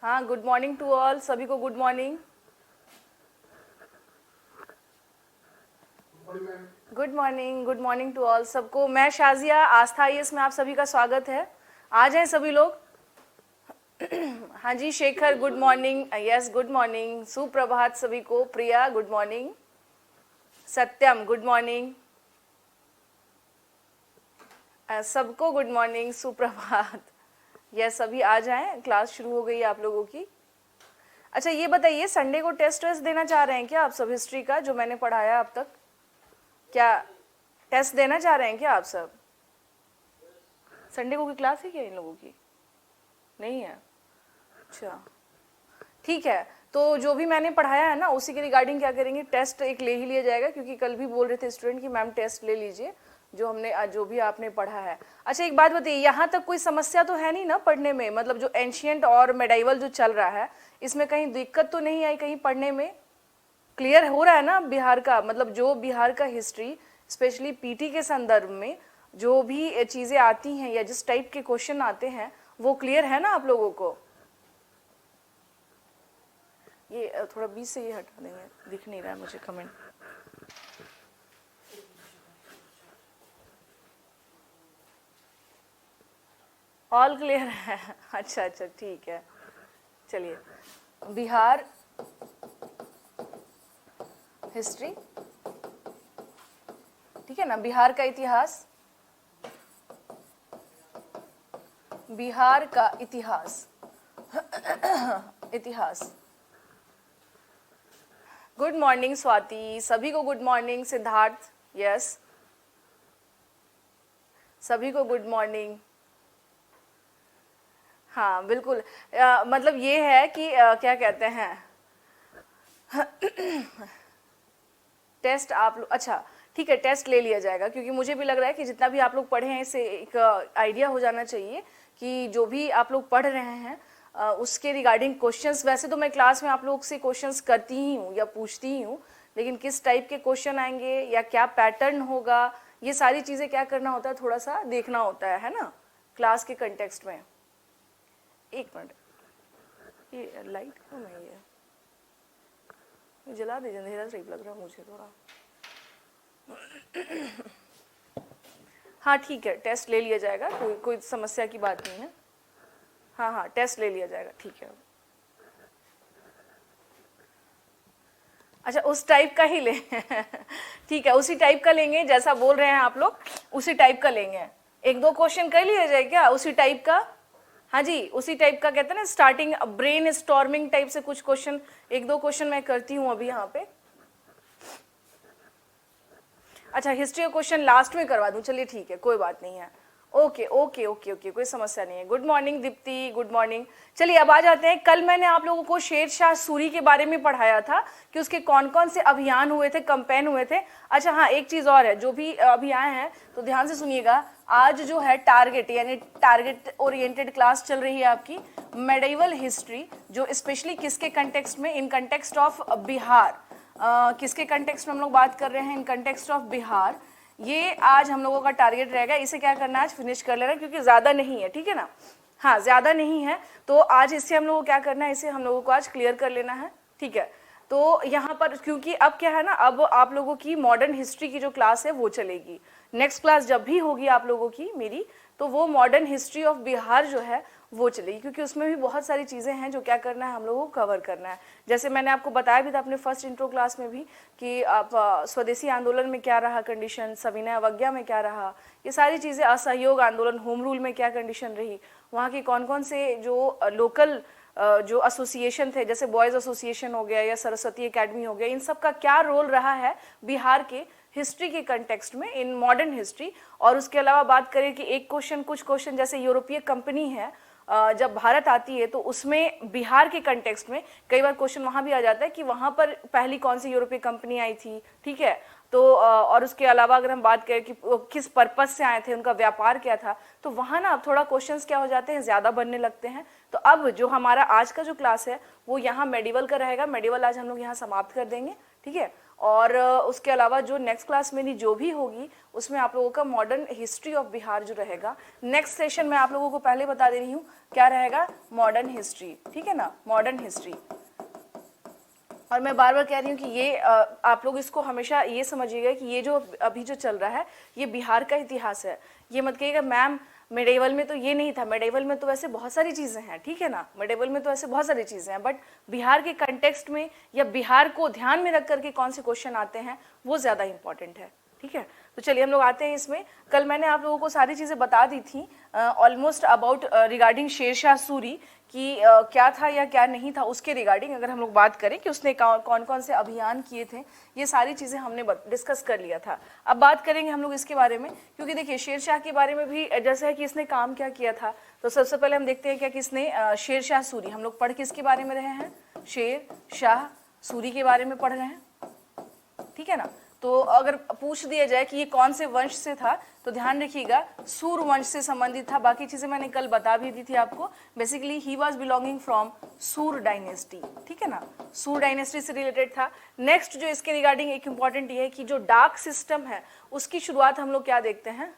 हाँ, good morning to all, सभी को good morning. Good morning to all सबको। मैं शाजिया, आस्था आईएएस में आप सभी का स्वागत है। आ जाएं सभी लोग। हाँ जी, Shekhar good morning, yes good morning, सुप्रभात सभी को। Priya good morning, Satyam good morning, सबको गुड मॉर्निंग, सुप्रभात। यस, सभी आ जाएं, क्लास शुरू हो गई है आप लोगों की। अच्छा ये बताइए, संडे को टेस्ट वेस्ट देना चाह रहे हैं क्या आप सब? हिस्ट्री का जो मैंने पढ़ाया अब तक, क्या टेस्ट देना चाह रहे हैं क्या आप सब? संडे को कोई क्लास है क्या इन लोगों की? नहीं है? अच्छा ठीक है, तो जो भी मैंने पढ़ाया है ना उसी के रिगार्डिंग क्या करेंगे, टेस्ट एक ले ही लिया जाएगा, क्योंकि कल भी बोल रहे थे स्टूडेंट कि मैम टेस्ट ले लीजिए जो भी आपने पढ़ा है। अच्छा एक बात बताइए, यहाँ तक कोई समस्या तो है नहीं ना पढ़ने में? मतलब जो एंशियंट और मेडाइवल जो चल रहा है इसमें कहीं दिक्कत तो नहीं आई कहीं पढ़ने में? क्लियर हो रहा है ना बिहार का? मतलब जो बिहार का हिस्ट्री स्पेशली पीटी के संदर्भ में जो भी चीज़ें आती हैं या जिस टाइप के क्वेश्चन आते हैं वो क्लियर है ना आप लोगों को? ये थोड़ा बीच से ये हटा देंगे, दिख नहीं रहा है मुझे कमेंट। ऑल क्लियर है? अच्छा अच्छा ठीक है, चलिए। बिहार हिस्ट्री, ठीक है ना, बिहार का इतिहास, बिहार का इतिहास इतिहास। गुड मॉर्निंग स्वाति, सभी को गुड मॉर्निंग। सिद्धार्थ यस, सभी को गुड मॉर्निंग। हाँ बिल्कुल, मतलब ये है कि क्या कहते हैं टेस्ट आप लोग, अच्छा ठीक है टेस्ट ले लिया जाएगा, क्योंकि मुझे भी लग रहा है कि जितना भी आप लोग पढ़े हैं इससे एक आइडिया हो जाना चाहिए कि जो भी आप लोग पढ़ रहे हैं उसके रिगार्डिंग क्वेश्चंस। वैसे तो मैं क्लास में आप लोग से क्वेश्चंस करती ही हूँ या पूछती ही हूँ, लेकिन किस टाइप के क्वेश्चन आएंगे या क्या पैटर्न होगा ये सारी चीज़ें क्या करना होता है, थोड़ा सा देखना होता है ना क्लास के कंटेक्स्ट में। एक मिनट, ये लाइट क्यों नहीं है? जला दीजिए, अंधेरा सही लग रहा है मुझे थोड़ा। हाँ ठीक है, टेस्ट ले लिया जाएगा, कोई समस्या की बात नहीं है। हाँ हाँ टेस्ट ले लिया जाएगा, ठीक है। अच्छा उस टाइप का ही ले ठीक है, उसी टाइप का लेंगे जैसा बोल रहे हैं आप लोग, उसी टाइप का लेंगे। एक दो क्वेश्चन कर लिया जाए क्या उसी टाइप का? हाँ जी उसी टाइप का, कहते हैं ना स्टार्टिंग ब्रेन स्टॉर्मिंग टाइप से कुछ क्वेश्चन, एक दो क्वेश्चन मैं करती हूँ अभी यहाँ पे। अच्छा हिस्ट्री का क्वेश्चन लास्ट में करवा दूँ, चलिए ठीक है कोई बात नहीं है। ओके ओके ओके ओके, कोई समस्या नहीं है। Good morning Deepti, good morning. चलिए अब आ जाते हैं, कल मैंने आप लोगों को शेर शाह सूरी के बारे में पढ़ाया था कि उसके कौन कौन से अभियान हुए थे, कैंपेन हुए थे। अच्छा हाँ एक चीज़ और है, जो भी अभी आए हैं तो ध्यान से सुनिएगा। आज जो है टारगेट यानी टारगेट ओरिएंटेड क्लास चल रही है आपकी मेडिवल हिस्ट्री, जो स्पेशली किसके कंटेक्स्ट में, इन कंटेक्स्ट ऑफ बिहार। किसके कंटेक्स्ट में हम लोग बात कर रहे हैं? In context of Bihar. ये आज हम लोगों का टारगेट रहेगा, इसे क्या करना है आज फिनिश कर लेना, क्योंकि ज़्यादा नहीं है, ठीक है ना। हाँ ज़्यादा नहीं है, तो आज इससे हम लोगों को क्या करना है, इसे हम लोगों को आज क्लियर कर लेना है, ठीक है। तो यहाँ पर क्योंकि अब क्या है ना, अब आप लोगों की मॉडर्न हिस्ट्री की जो क्लास है वो चलेगी। नेक्स्ट क्लास जब भी होगी आप लोगों की मेरी, तो वो मॉडर्न हिस्ट्री ऑफ बिहार जो है वो चलेगी, क्योंकि उसमें भी बहुत सारी चीज़ें हैं जो क्या करना है हम लोगों को कवर करना है। जैसे मैंने आपको बताया भी था अपने फर्स्ट इंट्रो क्लास में भी कि आप स्वदेशी आंदोलन में क्या रहा कंडीशन, सविनय अवज्ञा में क्या रहा, ये सारी चीज़ें, असहयोग आंदोलन, होम रूल में क्या कंडीशन रही, वहाँ के कौन कौन से जो लोकल जो एसोसिएशन थे, जैसे बॉयज़ एसोसिएशन हो गया या सरस्वती एकेडमी हो गया, इन सब का क्या रोल रहा है बिहार के हिस्ट्री के कंटेक्स्ट में इन मॉडर्न हिस्ट्री। और उसके अलावा बात करें कि एक क्वेश्चन, कुछ क्वेश्चन जैसे यूरोपीय कंपनी है जब भारत आती है तो उसमें बिहार के कंटेक्स्ट में कई बार क्वेश्चन वहाँ भी आ जाता है कि वहाँ पर पहली कौन सी यूरोपीय कंपनी आई थी, ठीक है। तो और उसके अलावा अगर हम बात करें कि किस पर्पज से आए थे, उनका व्यापार क्या था, तो वहाँ ना अब थोड़ा क्वेश्चंस क्या हो जाते हैं, ज़्यादा बनने लगते हैं। तो अब जो हमारा आज का जो क्लास है वो यहाँ मेडिवल का रहेगा, मेडिवल आज हम लोग यहाँ समाप्त कर देंगे, ठीक है। और उसके अलावा जो नेक्स्ट क्लास मेरी जो भी होगी उसमें आप लोगों का मॉडर्न हिस्ट्री ऑफ बिहार जो रहेगा, नेक्स्ट सेशन में आप लोगों को पहले बता दे रही हूँ क्या रहेगा, मॉडर्न हिस्ट्री, ठीक है ना, मॉडर्न हिस्ट्री। और मैं बार बार कह रही हूँ कि ये आप लोग इसको हमेशा ये समझिएगा कि ये जो अभी जो चल रहा है ये बिहार का इतिहास है। ये मत कहिएगा मैम मेडिवल में तो ये नहीं था, मेडिवल में तो वैसे बहुत सारी चीज़ें हैं, ठीक है ना, मेडिवल में तो ऐसे बहुत सारी चीज़ें हैं, बट बिहार के कंटेक्स्ट में या बिहार को ध्यान में रख करके कौन से क्वेश्चन आते हैं वो ज़्यादा इंपॉर्टेंट है, ठीक है। तो चलिए हम लोग आते हैं इसमें। कल मैंने आप लोगों को सारी चीज़ें बता दी थी almost about regarding Sher Shah Suri कि क्या था या क्या नहीं था, उसके रिगार्डिंग अगर हम लोग बात करें कि उसने कौन कौन से अभियान किए थे, ये सारी चीज़ें हमने डिस्कस कर लिया था। अब बात करेंगे हम लोग इसके बारे में, क्योंकि देखिए शेरशाह के बारे में भी जैसे है कि इसने काम क्या किया था। तो सबसे पहले हम देखते हैं क्या कि इसने शेरशाह सूरी, हम लोग पढ़ किसके बारे में रहे हैं, शेर शाह सूरी के बारे में पढ़ रहे हैं, ठीक है ना। तो अगर पूछ दिया जाए कि ये कौन से वंश से था तो ध्यान रखिएगा सूर वंश से संबंधित था। बाकी चीजें मैंने कल बता भी दी थी आपको। Basically he was belonging from सूर डायनेस्टी, ठीक है ना, सूर डायनेस्टी से रिलेटेड था। नेक्स्ट जो इसके रिगार्डिंग एक इंपॉर्टेंट ये है कि जो डाक सिस्टम है उसकी शुरुआत हम लोग क्या देखते हैं,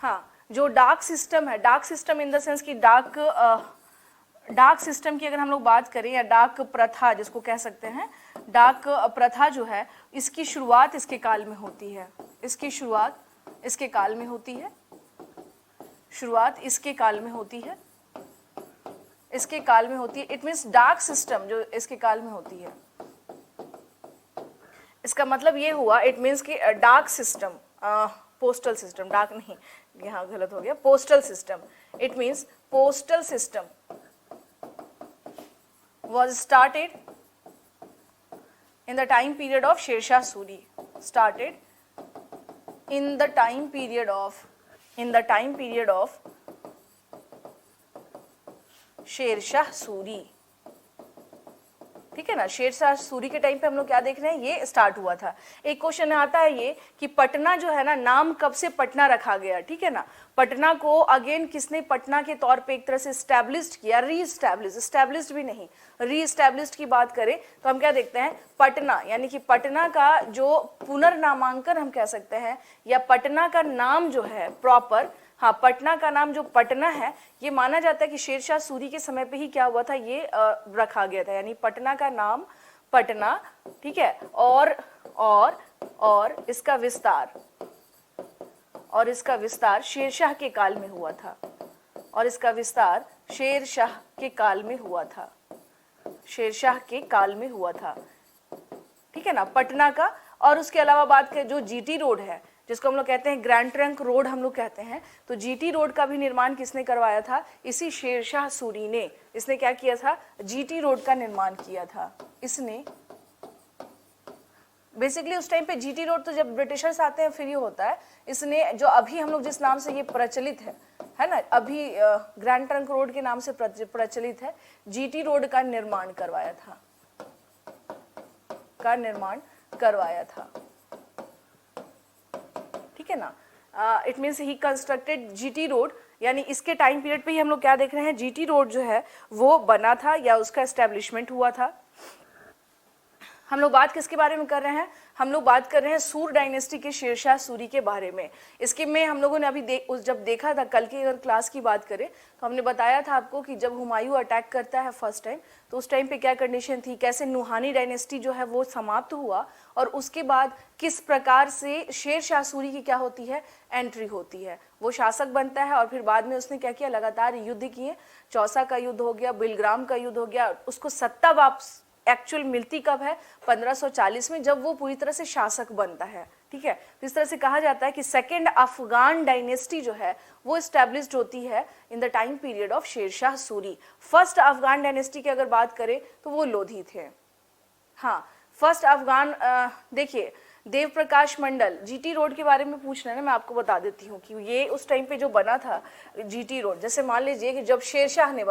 हाँ जो डाक सिस्टम है, डाक सिस्टम इन द सेंस की डाक सिस्टम की अगर हम लोग बात करें या डाक प्रथा जिसको कह सकते हैं, डाक प्रथा जो है इसकी शुरुआत इसके काल में होती है, इसकी शुरुआत इसके काल में होती है, शुरुआत इसके काल में होती है, इसके काल में होती है। इट मीन्स डाक सिस्टम जो इसके काल में होती है, इसका मतलब ये हुआ, इट मीन्स कि डाक सिस्टम, पोस्टल सिस्टम, डाक नहीं, यहाँ गलत हो गया, postal system, it means postal system was started in the time period of Shershah Suri, started in the time period of Shershah Suri, ठीक है ना। शेरशाह सूरी के टाइम पे हम लोग क्या देख रहे हैं, ये स्टार्ट हुआ था। एक क्वेश्चन आता है ये कि पटना जो है ना, नाम कब से पटना रखा गया, ठीक है ना। पटना को अगेन किसने पटना के तौर पे एक तरह से स्टैब्लिश्ड किया, स्टैब्लिश्ड भी नहीं, रीस्टैब्लिश्ड की बात करें तो हम क्या देखते हैं, पटना यानी कि पटना का जो पुनर्नामांकन हम कह सकते हैं, या पटना का नाम जो है प्रॉपर, हाँ पटना का नाम जो पटना है ये माना जाता है कि शेरशाह सूरी के समय पे ही क्या हुआ था, ये रखा गया था, यानी पटना का नाम पटना, ठीक है। और इसका विस्तार शेरशाह के काल में हुआ था, और इसका विस्तार शेरशाह के काल में हुआ था, शेरशाह के काल में हुआ था, ठीक है ना, पटना का। और उसके अलावा बात करें जो जीटी रोड है जिसको हम लोग कहते हैं ग्रैंड ट्रंक रोड हम लोग कहते हैं, तो जीटी रोड का भी निर्माण किसने करवाया था, इसी शेरशाह सूरी ने। इसने क्या किया था, जीटी रोड का निर्माण किया था इसने। बेसिकली उस टाइम पे जीटी रोड तो जब ब्रिटिशर्स आते हैं फिर ये होता है, इसने जो अभी हम लोग जिस नाम से ये प्रचलित है ना, अभी ग्रैंड ट्रंक रोड के नाम से प्रचलित है, जीटी रोड का निर्माण करवाया था, ठीक है ना। It means he constructed GT road, यानी इसके टाइम पीरियड पे ही हम लोग क्या देख रहे हैं, जीटी रोड जो है वो बना था या उसका एस्टेब्लिशमेंट हुआ था। हम लोग बात किसके बारे में कर रहे हैं, हम लोग बात कर रहे हैं सूर डायनेस्टी के शेरशाह सूरी के बारे में। इसके में हम लोगों ने अभी जब देखा था, कल की अगर क्लास की बात करें तो हमने बताया था आपको कि जब हुमायूं अटैक करता है फर्स्ट टाइम, तो उस टाइम पे क्या कंडीशन थी, कैसे नुहानी डायनेस्टी जो है वो समाप्त हुआ, और उसके बाद किस प्रकार से शेरशाह सूरी की क्या होती है, एंट्री होती है, वो शासक बनता है। और फिर बाद में उसने क्या किया, लगातार युद्ध किए, चौसा का युद्ध हो गया, बिलग्राम का युद्ध हो गया, उसको सत्ता वापस एक्चुअल मिलती कब है, 1540 में, जब वो पूरी तरह से शासक बनता है, ठीक है। तो इस तरह से कहा जाता है कि सेकेंड अफगान डायनेस्टी जो है वो एस्टेब्लिश्ड होती है in the time period of Sher Shah Suri. First Afghan dynasty की अगर बात करें तो वो लोधी थे, हाँ फर्स्ट अफगान। देखिए देव प्रकाश मंडल, जीटी रोड के बारे में पूछ रहे हैं ना, मैं आपको बता देती हूँ कि ये उस टाइम पे जो बना था जीटी रोड, जैसे मान लीजिए कि जब शेरशाह ने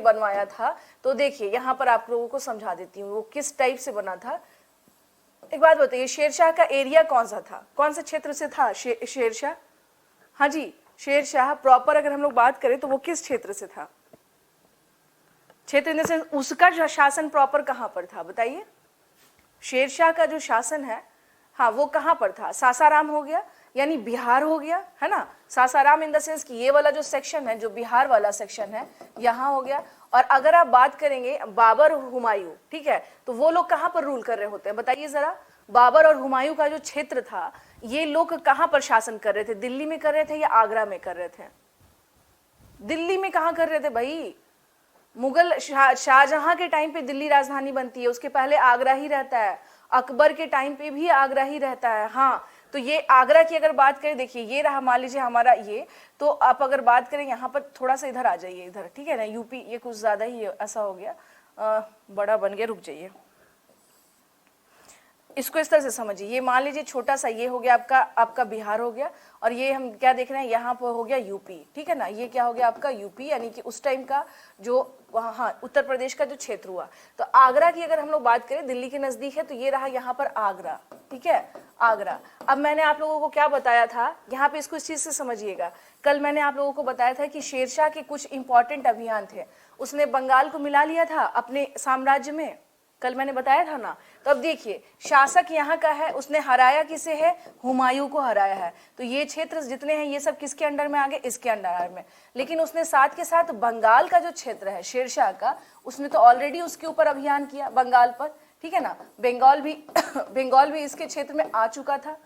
बनवाया था, तो देखिए यहाँ पर आप लोगों को समझा देती हूँ वो किस टाइप से बना था। एक बात बताइए, शेरशाह का एरिया कौन सा था, कौन से क्षेत्र से था शेरशाह, हाँ जी शेरशाह प्रॉपर अगर हम लोग बात करें तो वो किस क्षेत्र से था, क्षेत्र इन द सेंस उसका जो शासन प्रॉपर कहाँ पर था बताइए। शेरशाह का जो शासन है, हाँ, वो कहाँ पर था? सासाराम हो गया, यानी बिहार हो गया, है ना। सासाराम इन द सेंस कि ये वाला जो सेक्शन है, जो बिहार वाला सेक्शन है, यहाँ हो गया। और अगर आप बात करेंगे बाबर और हुमायूं, ठीक है, तो वो लोग कहाँ पर रूल कर रहे होते हैं बताइए जरा। बाबर और हुमायूं का जो क्षेत्र था, ये लोग कहाँ पर शासन कर रहे थे? दिल्ली में कर रहे थे या आगरा में कर रहे थे? दिल्ली में कहाँ कर रहे थे भाई? मुगल शाहजहां के टाइम पे दिल्ली राजधानी बनती है, उसके पहले आगरा ही रहता है, अकबर के टाइम पे भी आगरा ही रहता है। हाँ, तो ये आगरा की अगर बात करें, देखिए ये रहा मान लीजिए हमारा ये, तो आप अगर बात करें यहाँ पर थोड़ा सा इधर आ जाइए, इधर, ठीक है ना, यूपी, ये कुछ ज्यादा ही ऐसा हो गया, बड़ा बन गया, रुक जाइए, इसको इस तरह से समझिए। ये मान लीजिए छोटा सा ये हो गया आपका बिहार हो गया, और ये हम क्या देख रहे हैं यहाँ पर हो गया यूपी, ठीक है ना, ये क्या हो गया आपका यूपी, यानी कि उस टाइम का जो वहाँ, हाँ, उत्तर प्रदेश का जो क्षेत्र हुआ। तो आगरा की अगर हम लोग बात करें, दिल्ली के नजदीक है, तो ये रहा यहाँ पर आगरा, ठीक है, आगरा। अब मैंने आप लोगों को क्या बताया था यहाँ पे, इसको इस चीज से समझिएगा। कल मैंने आप लोगों को बताया था कि शेरशाह के कुछ इंपॉर्टेंट अभियान थे, उसने बंगाल को मिला लिया था अपने साम्राज्य में, कल मैंने बताया था ना। तो अब देखिए, शासक यहाँ का है, उसने हराया किसे है? हुमायूं को हराया है। तो ये क्षेत्र जितने हैं ये सब किसके अंडर में आ गए? इसके अंडर में। लेकिन उसने साथ के साथ बंगाल का जो क्षेत्र है शेरशाह का, उसने तो ऑलरेडी उसके ऊपर अभियान किया बंगाल पर, ठीक है ना। बंगाल भी बंगाल भी इसके क्षेत्र में आ चुका था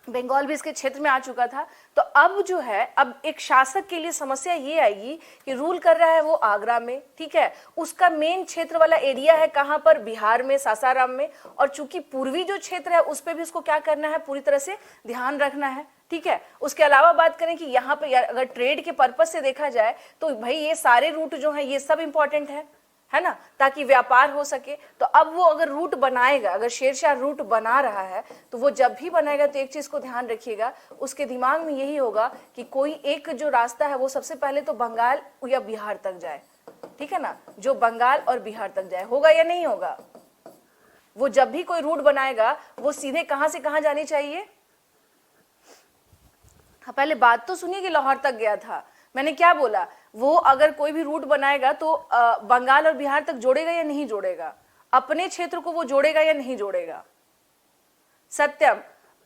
बंगाल भी इसके क्षेत्र में आ चुका था। तो अब जो है, अब एक शासक के लिए समस्या ये आएगी कि रूल कर रहा है वो आगरा में, ठीक है, उसका मेन क्षेत्र वाला एरिया है कहाँ पर? बिहार में, सासाराम में। और चूंकि पूर्वी जो क्षेत्र है उस पर भी उसको क्या करना है? पूरी तरह से ध्यान रखना है, ठीक है। उसके अलावा बात करें कि यहाँ पे अगर ट्रेड के पर्पज से देखा जाए तो भाई ये सारे रूट जो है ये सब इंपॉर्टेंट है ना, ताकि व्यापार हो सके। तो अब वो अगर रूट बनाएगा, अगर शेरशाह रूट बना रहा है, तो वो जब भी बनाएगा तो एक चीज को ध्यान रखिएगा, उसके दिमाग में यही होगा कि कोई एक जो रास्ता है वो सबसे पहले तो बंगाल या बिहार तक जाए, ठीक है ना, जो बंगाल और बिहार तक जाए। होगा या नहीं होगा? वो जब भी कोई रूट बनाएगा वो सीधे कहां से कहां जानी चाहिए? हाँ, पहले बात तो सुनिए कि लाहौर तक गया था। मैंने क्या बोला? वो अगर कोई भी रूट बनाएगा तो बंगाल और बिहार तक जोड़ेगा या नहीं जोड़ेगा? अपने क्षेत्र को वो जोड़ेगा या नहीं जोड़ेगा? सत्यम,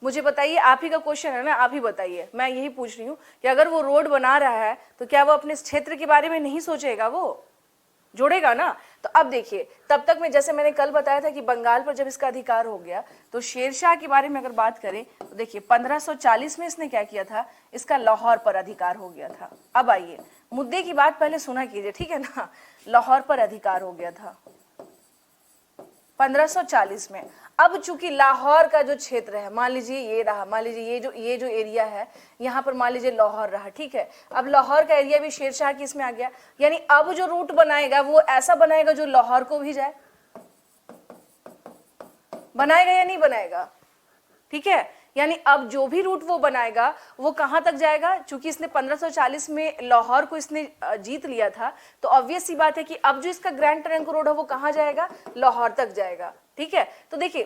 मुझे बताइए, आप ही का क्वेश्चन है ना, आप ही बताइए। मैं यही पूछ रही हूँ कि अगर वो रोड बना रहा है तो क्या वो अपने क्षेत्र के बारे में नहीं सोचेगा? वो जोड़ेगा ना। तो अब देखिए, तब तक में जैसे मैंने कल बताया था कि बंगाल पर जब इसका अधिकार हो गया, तो शेरशाह के बारे में अगर बात करें तो देखिए 1540 में इसने क्या किया था? इसका लाहौर पर अधिकार हो गया था। अब आइए, मुद्दे की बात पहले सुना कीजिए, ठीक है ना। लाहौर पर अधिकार हो गया था 1540 में। अब चूंकि लाहौर का जो क्षेत्र है, मान लीजिए ये रहा, मान लीजिए ये जो एरिया है, यहाँ पर मान लीजिए लाहौर रहा, ठीक है। अब लाहौर का एरिया भी शेरशाह की इसमें आ गया, यानी अब जो रूट बनाएगा वो ऐसा बनाएगा जो लाहौर को भी जाए। बनाएगा या नहीं बनाएगा? ठीक है, यानी अब जो भी रूट वो बनाएगा वो कहां तक जाएगा? चूंकि इसने 1540 में लाहौर को इसने जीत लिया था, तो ऑब्वियस सी बात है कि अब जो इसका ग्रैंड ट्रंक रोड है वो कहां जाएगा? लाहौर तक जाएगा, ठीक है। तो देखिए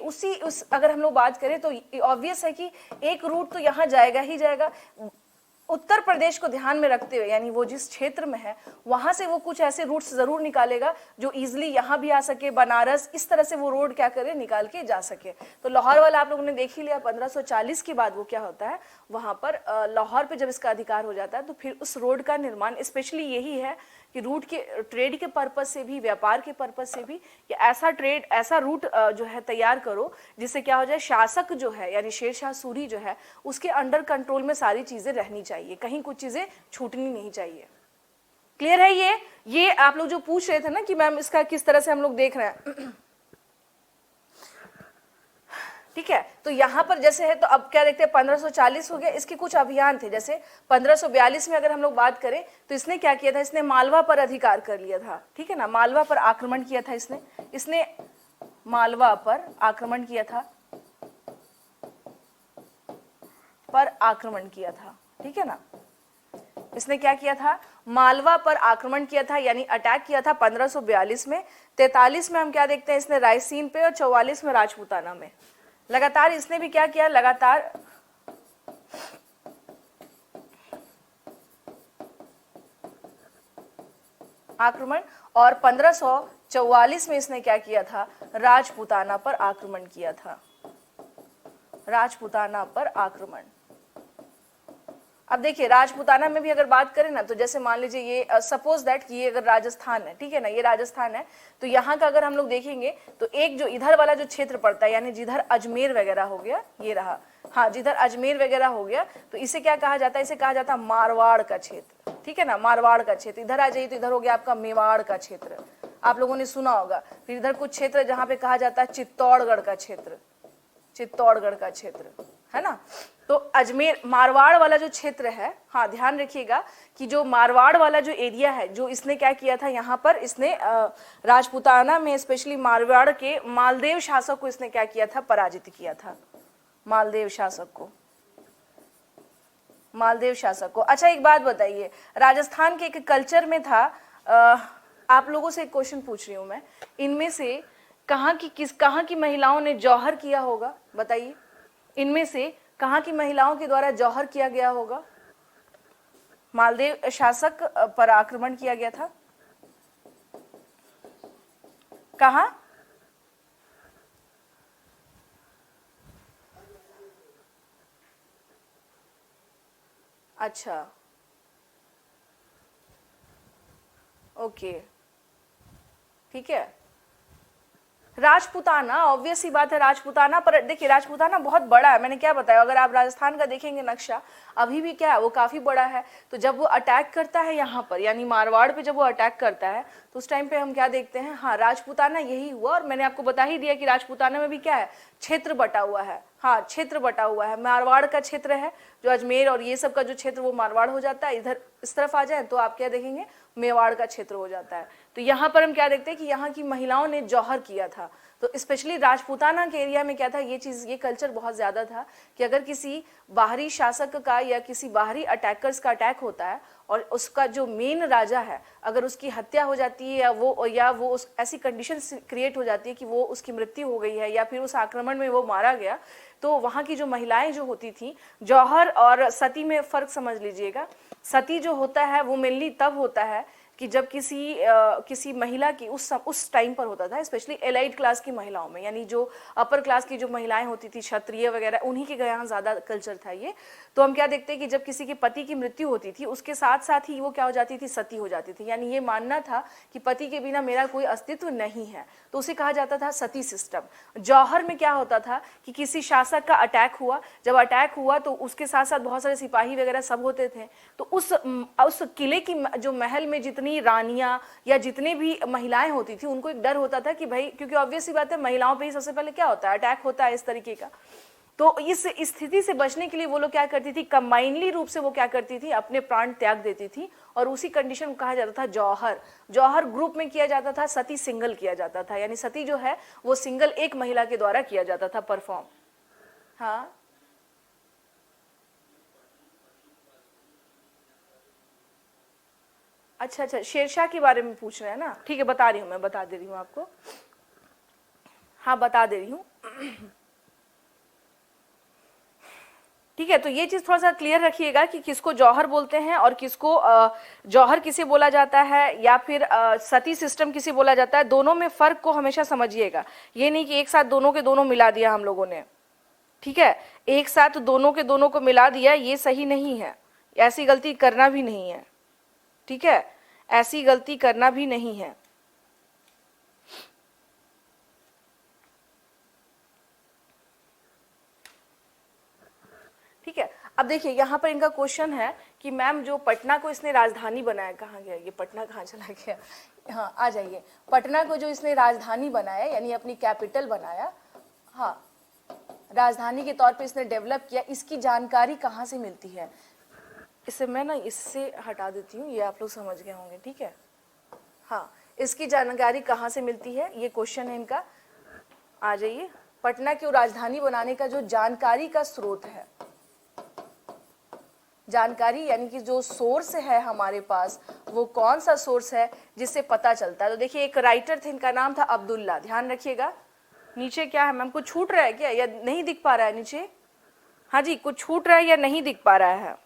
अगर हम लोग बात करें तो ऑब्वियस है कि एक रूट तो यहाँ जाएगा ही जाएगा। उत्तर प्रदेश को ध्यान में रखते हुए, यानी वो जिस क्षेत्र में है वहां से वो कुछ ऐसे रूट्स जरूर निकालेगा जो इजीली यहाँ भी आ सके, बनारस, इस तरह से वो रोड क्या करे, निकाल के जा सके। तो लाहौर वाला आप लोगों ने देख ही लिया। 1540 के बाद वो क्या होता है, वहां पर लाहौर पे जब इसका अधिकार हो जाता है तो फिर उस रोड का निर्माण, स्पेशली यही है कि रूट के ट्रेड के पर्पज से भी, व्यापार के पर्पज से भी, कि ऐसा रूट जो है तैयार करो जिससे क्या हो जाए, शासक जो है यानी शेरशाह सूरी जो है उसके अंडर कंट्रोल में सारी चीजें रहनी चाहिए, कहीं कुछ चीजें छूटनी नहीं चाहिए। क्लियर है? ये आप लोग जो पूछ रहे थे ना कि मैम इसका किस तरह से हम लोग देख रहे हैं, ठीक है। तो यहाँ पर जैसे है, तो अब क्या देखते हैं, 1540 हो गया, इसके कुछ अभियान थे। जैसे 1542 में अगर हम लोग बात करें तो इसने क्या किया था, इसने मालवा पर अधिकार कर लिया था, ठीक है ना। मालवा पर आक्रमण किया था इसने मालवा पर आक्रमण किया था, ठीक है ना। इसने क्या किया था, मालवा पर आक्रमण किया था, यानी अटैक किया था 1542 में। 43 में हम क्या देखते हैं, इसने रायसीन पे, और 44 में राजपूताना में। लगातार इसने भी क्या किया, लगातार आक्रमण, और 1544 में इसने क्या किया था, राजपूताना पर आक्रमण किया था, राजपूताना पर आक्रमण। अब देखिए राजपूताना में भी अगर बात करें ना, तो जैसे मान लीजिए ये सपोज दैट कि ये अगर राजस्थान है, ठीक है ना, ये राजस्थान है, तो यहाँ का अगर हम लोग देखेंगे तो एक जो इधर वाला जो क्षेत्र पड़ता है, यानी जिधर अजमेर वगैरह हो गया, ये रहा, हाँ जिधर अजमेर वगैरह हो गया, तो इसे क्या कहा जाता है, इसे कहा जाता है मारवाड़ का क्षेत्र, ठीक है ना, मारवाड़ का क्षेत्र। इधर आ जाइए तो इधर हो गया आपका मेवाड़ का क्षेत्र, आप लोगों ने सुना होगा। फिर इधर कुछ क्षेत्र जहाँ पे कहा जाता है चित्तौड़गढ़ का क्षेत्र, चित्तौड़गढ़ का क्षेत्र, है ना। तो अजमेर मारवाड़ वाला जो क्षेत्र है, हाँ ध्यान रखिएगा कि जो मारवाड़ वाला जो एरिया है, जो इसने क्या किया था, यहाँ पर इसने राजपूताना में स्पेशली मारवाड़ के मालदेव शासक को इसने क्या किया था, पराजित किया था, मालदेव शासक को, मालदेव शासक को। अच्छा एक बात बताइए, राजस्थान के एक कल्चर में था, आप लोगों से एक क्वेश्चन पूछ रही हूं मैं, इनमें से कहाँ की महिलाओं ने जौहर किया होगा, बताइए, इनमें से कहाँ की महिलाओं के द्वारा जौहर किया गया होगा, मालदेव शासक पर आक्रमण किया गया था, कहाँ? अच्छा ओके, ठीक है। राजपूताना ऑब्वियस सी बात है, राजपूताना पर देखिए राजपूताना बहुत बड़ा है, मैंने क्या बताया, अगर आप राजस्थान का देखेंगे नक्शा अभी भी क्या है, वो काफी बड़ा है। तो जब वो अटैक करता है यहाँ पर, यानी मारवाड़ पे जब वो अटैक करता है, तो उस टाइम पे हम क्या देखते हैं, हाँ राजपूताना यही हुआ। और मैंने आपको बता ही दिया कि राजपूताना में भी क्या है, क्षेत्र बटा हुआ है, हाँ क्षेत्र बटा हुआ है, मारवाड़ का क्षेत्र है, जो अजमेर और ये सब का जो क्षेत्र वो मारवाड़ हो जाता है। इधर इस तरफ आ जाए तो आप क्या देखेंगे, मेवाड़ का क्षेत्र हो जाता है। तो यहाँ पर हम क्या देखते हैं कि यहाँ की महिलाओं ने जौहर किया था। तो स्पेशली राजपूताना के एरिया में क्या था, ये चीज, ये कल्चर बहुत ज्यादा था कि अगर किसी बाहरी शासक का या किसी बाहरी अटैकर्स का अटैक होता है और उसका जो मेन राजा है, अगर उसकी हत्या हो जाती है या वो उस ऐसी कंडीशन क्रिएट हो जाती है कि वो उसकी मृत्यु हो गई है या फिर उस आक्रमण में वो मारा गया, तो वहाँ की जो महिलाएं जो होती थी, जौहर और सती में फर्क समझ लीजिएगा। सती जो होता है वो मेनली तब होता है कि जब किसी महिला की उस टाइम पर होता था, स्पेशली एलाइट क्लास की महिलाओं में, यानी जो अपर क्लास की जो महिलाएं होती थी, क्षत्रिय वगैरह, उन्हीं के यहाँ ज़्यादा कल्चर था ये। तो हम क्या देखते हैं कि जब किसी के पति की मृत्यु होती थी, उसके साथ साथ ही वो क्या हो जाती थी, सती हो जाती थी। यानी ये मानना था कि पति के बिना मेरा कोई अस्तित्व नहीं है, तो उसे कहा जाता था सती सिस्टम। जौहर में क्या होता था कि किसी शासक का अटैक हुआ, जब अटैक हुआ तो उसके साथ साथ बहुत सारे सिपाही वगैरह सब होते थे। तो उस किले की जो महल में जितनी रानियां या जितने भी महिलाएं होती थी, उनको एक डर होता था कि भाई, क्योंकि ऑब्वियस सी बात है महिलाओं पे ही सबसे पहले क्या होता है, अटैक होता है इस तरीके का। तो इस स्थिति से बचने के लिए वो लोग क्या करती थी, कंबाइनली रूप से वो क्या करती थी, अपने प्राण त्याग देती थी। और उसी कंडीशन को कहा जाता था जौहर। जौहर ग्रुप में किया जाता था, सती सिंगल किया जाता था, यानी सती जो है वो सिंगल एक महिला के द्वारा किया जाता था परफॉर्म। हाँ अच्छा, शेरशाह के बारे में पूछ रहे हैं ना, ठीक है बता रही हूँ, मैं बता दे रही हूँ आपको, हाँ बता दे रही हूँ। ठीक है, तो ये चीज थोड़ा सा क्लियर रखिएगा कि किसको जौहर बोलते हैं और किसको जौहर किसे बोला जाता है या फिर सती सिस्टम किसे बोला जाता है। दोनों में फर्क को हमेशा समझिएगा, ये नहीं कि एक साथ दोनों के दोनों मिला दिया हम लोगों ने, ठीक है, एक साथ दोनों के दोनों को मिला दिया, ये सही नहीं है, ऐसी गलती करना भी नहीं है, ठीक है, ऐसी गलती करना भी नहीं है। ठीक है, अब देखिए यहाँ पर इनका क्वेश्चन है कि मैम जो पटना को इसने राजधानी बनाया, कहाँ गया ये पटना, कहाँ चला गया, हाँ आ जाइए, पटना को जो इसने राजधानी बनाया यानी अपनी कैपिटल बनाया, हाँ राजधानी के तौर पे इसने डेवलप किया, इसकी जानकारी कहाँ से मिलती है। इसे मैं ना इससे हटा देती हूँ, ये आप लोग समझ गए होंगे, ठीक है। हाँ, इसकी जानकारी कहाँ से मिलती है, ये क्वेश्चन है इनका। आ जाइए, पटना की राजधानी बनाने का जो जानकारी का स्रोत है, जानकारी यानी कि जो सोर्स है हमारे पास, वो कौन सा सोर्स है जिससे पता चलता है। तो देखिए एक राइटर थे, इनका नाम था अब्दुल्ला, ध्यान रखिएगा। नीचे क्या है मैम, कुछ छूट रहा है क्या या नहीं दिख पा रहा है नीचे, हाँ जी कुछ छूट रहा है या नहीं दिख पा रहा है।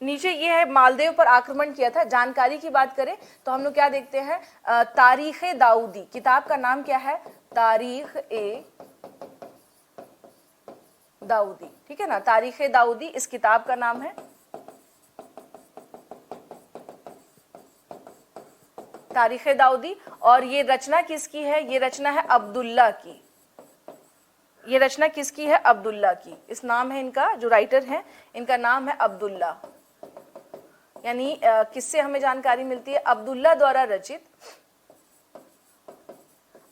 नीचे ये है मालदेव पर आक्रमण किया था। जानकारी की बात करें तो हम लोग क्या देखते हैं, तारीख ए दाऊदी, किताब का नाम क्या है, तारीख ए दाऊदी, ठीक है ना, तारीख ए दाऊदी इस किताब का नाम है, तारीख ए दाऊदी। और ये रचना किसकी है, ये रचना है अब्दुल्ला की, ये रचना किसकी है, अब्दुल्ला की। इस नाम है इनका, जो राइटर है इनका नाम है अब्दुल्ला। यानी किससे हमें जानकारी मिलती है, अब्दुल्ला द्वारा रचित,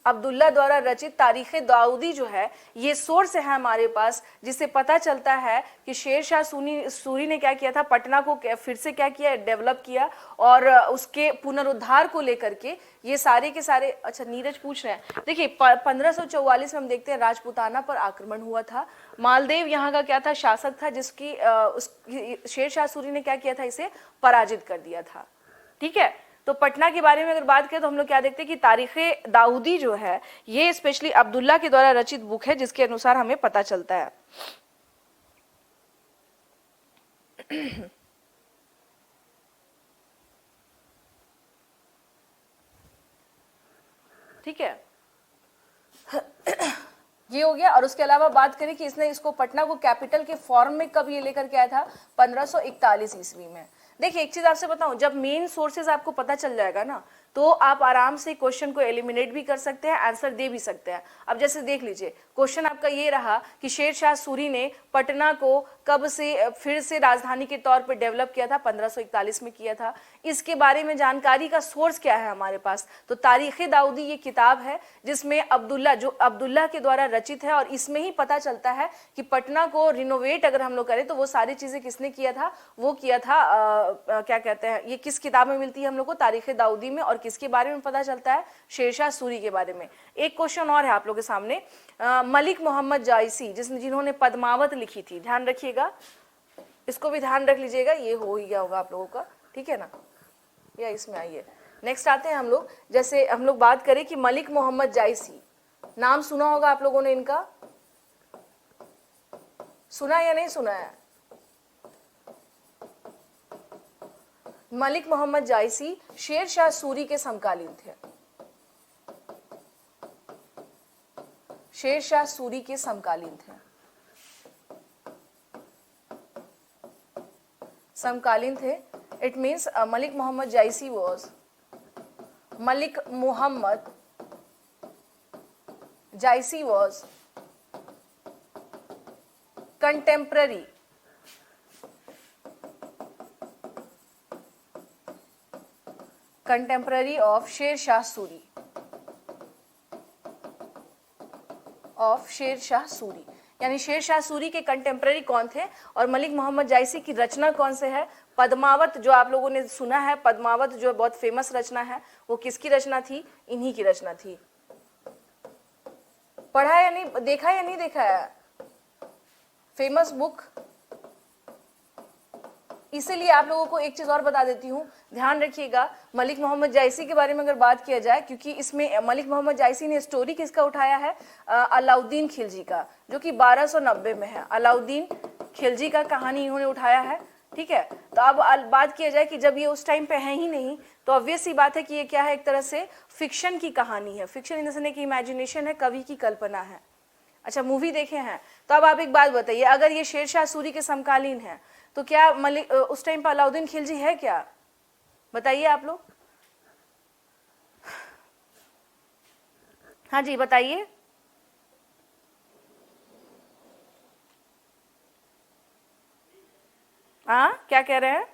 अब्दुल्ला द्वारा रचित तारीख दाऊदी जो है ये सोर्स है हमारे पास, जिससे पता चलता है कि शेर शाह सूरी ने क्या किया था, पटना को फिर से क्या किया, डेवलप किया, और उसके पुनरुद्धार को लेकर के ये सारे के सारे। अच्छा नीरज पूछ रहे हैं, देखिए 1544 में हम देखते हैं राजपूताना पर आक्रमण हुआ था। मालदेव यहाँ का क्या था, शासक था, जिसकी शेर शाह सूरी ने क्या किया था, इसे पराजित कर दिया था। ठीक है, तो पटना के बारे में अगर बात करें तो हम लोग क्या देखते हैं कि तारीखे दाऊदी जो है ये स्पेशली अब्दुल्ला के द्वारा रचित बुक है, जिसके अनुसार हमें पता चलता है। ठीक है, ये हो गया। और उसके अलावा बात करें कि इसने इसको पटना को कैपिटल के फॉर्म में कब ये लेकर के आया था, 1541 ईस्वी में। देखिए एक चीज आपसे बताऊं, जब मेन सोर्सेज आपको पता चल जाएगा ना तो आप आराम से क्वेश्चन को एलिमिनेट भी कर सकते हैं, आंसर दे भी सकते हैं। अब जैसे देख लीजिए क्वेश्चन आपका ये रहा कि शेर शाह सूरी ने पटना को कब से फिर से राजधानी के तौर पे डेवलप किया था, 1541 में किया था। इसके बारे में जानकारी का सोर्स क्या है हमारे पास, तो तारीख दाऊदी ये किताब है जिसमें अब्दुल्ला, जो अब्दुल्ला के द्वारा रचित है, और इसमें ही पता चलता है कि पटना को रिनोवेट अगर हम लोग करें तो वो सारी चीजें किसने किया था, वो किया था क्या कहते हैं, ये किस किताब में मिलती है हम लोग को, तारीख दाऊदी में। और किसके बारे में पता चलता है, शेरशाह सूरी के बारे में। एक क्वेश्चन और है आप लोगों के सामने, मलिक मोहम्मद जायसी जिन्होंने पद्मावत लिखी थी, ध्यान रखिएगा, इसको भी ध्यान रख लीजिएगा, ये हो ही गया होगा आप लोगों का, ठीक है ना, या इसमें आइए नेक्स्ट आते हैं हम लोग। जैसे हम लोग बात करें कि मलिक मोहम्मद जायसी, नाम सुना होगा आप लोगों ने इनका, सुना या नहीं सुना है, मलिक मोहम्मद जायसी शेर शाह सूरी के समकालीन थे, शेर शाह सूरी के समकालीन थे, समकालीन थे। It means Malik Mohammad Jayasi was, Malik Mohammad Jayasi was contemporary of Sher Shah Suri, of Sher Shah Suri, यानी शेर शाह सूरी के कंटेम्पररी कौन थे। और मलिक मोहम्मद जायसी की रचना कौन से है, पद्मावत, जो आप लोगों ने सुना है, पद्मावत जो बहुत फेमस रचना है, वो किसकी रचना थी, इन्हीं की रचना थी। पढ़ा या नहीं, देखा या नहीं देखा है, फेमस बुक। इसीलिए आप लोगों को एक चीज और बता देती हूँ, ध्यान रखिएगा, मलिक मोहम्मद जायसी के बारे में अगर बात किया जाए, क्योंकि इसमें मलिक मोहम्मद जायसी ने स्टोरी किसका उठाया है, अलाउद्दीन खिलजी का, जो कि 1290 में है। अलाउद्दीन खिलजी का कहानी इन्होंने उठाया है, ठीक है। तो अब बात किया जाए कि जब ये उस टाइम पे है ही नहीं, तो ऑब्वियस ही बात है कि ये क्या है, एक तरह से फिक्शन की कहानी है। फिक्शन इन द सेंस की इमेजिनेशन है, कवि की कल्पना है। अच्छा, मूवी देखे हैं, तो अब आप एक बात बताइए, अगर ये शेर शाह सूरी के समकालीन है तो क्या मलिक उस टाइम पर अलाउद्दीन खिलजी है क्या, बताइए आप लोग, हाँ जी बताइए। हाँ क्या कह रहे हैं,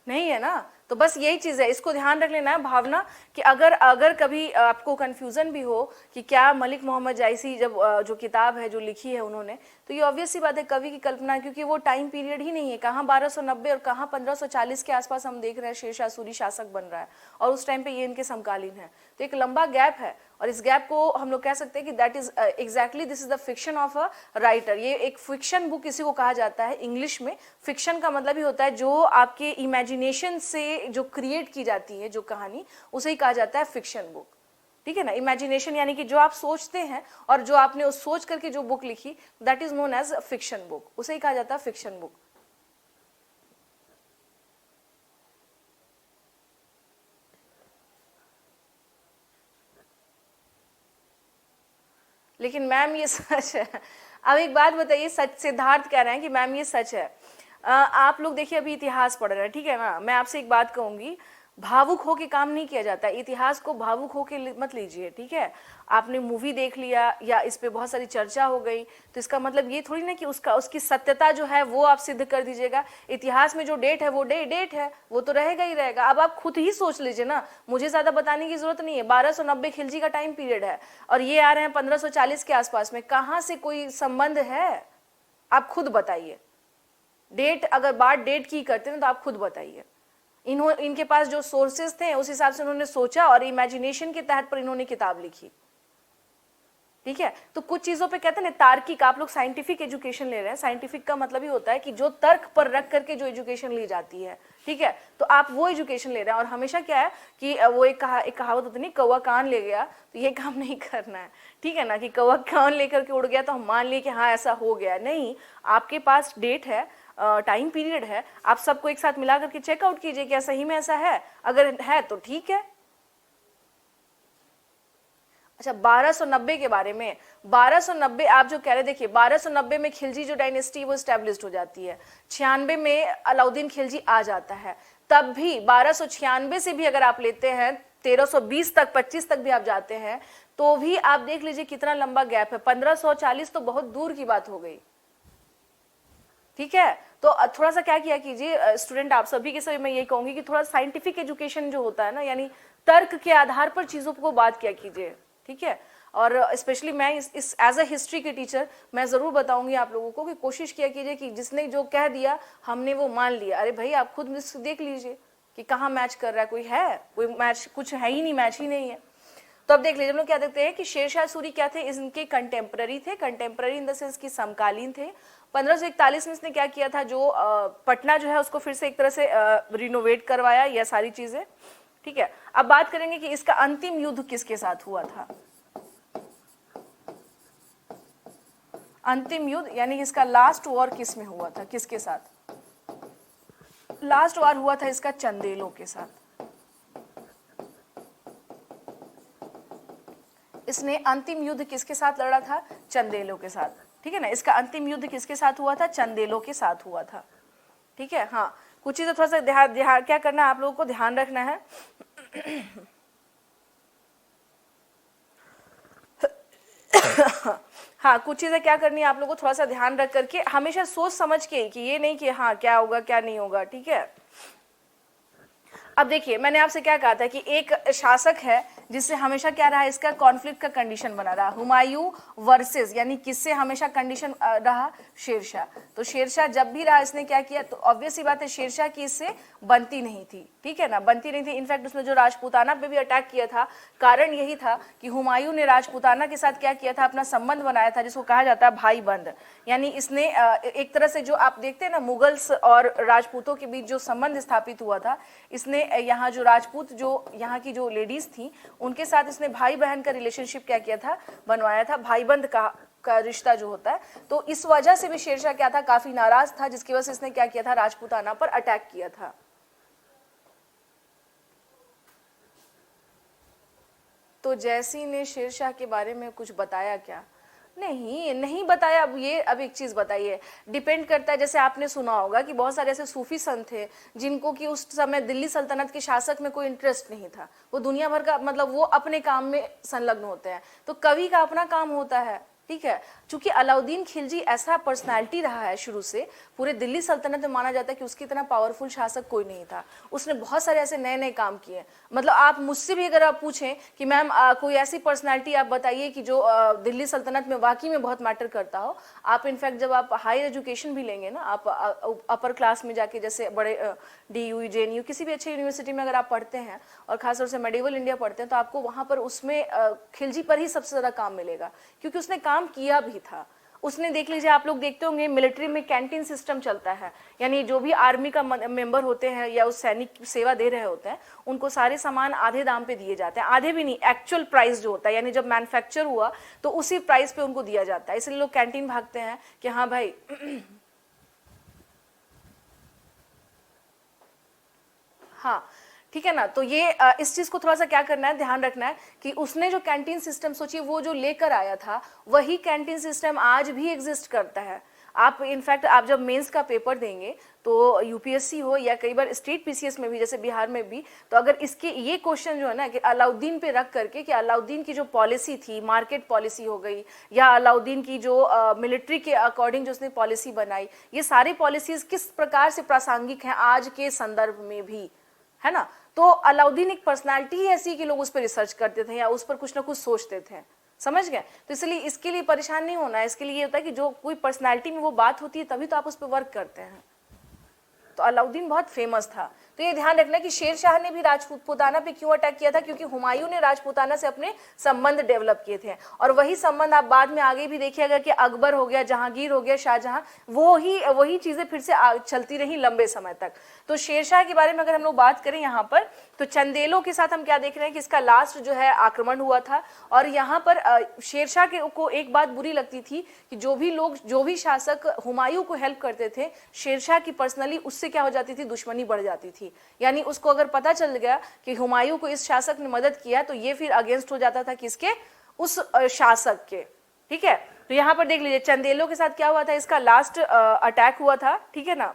नहीं है ना, तो बस यही चीज है, इसको ध्यान रख लेना है भावना, कि अगर कभी आपको कंफ्यूजन भी हो कि क्या मलिक मोहम्मद जायसी जब जो किताब है जो लिखी है उन्होंने, तो ये ऑब्वियस सी बात है कवि की कल्पना है, क्योंकि वो टाइम पीरियड ही नहीं है, कहाँ 1290 और कहाँ 1540 के आसपास हम देख रहे हैं शेर शाह सूरी शासक बन रहा है, और उस टाइम पे ये इनके समकालीन है, तो एक लंबा गैप है। और इस गैप को हम लोग कह सकते हैं कि that is exactly this is the fiction of a writer. ये एक फिक्शन बुक किसी को कहा जाता है, इंग्लिश में फिक्शन का मतलब ही होता है जो आपके इमेजिनेशन से जो क्रिएट की जाती है जो कहानी, उसे ही कहा जाता है फिक्शन बुक। ठीक है ना। इमेजिनेशन यानी कि जो आप सोचते हैं और जो आपने उस सोच करके जो बुक लिखी, that is known as fiction book, उसे ही कहा जाता है फिक्शन बुक। लेकिन मैम ये सच है। अब एक बात बताइए, सच, सिद्धार्थ कह रहे हैं कि मैम ये सच है। आप लोग देखिए अभी इतिहास पढ़ रहे हैं, ठीक है ना। मैं आपसे एक बात कहूंगी, भावुक होके काम नहीं किया जाता, इतिहास को भावुक होके मत लीजिए, ठीक है। आपने मूवी देख लिया या इस पे बहुत सारी चर्चा हो गई तो इसका मतलब ये थोड़ी ना कि उसकी सत्यता जो है वो आप सिद्ध कर दीजिएगा। इतिहास में जो डेट है वो डेट है, वो तो रहेगा ही रहेगा। अब आप खुद ही सोच लीजिए ना, मुझे ज्यादा बताने की जरूरत नहीं है। 1290 खिलजी का टाइम पीरियड है और ये आ रहे हैं 1540 के आसपास में, कहाँ से कोई संबंध है? आप खुद बताइए। डेट अगर बात डेट की करते हैं तो आप खुद बताइए। इनके पास जो सोर्सेज थे उस हिसाब से उन्होंने सोचा और इमेजिनेशन के तहत पर इन्होंने किताब लिखी, ठीक है। तो कुछ चीजों पे कहते हैं ना तार्किक, आप लोग साइंटिफिक एजुकेशन ले रहे हैं, साइंटिफिक का मतलब ही होता है कि जो तर्क पर रख करके जो एजुकेशन ली जाती है, ठीक है। तो आप वो एजुकेशन ले रहे हैं और हमेशा क्या है कि वो एक कहावत होती नहीं, कौवा कान ले गया, तो ये काम नहीं करना है, ठीक है ना, कि कौवा कान लेकर के उड़ गया तो हम मान लिए कि हाँ ऐसा हो गया। नहीं, आपके पास डेट है, टाइम पीरियड है, आप सबको एक साथ मिला करके चेकआउट कीजिए क्या सही में ऐसा है, अगर है तो ठीक है। अच्छा, 1290 के बारे में, 1290 आप जो कह रहे, देखिए 1290 में खिलजी जो डायनेस्टी वो स्टैब्लिश्ड हो जाती है, 96 में अलाउद्दीन खिलजी आ जाता है। तब भी 1296 से भी अगर आप लेते हैं 1320 तक, 25 तक भी आप जाते हैं तो भी आप देख लीजिए कितना लंबा गैप है। 1540 तो बहुत दूर की बात हो गई, ठीक है। तो थोड़ा सा क्या किया कीजिए स्टूडेंट, आप सभी के सभी मैं यही कहूंगी कि थोड़ा साइंटिफिक एजुकेशन जो होता है ना, यानी तर्क के आधार पर चीजों को बात किया कीजिए, ठीक है। और स्पेशली मैं इस एज अ हिस्ट्री के टीचर मैं जरूर बताऊंगी आप लोगों को कि कोशिश किया कीजिए कि जिसने जो कह दिया हमने वो मान लिया। अरे भाई आप खुद देख लीजिए कि कहाँ मैच कर रहा है, कोई मैच, कुछ है ही नहीं, मैच ही नहीं है। तो अब देख लीजिए हम लोग क्या देखते हैं कि शेरशाह सूरी क्या थे, इनके कंटेम्पररी थे, कंटेम्पररी इन द सेंस की समकालीन थे। 1541 में इसने क्या किया था, जो पटना जो है उसको फिर से एक तरह से रिनोवेट करवाया, यह सारी चीजें, ठीक है। अब बात करेंगे कि इसका अंतिम युद्ध किसके साथ हुआ था। अंतिम युद्ध यानी इसका लास्ट वॉर किस में हुआ था, किसके साथ? लास्ट वॉर हुआ था इसका चंदेलों के साथ। इसने अंतिम युद्ध किसके साथ लड़ा था? चंदेलों के साथ, ठीक है ना। इसका अंतिम युद्ध किसके साथ हुआ था? चंदेलों के साथ हुआ था, ठीक है। हाँ, कुछ चीजें थोड़ा सा ध्यान क्या करना है आप लोगों को, ध्यान रखना है। हाँ, कुछ चीजें क्या करनी है आप लोगों को, थोड़ा सा ध्यान रख करके, हमेशा सोच समझ के, कि ये नहीं कि हाँ क्या होगा क्या नहीं होगा, ठीक है। अब देखिए मैंने आपसे क्या कहा था कि एक शासक है जिससे हमेशा क्या रहा, इसका कॉन्फ्लिक्ट का कंडीशन बना रहा, हुमायूं वर्सेस, यानी किससे हमेशा कंडीशन रहा? शेरशाह। तो शेरशाह जब भी रहा इसने क्या किया, तो ऑब्वियस ही बात है शेरशाह की इससे बनती नहीं थी, ठीक है ना, बनती नहीं थी। इनफैक्ट उसने जो राजपूताना पे भी अटैक किया था, कारण यही था कि हुमायूं ने राजपूताना के साथ क्या किया था, अपना संबंध बनाया था, जिसको कहा जाता है भाई बंद। यानी इसने एक तरह से जो आप देखते हैं ना मुगल्स और राजपूतों के बीच जो संबंध स्थापित हुआ था, इसने यहाँ जो राजपूत, जो यहाँ की जो लेडीज थी उनके साथ इसने भाई बहन का रिलेशनशिप क्या किया था, बनवाया था, भाईबंद का रिश्ता जो होता है। तो इस वजह से भी शेरशाह क्या था, काफी नाराज था, जिसकी वजह से इसने क्या किया था, राजपूताना पर अटैक किया था। तो जैसी ने शेरशाह के बारे में कुछ बताया क्या? नहीं बताया। अब एक चीज बताइए, डिपेंड करता है, जैसे आपने सुना होगा कि बहुत सारे ऐसे सूफी संत थे जिनको कि उस समय दिल्ली सल्तनत के शासक में कोई इंटरेस्ट नहीं था, वो दुनिया भर का, मतलब वो अपने काम में संलग्न होते हैं। तो कवि का अपना काम होता है, ठीक है। चूंकि अलाउद्दीन खिलजी ऐसा पर्सनालिटी रहा है शुरू से, पूरे दिल्ली सल्तनत में माना जाता है कि उसकी इतना पावरफुल शासक कोई नहीं था। उसने बहुत सारे ऐसे नए नए काम किए। मतलब आप मुझसे भी अगर आप पूछें कि मैम कोई ऐसी पर्सनालिटी आप बताइए कि जो दिल्ली सल्तनत में वाकई में बहुत मैटर करता हो, आप इनफैक्ट जब आप हायर एजुकेशन भी लेंगे ना, आप अपर क्लास में जाके, जैसे बड़े DU JNU किसी भी अच्छे यूनिवर्सिटी में अगर आप पढ़ते हैं और खासतौर से मेडिवल इंडिया पढ़ते हैं, तो आपको वहां पर उसमें खिलजी पर ही सबसे ज्यादा काम मिलेगा, क्योंकि उसने काम किया भी था। उसने देख लीजिए, आप लोग देखते होंगे मिलिट्री में कैंटीन सिस्टम चलता है, यानी जो भी आर्मी का मेंबर होते हैं या उस सैनिक सेवा दे रहे होते हैं उनको सारे सामान आधे दाम पे दिए जाते हैं, आधे भी नहीं, एक्चुअल प्राइस जो होता है, यानी जब मैन्युफैक्चर हुआ तो उसी प्राइस पे उनको दिया जाता है, इसलिए लोग कैंटीन भागते हैं कि हाँ भाई हाँ ठीक है ना। तो ये इस चीज को थोड़ा सा क्या करना है, ध्यान रखना है कि उसने जो कैंटीन सिस्टम, सोचिए वो जो लेकर आया था वही कैंटीन सिस्टम आज भी एग्जिस्ट करता है। आप इनफैक्ट आप जब मेंस का पेपर देंगे तो यूपीएससी हो या कई बार स्टेट पीसीएस में भी, जैसे बिहार में भी, तो अगर इसके ये क्वेश्चन जो है ना कि अलाउद्दीन पे रख करके कि अलाउद्दीन की जो पॉलिसी थी, मार्केट पॉलिसी हो गई, या अलाउद्दीन की जो मिलिट्री के अकॉर्डिंग जो उसने पॉलिसी बनाई, ये सारी पॉलिसीज किस प्रकार से प्रासंगिक हैं आज के संदर्भ में भी, है ना। तो अलाउद्दीन एक पर्सनालिटी ही ऐसी कि लोग उस पर रिसर्च करते थे या उस पर कुछ ना कुछ सोचते थे, समझ गए। तो इसलिए इसके लिए परेशान नहीं होना है, इसके लिए ये होता है कि जो कोई पर्सनालिटी में वो बात होती है तभी तो आप उस पर वर्क करते हैं। तो अलाउद्दीन बहुत फेमस था। तो ये ध्यान रखना कि शेर शाह ने भी राजपूताना पे क्यों अटैक किया था, क्योंकि हुमायूं ने राजपूताना से अपने संबंध डेवलप किए थे, और वही संबंध आप बाद में आगे भी देखिएगा कि अकबर हो गया, जहांगीर हो गया, शाहजहां, वही चीजें फिर से चलती रही लंबे समय तक। तो शेरशाह के बारे में अगर हम लोग बात करें यहाँ पर, तो चंदेलों के साथ हम क्या देख रहे हैं कि इसका लास्ट जो है आक्रमण हुआ था, और यहाँ पर शेरशाह को एक बात बुरी लगती थी कि जो भी शासक हुमायूं को हेल्प करते थे, शेरशाह की पर्सनली उससे क्या हो जाती थी, दुश्मनी बढ़ जाती थी। यानी उसको अगर पता चल गया कि हुमायूं को इस शासक ने मदद किया तो ये फिर अगेंस्ट हो जाता था किसके, उस शासक के, ठीक है। तो यहाँ पर देख लीजिए चंदेलों के साथ क्या हुआ था, इसका लास्ट अटैक हुआ था, ठीक है ना।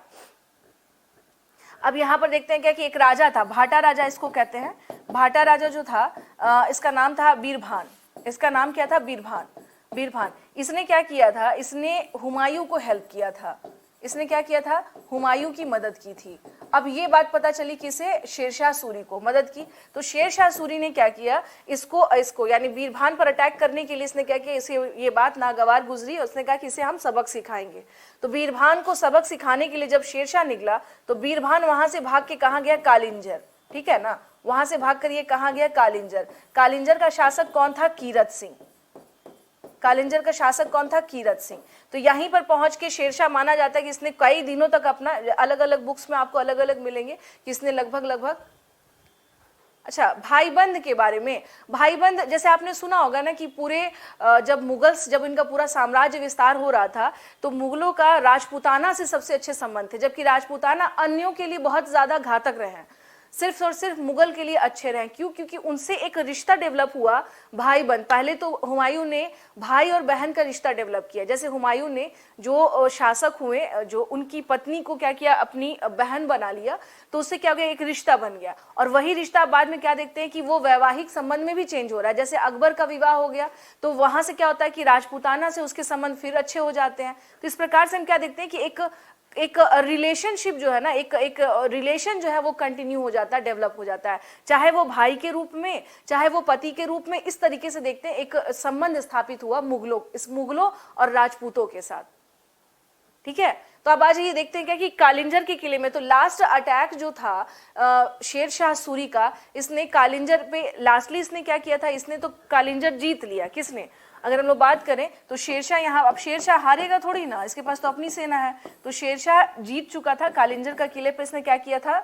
अब यहाँ पर देखते हैं क्या कि एक राजा था, भाटा राजा इसको कहते हैं। भाटा राजा जो था इसका नाम था बीरभान, इसका नाम क्या था, बीरभान। इसने क्या किया था, इसने हुमायूं को हेल्प किया था, इसने क्या किया था, हुमायूं की मदद की थी। अब ये बात पता चली किसे, शेरशाह सूरी को मदद की। तो शेरशाह सूरी ने क्या किया, इसको यानी बीरभान पर अटैक करने के लिए इसने क्या किया, इसे ये बात नागवार गुजरी, उसने कहा कि इसे हम सबक सिखाएंगे। तो बीरभान को सबक सिखाने के लिए जब शेरशाह निकला तो बीरभान वहां से भाग के कहाँ गया, कालिंजर, ठीक है ना, वहां से भाग कर ये कहाँ गया, कालिंजर। कालिंजर का शासक कौन था, कीरत सिंह। कालिंजर का शासक कौन था, कीरत सिंह। तो यहीं पर पहुंच के शेरशाह माना जाता है कि इसने कई दिनों तक अपना, अलग अलग बुक्स में आपको अलग अलग मिलेंगे कि इसने लगभग अच्छा, भाईबंद के बारे में, भाईबंद जैसे आपने सुना होगा ना कि पूरे जब इनका पूरा साम्राज्य विस्तार हो रहा था तो मुगलों का राजपूताना से सबसे अच्छे संबंध थे, जबकि राजपूताना अन्यों के लिए बहुत ज्यादा घातक रहे हैं, सिर्फ और सिर्फ मुगल के लिए अच्छे रहे। क्यों, क्योंकि उनसे एक रिश्ता डेवलप हुआ, भाई बहन। पहले तो हुमायूं ने भाई और बहन का रिश्ता डेवलप किया, जैसे हुमायूं ने जो शासक हुए, जो उनकी पत्नी को क्या किया, अपनी बहन बना लिया, तो उससे क्या हो गया, एक रिश्ता बन गया। और वही रिश्ता बाद में क्या देखते हैं कि वो वैवाहिक संबंध में भी चेंज हो रहा है। जैसे अकबर का विवाह हो गया तो वहां से क्या होता है कि राजपूताना से उसके संबंध फिर अच्छे हो जाते हैं। तो इस प्रकार से हम क्या देखते हैं कि एक रिलेशनशिप जो है ना, एक रिलेशन जो है वो कंटिन्यू हो जाता है, डेवलप हो जाता है, चाहे वो भाई के रूप में, चाहे वो पति के रूप में। इस तरीके से देखते हैं एक संबंध स्थापित हुआ मुगलों और राजपूतों के साथ, ठीक है। तो अब आज ये देखते हैं क्या कि कालिंजर के किले में, तो लास्ट अटैक जो था शेरशाह सूरी का, इसने कालिंजर पे लास्टली इसने क्या किया था, इसने तो कालिंजर जीत लिया। किसने, अगर हम लोग बात करें तो शेरशाह, यहाँ अब शेरशाह हारेगा थोड़ी ना, इसके पास तो अपनी सेना है। तो शेरशाह जीत चुका था कालिंजर का किले पर, इसने क्या किया था,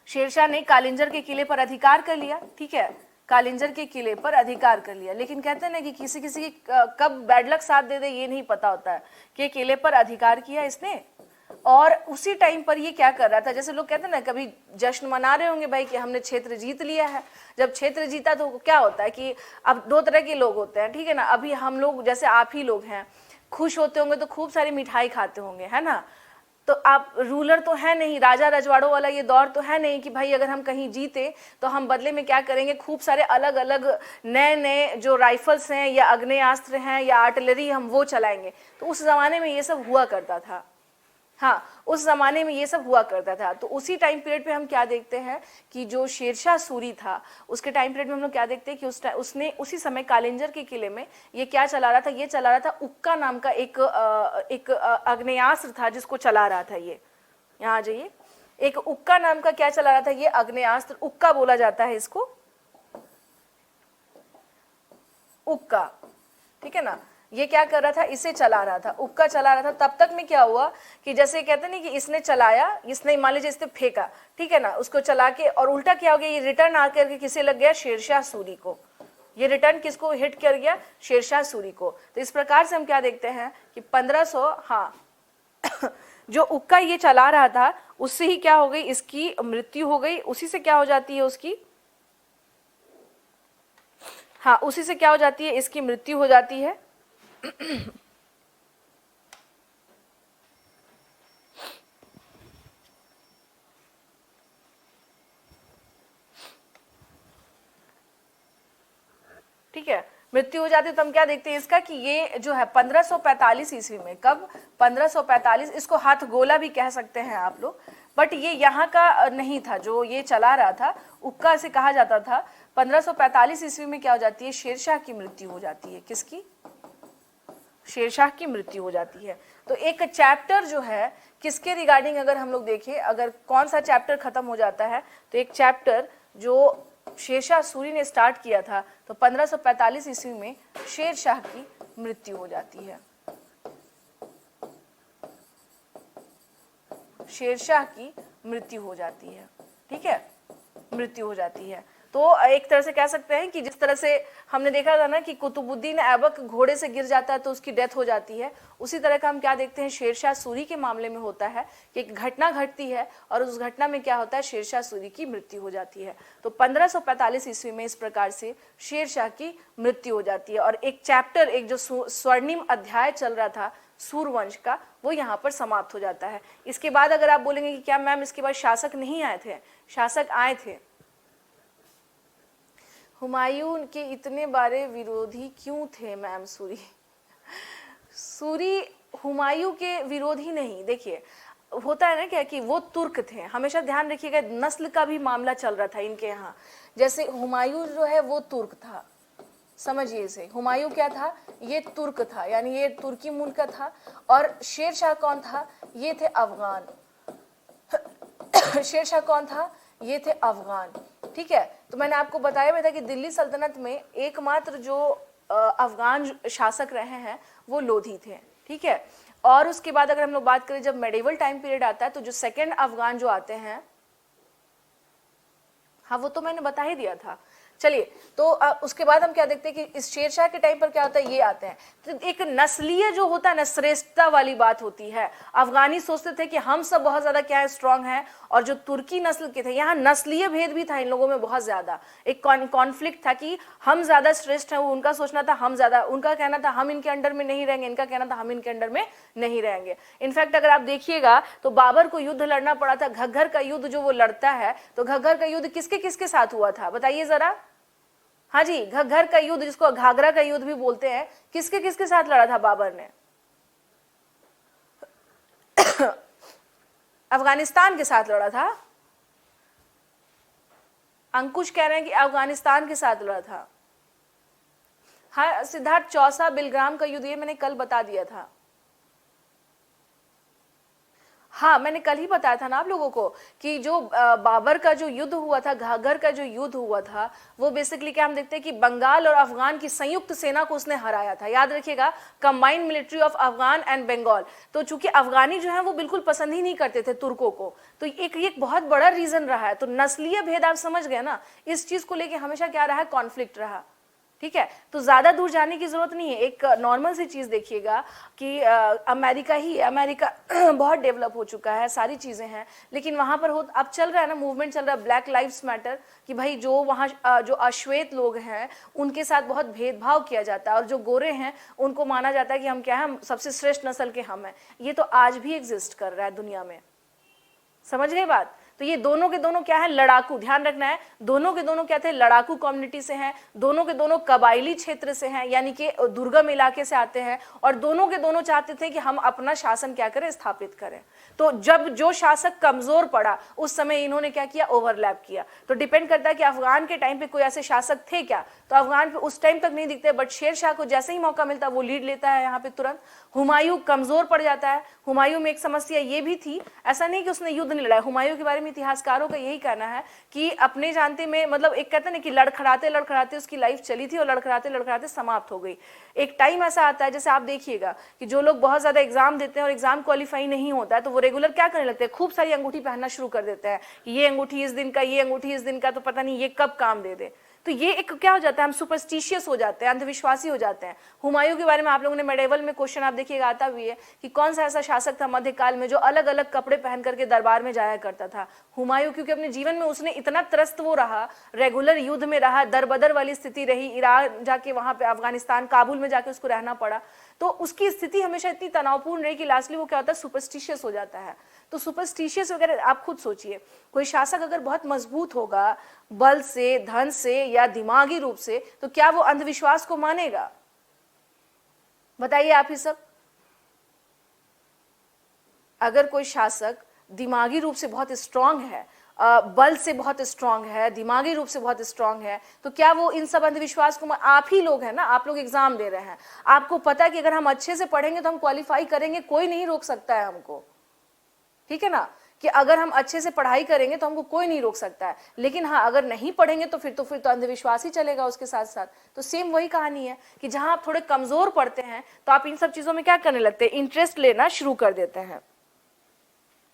शेरशाह ने कालिंजर के किले पर अधिकार कर लिया, ठीक है, कालिंजर के किले पर अधिकार कर लिया। लेकिन कहते हैं ना कि किसी की कब बैड लक साथ दे दे ये नहीं पता होता है, कि किले पर अधिकार किया इसने। और उसी टाइम पर ये क्या कर रहा था, जैसे लोग कहते हैं ना कभी जश्न मना रहे होंगे भाई कि हमने क्षेत्र जीत लिया है। जब क्षेत्र जीता तो क्या होता है कि अब दो तरह के लोग होते हैं, ठीक है ना। अभी हम लोग जैसे आप ही लोग हैं, खुश होते होंगे तो खूब सारी मिठाई खाते होंगे, है ना। तो आप रूलर तो है नहीं, राजा रजवाड़ों वाला ये दौर तो है नहीं कि भाई अगर हम कहीं जीते तो हम बदले में क्या करेंगे, खूब सारे अलग अलग नए नए जो राइफल्स हैं या अग्नेयास्त्र हैं या आर्टिलरी हम वो चलाएंगे। तो उस जमाने में ये सब हुआ करता था, हाँ, उस जमाने में ये सब हुआ करता था। तो उसी टाइम पीरियड पे हम क्या देखते हैं कि जो शेरशाह सूरी था उसके टाइम पीरियड में हम लोग क्या देखते हैं कि उसने उसी समय कालिंजर के किले में ये क्या चला रहा था, ये चला रहा था उक्का नाम का एक अग्नेयास्त्र था जिसको चला रहा था ये। यहाँ आ जाइए, एक उक्का नाम का क्या चला रहा था, ये अग्नेयास्त्र, उक्का बोला जाता है इसको, उक्का, ठीक है ना। ये क्या कर रहा था, इसे चला रहा था, उक्का चला रहा था। तब तक में क्या हुआ कि जैसे कहते नहीं कि इसने चलाया, इसने मान लीजिए इसने फेंका, ठीक है ना, उसको चला के, और उल्टा क्या हो गया, ये रिटर्न आकर के किसे लग गया, शेरशाह सूरी को। ये रिटर्न किसको हिट कर गया, शेरशाह सूरी को। तो इस प्रकार से हम क्या देखते हैं कि 1500, हाँ जो उक्का ये चला रहा था उससे ही क्या हो गई, इसकी मृत्यु हो गई। उसी से क्या हो जाती है उसकी, हाँ उसी से क्या हो जाती है, इसकी मृत्यु हो जाती है। ठीक है, मृत्यु हो जाती है। तो हम क्या देखते हैं इसका कि ये जो है 1545 ईस्वी में, कब, 1545, इसको हाथ गोला भी कह सकते हैं आप लोग, बट ये यहाँ का नहीं था जो ये चला रहा था, उक्का से कहा जाता था। 1545 ईस्वी में क्या हो जाती है, शेरशाह की मृत्यु हो जाती है। किसकी, शेरशाह की मृत्यु हो जाती है। तो एक चैप्टर जो है किसके रिगार्डिंग अगर हम लोग देखें, अगर कौन सा चैप्टर खत्म हो जाता है, तो एक चैप्टर जो शेरशाह सूरी ने स्टार्ट किया था, तो 1545 ईस्वी में शेरशाह की मृत्यु हो जाती है। शेरशाह की मृत्यु हो जाती है, ठीक है, मृत्यु हो जाती है। तो एक तरह से कह सकते हैं कि जिस तरह से हमने देखा था ना कि कुतुबुद्दीन ऐबक घोड़े से गिर जाता है तो उसकी डेथ हो जाती है, उसी तरह का हम क्या देखते हैं शेरशाह सूरी के मामले में होता है कि एक घटना घटती है और उस घटना में क्या होता है, शेरशाह सूरी की मृत्यु हो जाती है। तो 1545 ईस्वी में इस प्रकार से शेरशाह की मृत्यु हो जाती है। और एक चैप्टर, एक जो स्वर्णिम अध्याय चल रहा था सूरवंश का, वो यहाँ पर समाप्त हो जाता है। इसके बाद अगर आप बोलेंगे कि क्या मैम इसके बाद शासक नहीं आए थे, शासक आए थे। हुमायूं के इतने बड़े विरोधी क्यों थे मैम सूरी? सूरी हुमायूं के विरोधी नहीं, देखिए होता है ना क्या कि वो तुर्क थे, हमेशा ध्यान रखिएगा, नस्ल का भी मामला चल रहा था इनके यहाँ। जैसे हुमायूं जो है वो तुर्क था, समझिए इसे, हुमायूं क्या था, ये तुर्क था, यानी ये तुर्की मूल का था। और शेरशाह कौन था, ये थे अफगान। शेरशाह कौन था, ये थे अफगान, ठीक है। तो मैंने आपको बताया भी था कि दिल्ली सल्तनत में एकमात्र जो अफगान शासक रहे हैं वो लोधी थे, ठीक है। और उसके बाद अगर हम लोग बात करें जब मेडिवल टाइम पीरियड आता है तो जो सेकेंड अफगान जो आते हैं, हाँ वो तो मैंने बता ही दिया था। चलिए, तो उसके बाद हम क्या देखते हैं कि इस शेरशाह के टाइम पर क्या होता है, ये आते हैं। तो एक नस्लीय जो होता है ना, श्रेष्ठता वाली बात होती है। अफगानी सोचते थे कि हम सब बहुत ज्यादा क्या है, स्ट्रांग हैं, और जो तुर्की नस्ल के थे, यहाँ नस्लीय भेद भी था इन लोगों में बहुत ज्यादा। एक कॉन्फ्लिक्ट था कि हम ज्यादा श्रेष्ठ हैं, वो उनका सोचना था हम ज्यादा, उनका कहना था हम इनके अंडर में नहीं रहेंगे, इनका कहना था हम इनके अंडर में नहीं रहेंगे। इनफैक्ट अगर आप देखिएगा तो बाबर को युद्ध लड़ना पड़ा था, घग्घर का युद्ध जो वो लड़ता है, तो घग्घर का युद्ध किसके किसके साथ हुआ था बताइए जरा। हाँ जी, घग्घर का युद्ध, जिसको घाघरा का युद्ध भी बोलते हैं, किसके किसके साथ लड़ा था बाबर ने? अफगानिस्तान के साथ लड़ा था। अंकुश कह रहे हैं कि अफगानिस्तान के साथ लड़ा था। हाँ सिद्धार्थ, चौसा बिलग्राम का युद्ध, ये मैंने कल बता दिया था। हाँ मैंने कल ही बताया था ना आप लोगों को कि जो बाबर का जो युद्ध हुआ था, घाघर का जो युद्ध हुआ था, वो बेसिकली क्या हम देखते हैं कि बंगाल और अफगान की संयुक्त सेना को उसने हराया था। याद रखिएगा, combined military of Afghan and Bengal. तो चूंकि अफगानी जो है वो बिल्कुल पसंद ही नहीं करते थे तुर्कों को, तो एक बहुत बड़ा रीजन रहा है। तो नस्लीय भेद आप समझ गए ना, इस चीज को लेकर हमेशा क्या रहा है, कॉन्फ्लिक्ट रहा, ठीक है। तो ज्यादा दूर जाने की जरूरत नहीं है, एक नॉर्मल सी चीज देखिएगा कि अमेरिका बहुत डेवलप हो चुका है, सारी चीजें हैं, लेकिन वहां पर अब चल रहा है ना, मूवमेंट चल रहा है ब्लैक लाइव्स मैटर, कि भाई जो वहाँ जो अश्वेत लोग हैं उनके साथ बहुत भेदभाव किया जाता है, और जो गोरे हैं उनको माना जाता है कि हम क्या है, हम सबसे श्रेष्ठ नस्ल के हम हैं। ये तो आज भी एग्जिस्ट कर रहा है दुनिया में, समझ गए बात। तो ये दोनों के दोनों क्या है, लड़ाकू, ध्यान रखना है, दोनों के दोनों क्या थे, लड़ाकू कम्युनिटी से हैं, दोनों के दोनों कबायली क्षेत्र से हैं, यानी कि दुर्गम इलाके से आते हैं, और दोनों के दोनों चाहते थे कि हम अपना शासन क्या करें, स्थापित करें। तो जब जो शासक कमजोर पड़ा उस समय इन्होंने क्या किया, ओवरलैप किया। तो डिपेंड करता है कि अफगान के टाइम पे कोई ऐसे शासक थे क्या, तो अफगान पे उस टाइम तक नहीं दिखते, बट शेरशाह को जैसे ही मौका मिलता वो लीड लेता है यहाँ पे तुरंत। हुमायूं कमजोर पड़ जाता है। हुमायूं में एक समस्या ये भी थी, ऐसा नहीं कि उसने युद्ध नहीं लड़ा, हुमायूं के बारे में में इतिहासकारों का यही कहना है कि अपने जानते में मतलब एक कहते हैं ना कि लड़खड़ाते लड़खड़ाते उसकी लाइफ चली थी और लड़खड़ाते लड़खड़ाते समाप्त हो गई। एक टाइम ऐसा आता है, जैसे आप देखिएगा कि जो लोग बहुत ज्यादा एग्जाम देते हैं और एग्जाम क्वालिफाई नहीं होता है तो वो रेगुलर क्या करने लगते हैं, खूब सारी अंगूठी पहनना शुरू कर देते हैं, ये अंगूठी इस दिन का, ये अंगूठी इस दिन का, तो पता नहीं ये कब काम दे दे। तो ये एक क्या हो जाता है, हम सुपरस्टिशियस हो जाते हैं, अंधविश्वासी हो जाते हैं। हुमायूं के बारे में आप लोगों ने मेडिवल में क्वेश्चन आप देखिएगा आता भी है कि कौन सा ऐसा शासक था मध्यकाल में जो अलग अलग कपड़े पहन करके दरबार में जाया करता था। हुमायूं, क्योंकि अपने जीवन में उसने इतना त्रस्त वो रहा, रेगुलर युद्ध में रहा, दरबदर वाली स्थिति रही, ईरान जाके वहां पे अफगानिस्तान काबुल में जाके उसको रहना पड़ा, तो उसकी स्थिति हमेशा इतनी तनावपूर्ण रही कि लास्टली वो क्या होता है, सुपरस्टिशियस हो जाता है। तो सुपरस्टिशियस वगैरह आप खुद सोचिए, कोई शासक अगर बहुत मजबूत होगा बल से, धन से या दिमागी रूप से, तो क्या वो अंधविश्वास को मानेगा? बताइए आप ही सब। अगर कोई शासक दिमागी रूप से बहुत स्ट्रांग है, बल से बहुत स्ट्रांग है, दिमागी रूप से बहुत स्ट्रांग है, तो क्या वो इन सब अंधविश्वास को आप ही लोग हैं ना, आप लोग एग्जाम दे रहे हैं, आपको पता है कि अगर हम अच्छे से पढ़ेंगे तो हम क्वालिफाई करेंगे, कोई नहीं रोक सकता है हमको, ठीक है ना, कि अगर हम अच्छे से पढ़ाई करेंगे तो हमको कोई नहीं रोक सकता है। लेकिन हाँ, अगर नहीं पढ़ेंगे तो फिर अंधविश्वास ही चलेगा उसके साथ साथ। तो सेम वही कहानी है कि जहां आप थोड़े कमजोर पढ़ते हैं तो आप इन सब चीजों में क्या करने लगते हैं, इंटरेस्ट लेना शुरू कर देते हैं,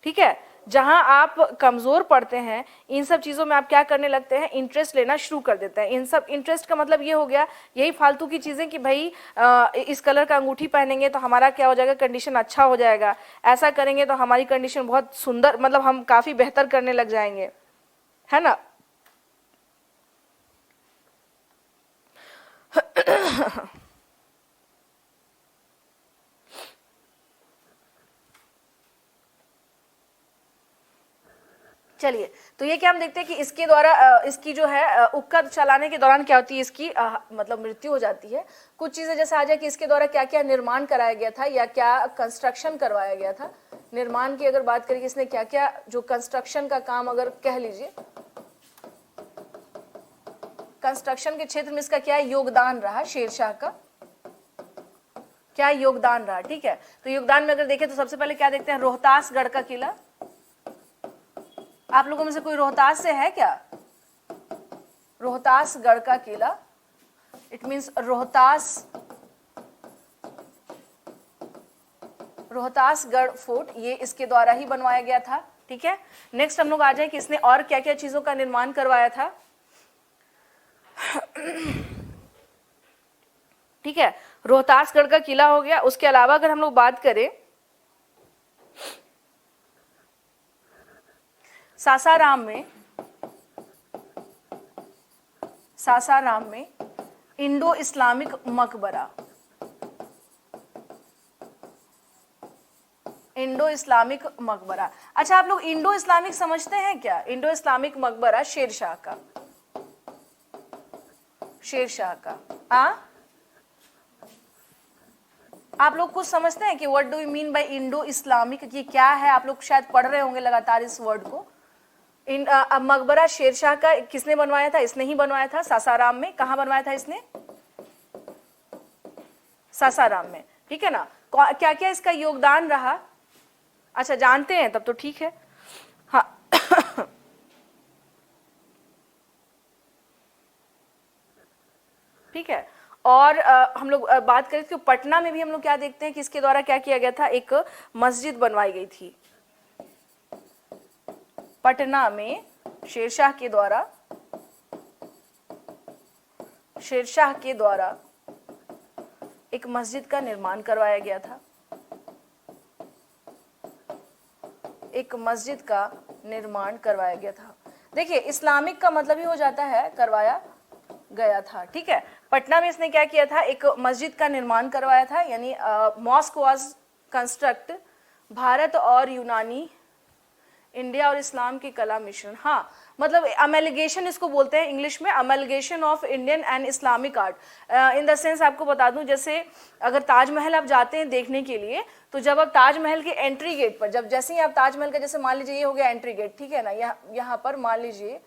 ठीक है। जहां आप कमजोर पढ़ते हैं इन सब चीजों में आप क्या करने लगते हैं, इंटरेस्ट लेना शुरू कर देते हैं। इन सब इंटरेस्ट का मतलब ये हो गया, यही फालतू की चीजें कि भाई इस कलर का अंगूठी पहनेंगे तो हमारा क्या हो जाएगा, कंडीशन अच्छा हो जाएगा, ऐसा करेंगे तो हमारी कंडीशन बहुत सुंदर, मतलब हम काफी बेहतर करने लग जाएंगे, है ना। चलिए, तो ये क्या हम देखते हैं कि इसके द्वारा इसकी जो है उपकर चलाने के दौरान क्या होती है, इसकी मतलब मृत्यु हो जाती है। कुछ चीजें जैसे आ जाए कि इसके द्वारा क्या क्या निर्माण कराया गया था या क्या कंस्ट्रक्शन करवाया गया था। निर्माण की अगर बात करें, इसने क्या क्या जो कंस्ट्रक्शन का काम अगर कह लीजिए, कंस्ट्रक्शन के क्षेत्र में इसका क्या योगदान रहा, शेरशाह का क्या योगदान रहा, ठीक है। तो योगदान में अगर देखें तो सबसे पहले क्या देखते हैं, रोहतासगढ़ का किला। आप लोगों में से कोई रोहतास से है क्या? रोहतासगढ़ का किला, इट मीन्स रोहतासगढ़ फोर्ट, ये इसके द्वारा ही बनवाया गया था, ठीक है। नेक्स्ट हम लोग आ जाए कि इसने और क्या क्या चीजों का निर्माण करवाया था, ठीक है। रोहतासगढ़ का किला हो गया। उसके अलावा अगर हम लोग बात करें सासाराम में इंडो इस्लामिक मकबरा, इंडो इस्लामिक मकबरा। अच्छा, आप लोग इंडो इस्लामिक समझते हैं क्या? इंडो इस्लामिक मकबरा शेरशाह का, आप लोग कुछ समझते हैं कि what do you mean by Indo Islamic, ये क्या है? आप लोग शायद पढ़ रहे होंगे लगातार इस वर्ड को। मकबरा शेरशाह का किसने बनवाया था? इसने ही बनवाया था, सासाराम में। कहाँ बनवाया था इसने? सासाराम में, ठीक है ना। क्या क्या इसका योगदान रहा? अच्छा, जानते हैं, तब तो ठीक है। हाँ ठीक है। और हम लोग बात करें तो पटना में भी हम लोग क्या देखते हैं कि इसके द्वारा क्या किया गया था, एक मस्जिद बनवाई गई थी। पटना में शेरशाह के द्वारा एक मस्जिद का निर्माण करवाया गया था, एक मस्जिद का निर्माण करवाया गया था। देखिए, इस्लामिक का मतलब ही हो जाता है करवाया गया था, ठीक है। पटना में इसने क्या किया था, एक मस्जिद का निर्माण करवाया था, यानी मॉस्क वाज कंस्ट्रक्ट, भारत और यूनानी, इंडिया और इस्लाम की कला मिश्रण। हाँ, मतलब अमेलगेशन इसको बोलते हैं इंग्लिश में, amalgamation of Indian and Islamic art. In the sense आपको बता दूं, जैसे अगर ताजमहल आप जाते हैं देखने के लिए, तो जब आप ताजमहल के एंट्री गेट पर, जब जैसे ही आप ताजमहल का, जैसे मान लीजिए ये हो गया एंट्री गेट, ठीक है ना, यहाँ पर मान लीजिए,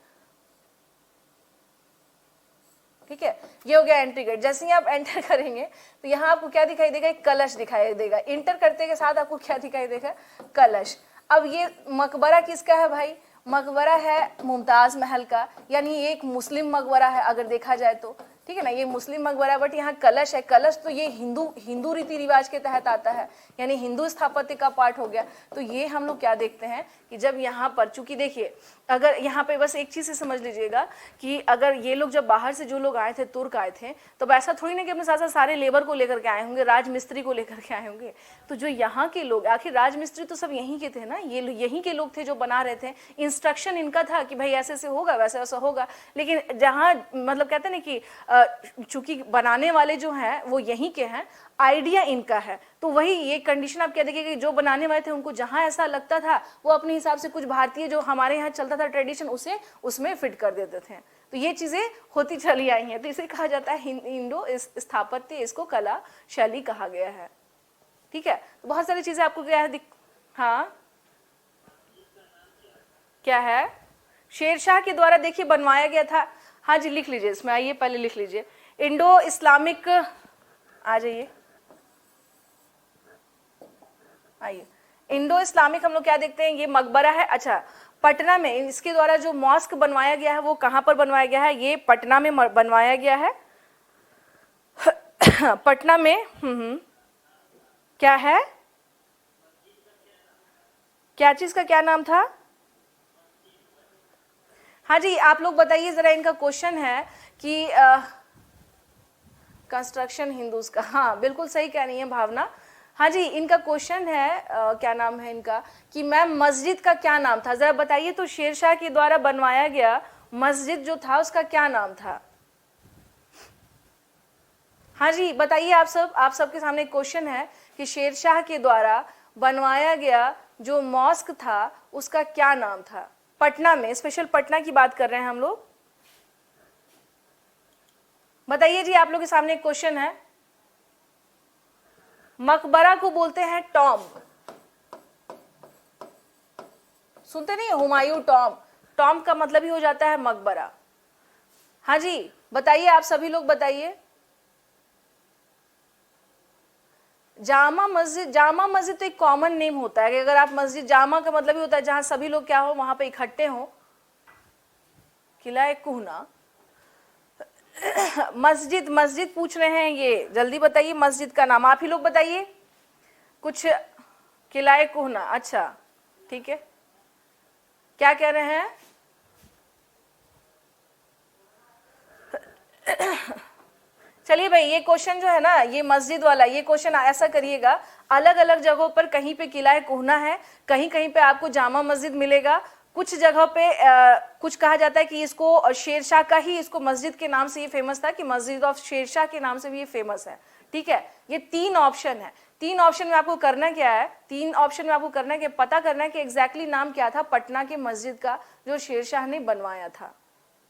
ठीक है, ये हो गया एंट्री गेट। जैसे ही आप एंटर करेंगे तो यहाँ आपको क्या दिखाई देगा, एक कलश दिखाई देगा। इंटर करते के साथ आपको क्या दिखाई देगा, कलश। अब ये मकबरा किसका है भाई? मकबरा है मुमताज महल का, यानी ये एक मुस्लिम मकबरा है अगर देखा जाए तो, ठीक है ना, ये मुस्लिम मकबरा। बट यहाँ कलश है, कलश तो ये हिंदू रीति रिवाज के तहत आता है, यानी हिंदू स्थापत्य का पार्ट हो गया। तो ये हम लोग क्या देखते हैं कि जब यहाँ पर, चूंकि देखिए अगर यहाँ पे बस एक चीज से समझ लीजिएगा कि अगर ये लोग जब बाहर से जो लोग आए थे, तुर्क आए थे, तो ऐसा थोड़ी ना कि अपने साथ साथ सारे लेबर को लेकर के आए होंगे, राजमिस्त्री को लेकर के आए होंगे। तो जो यहाँ के लोग, आखिर राजमिस्त्री तो सब यहीं के थे ना, ये यहीं के लोग थे जो बना रहे थे, इंस्ट्रक्शन इनका था कि भाई ऐसे ऐसे होगा, वैसे वैसा होगा। लेकिन जहाँ मतलब कहते हैं ना कि चूंकि बनाने वाले जो हैं वो यहीं के हैं, आइडिया इनका है, तो वही ये कंडीशन आप क्या देखिए कि जो बनाने वाले थे उनको जहां ऐसा लगता था वो अपने हिसाब से कुछ भारतीय जो हमारे यहाँ चलता था ट्रेडिशन उसे उसमें फिट कर देते थे। तो ये चीजें होती चली आई हैं। तो इसे कहा जाता है इंडो स्थापत्य, इसको कला शैली कहा गया है। ठीक है, तो बहुत सारी चीजें आपको क्या है हाँ क्या है, शेरशाह के द्वारा देखिए बनवाया गया था। हाँ जी लिख लीजिए, इसमें आइए पहले लिख लीजिए, इंडो इस्लामिक, आ जाइए आइए, इंडो इस्लामिक हम लोग क्या देखते हैं, ये मकबरा है। अच्छा, पटना में इसके द्वारा जो मॉस्क बनवाया गया है वो कहां पर बनवाया गया है, ये पटना में बनवाया गया है। पटना में क्या है, क्या चीज का क्या नाम था? हाँ जी आप लोग बताइए जरा, इनका क्वेश्चन है कि कंस्ट्रक्शन हिंदूज का, हाँ बिल्कुल सही कह रही है भावना। हाँ जी इनका क्वेश्चन है क्या नाम है इनका, कि मैम मस्जिद का क्या नाम था, जरा बताइए। तो शेरशाह के द्वारा बनवाया गया मस्जिद जो था उसका क्या नाम था? हाँ जी बताइए आप सबके सामने क्वेश्चन है कि शेरशाह के द्वारा बनवाया गया जो मॉस्क था उसका क्या नाम था? पटना में, स्पेशल पटना की बात कर रहे हैं हम लोग। बताइए जी, आप लोग के सामने एक क्वेश्चन है। मकबरा को बोलते हैं टॉम्ब, सुनते नहीं, हुमायूं टॉम्ब, टॉम्ब का मतलब ही हो जाता है मकबरा। हाँ जी बताइए, आप सभी लोग बताइए। जामा मस्जिद, जामा मस्जिद तो एक कॉमन नेम होता है कि अगर आप मस्जिद, जामा का मतलब ही होता है जहां सभी लोग क्या हो वहां पे इकट्ठे हो। किला कुहना, मस्जिद, मस्जिद पूछ रहे हैं ये, जल्दी बताइए मस्जिद का नाम, आप ही लोग बताइए कुछ। किला कुहना, अच्छा ठीक है, क्या कह रहे हैं? चलिए भाई, ये क्वेश्चन जो है ना, ये मस्जिद वाला, ये क्वेश्चन ऐसा करिएगा, अलग अलग जगहों पर कहीं पे किला कुहना है, कहीं कहीं पे आपको जामा मस्जिद मिलेगा, कुछ जगह पे कुछ कहा जाता है कि इसको शेरशाह का ही, इसको मस्जिद के नाम से ये फेमस था कि मस्जिद ऑफ शेरशाह के नाम से भी ये फेमस है। ठीक है, ये 3 ऑप्शन है। 3 ऑप्शन में आपको करना क्या है, 3 ऑप्शन में आपको करना है कि पता करना है कि एग्जैक्टली नाम क्या था पटना के मस्जिद का जो शेरशाह ने बनवाया था।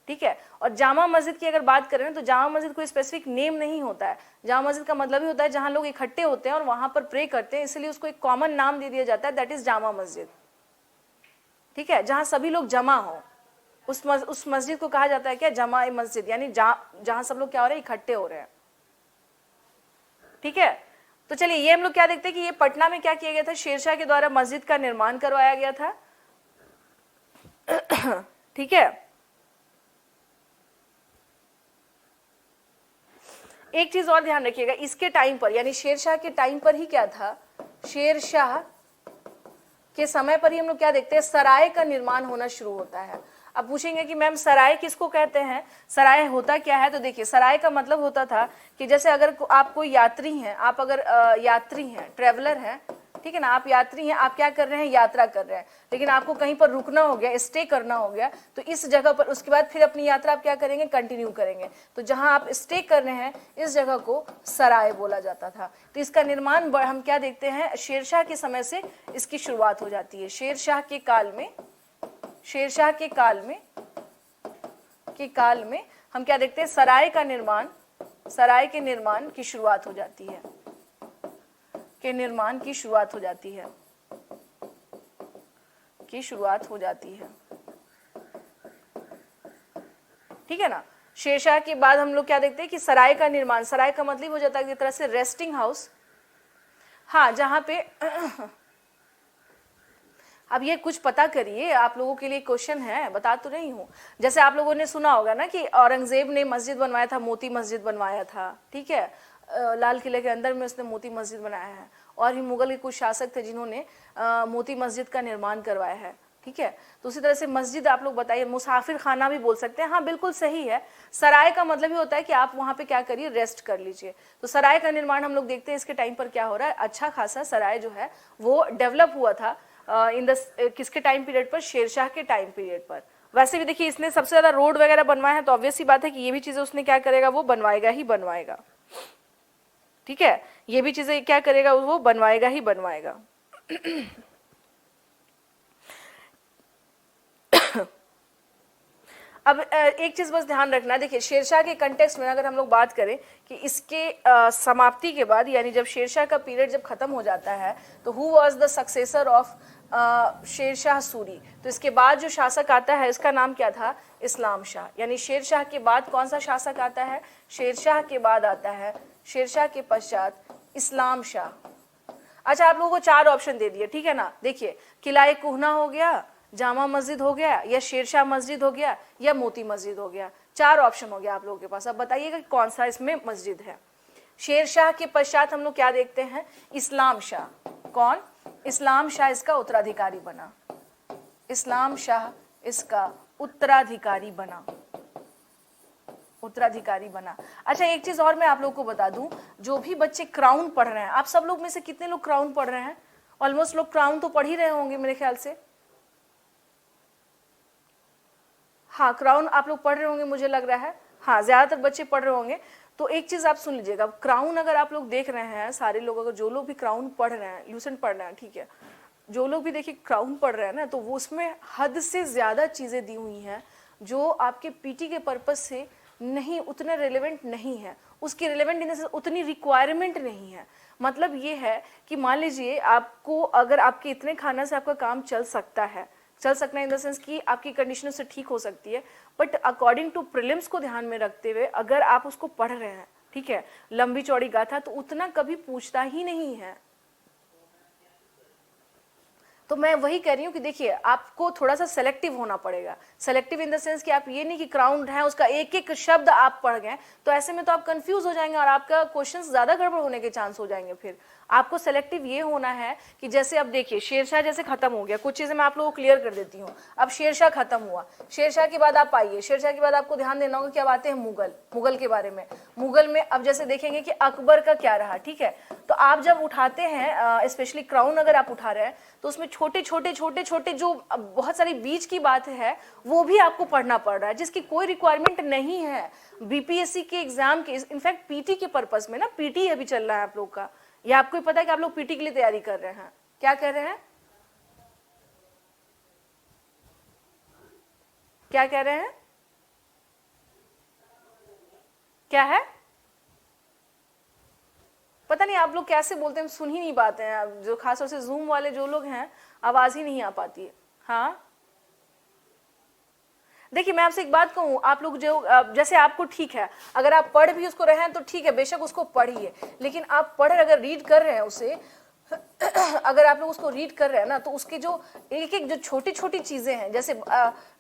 ठीक है, और जामा मस्जिद की अगर बात करें तो जामा मस्जिद कोई स्पेसिफिक नेम नहीं होता है, जामा मस्जिद का मतलब ही होता है जहां लोग इकट्ठे होते हैं और वहां पर प्रे करते हैं, इसलिए उसको एक कॉमन नाम दे दिया जाता है, दैट इज जामा मस्जिद। ठीक है, जहां सभी लोग जमा हो, उस मस्जिद को कहा जाता है क्या, जमा मस्जिद, यानी जहां सब लोग क्या हो रहे हैं, इकट्ठे हो रहे हैं। ठीक है, तो चलिए ये हम लोग क्या देखते हैं कि ये पटना में क्या किया गया था, शेरशाह के द्वारा मस्जिद का निर्माण करवाया गया था। ठीक है, एक चीज और ध्यान रखिएगा, इसके टाइम पर यानी शेरशाह के टाइम पर ही क्या था, शेरशाह के समय पर ही हम लोग क्या देखते हैं, सराय का निर्माण होना शुरू होता है। अब पूछेंगे कि मैम सराय किसको कहते हैं, सराय होता क्या है? तो देखिए, सराय का मतलब होता था कि जैसे अगर आप कोई यात्री हैं, आप अगर यात्री हैं, ट्रेवलर हैं, ठीक है ना, आप यात्री हैं, आप क्या कर रहे हैं, यात्रा कर रहे हैं, लेकिन आपको कहीं पर रुकना हो गया, स्टे करना हो गया, तो इस जगह पर उसके बाद फिर अपनी यात्रा आप क्या करेंगे, कंटिन्यू करेंगे। तो जहां आप स्टे कर रहे हैं इस जगह को सराय बोला जाता था। तो इसका निर्माण हम क्या देखते हैं, शेरशाह के समय से इसकी शुरुआत हो जाती है। शेरशाह के काल में, शेरशाह के काल में हम क्या देखते हैं, सराय का निर्माण, सराय के निर्माण की शुरुआत हो जाती है, के निर्माण की शुरुआत हो जाती है, की शुरुआत हो जाती है। ठीक है ना, शेरशाह के बाद हम लोग क्या देखते हैं कि सराय का निर्माण, सराय का मतलब हो जाता है एक तरह से रेस्टिंग हाउस, हाँ जहां पे अब ये कुछ पता करिए, आप लोगों के लिए क्वेश्चन है, बता तो रही हूँ। जैसे आप लोगों ने सुना होगा ना कि औरंगजेब ने मस्जिद बनवाया था, मोती मस्जिद बनवाया था, ठीक है, लाल किले के अंदर में उसने मोती मस्जिद बनाया है। और भी मुगल के कुछ शासक थे जिन्होंने मोती मस्जिद का निर्माण करवाया है, ठीक है। तो उसी तरह से मस्जिद आप लोग बताइए, मुसाफिर खाना भी बोल सकते हैं, हाँ बिल्कुल सही है। सराय का मतलब ही होता है कि आप वहाँ पे क्या करिए, रेस्ट कर लीजिए। तो सराय का निर्माण हम लोग देखते हैं इसके टाइम पर क्या हो रहा है, अच्छा खासा सराय जो है वो डेवलप हुआ था इन द किसके टाइम पीरियड पर, शेरशाह के टाइम पीरियड पर। वैसे भी देखिए इसने सबसे ज्यादा रोड वगैरह बनवाया है, तो ऑब्वियस सी बात है कि ये भी चीजें उसने क्या करेगा, वो बनवाएगा ही बनवाएगा, ठीक है। ये भी चीजें क्या करेगा, वो बनवाएगा ही बनवाएगा। अब एक चीज बस ध्यान रखना, देखिए शेरशाह के कंटेक्स्ट में अगर हम लोग बात करें कि इसके समाप्ति के बाद, यानी जब शेरशाह का पीरियड जब खत्म हो जाता है, तो who was the successor of Sher Shah Suri, तो इसके बाद जो शासक आता है इसका नाम क्या था, इस्लाम शाह। यानी शेरशाह के बाद कौन सा शासक आता है, शेरशाह के बाद आता है, शेरशाह के पश्चात इस्लाम शाह। अच्छा, आप लोगों को 4 ऑप्शन दे दिए, ठीक है ना। देखिए किला कुहना हो गया, जामा मस्जिद हो गया, या शेरशाह मस्जिद हो गया, या मोती मस्जिद हो गया। 4 ऑप्शन हो गया आप लोगों के पास। अब बताइएगा कौन सा इसमें मस्जिद है। शेरशाह के पश्चात हम लोग क्या देखते हैं, इस्लाम शाह। कौन, इस्लाम शाह इसका उत्तराधिकारी बना, इस्लाम शाह इसका उत्तराधिकारी बना, उत्तराधिकारी बना। अच्छा एक चीज और मैं आप लोगों को बता दूं, जो भी बच्चे क्राउन पढ़ रहे हैं, आप सब लोग में से कितने लोग क्राउन पढ़ रहे हैं, ऑलमोस्ट लोग क्राउन तो पढ़ ही रहे होंगे मेरे ख्याल से। हाँ क्राउन आप लोग पढ़ रहे होंगे मुझे लग रहा है, हाँ ज्यादातर बच्चे पढ़ रहे होंगे। तो एक चीज आप सुन लीजिएगा, क्राउन अगर आप लोग देख रहे हैं, सारे लोग अगर जो लोग भी क्राउन पढ़ रहे हैं, ल्यूसेंट पढ़ रहे हैं, ठीक है, जो लोग भी देखिए क्राउन पढ़ रहे हैं ना, तो वो उसमें हद से ज्यादा चीजें दी हुई हैं जो आपके पीटी के पर्पज से नहीं, उतने रिलेवेंट नहीं है, उसकी रिलेवेंट इन से उतनी रिक्वायरमेंट नहीं है। मतलब ये है कि मान लीजिए आपको, अगर आपके इतने खाना से आपका काम चल सकता है, चल सकना इन द सेंस कि आपकी कंडीशन से ठीक हो सकती है, बट अकॉर्डिंग टू प्रीलिम्स को ध्यान में रखते हुए अगर आप उसको पढ़ रहे हैं, ठीक है, लंबी चौड़ी गाथा, तो उतना कभी पूछता ही नहीं है। तो मैं वही कह रही हूँ कि देखिए आपको थोड़ा सा सेलेक्टिव होना पड़ेगा। सेलेक्टिव इन द सेंस कि आप ये नहीं कि क्राउन है उसका एक एक शब्द आप पढ़ गए, तो ऐसे में तो आप कंफ्यूज हो जाएंगे और आपका क्वेश्चन ज्यादा गड़बड़ होने के चांस हो जाएंगे। फिर आपको सेलेक्टिव ये होना है कि जैसे अब देखिए शेरशाह जैसे खत्म हो गया, कुछ चीजें मैं आप लोगों को क्लियर कर देती हूँ। अब शेरशाह खत्म हुआ, शेरशाह के बाद आप आइए, शेरशाह के बाद आपको ध्यान देना होगा कि अब आते हैं मुगल। मुगल के बारे में, मुगल में अब जैसे देखेंगे कि अकबर का क्या रहा, ठीक है। तो आप जब उठाते हैं स्पेशली क्राउन अगर आप उठा रहे हैं, तो उसमें छोटे छोटे छोटे छोटे जो बहुत सारी बीच की बात है वो भी आपको पढ़ना पड़ रहा है, जिसकी कोई रिक्वायरमेंट नहीं है बीपीएससी के एग्जाम के, इनफैक्ट पीटी के पर्पस में ना, पीटी अभी चल रहा है आप लोग का, ये आपको पता है कि आप लोग पीटी के लिए तैयारी कर रहे हैं। क्या कह रहे हैं, क्या कह रहे हैं, क्या है, पता नहीं आप लोग कैसे बोलते हैं, हम सुन ही नहीं पाते हैं, जो खासतौर से जूम वाले जो लोग हैं आवाज ही नहीं आ पाती है। हाँ देखिए मैं आपसे एक बात कहूँ, आप लोग जो जैसे आपको ठीक है, अगर आप पढ़ भी उसको रहे हैं तो ठीक है, बेशक उसको पढ़िए, लेकिन आप पढ़ अगर रीड कर रहे हैं उसे अगर आप लोग उसको रीड कर रहे हैं ना, तो उसके जो एक एक जो छोटी छोटी चीजें हैं, जैसे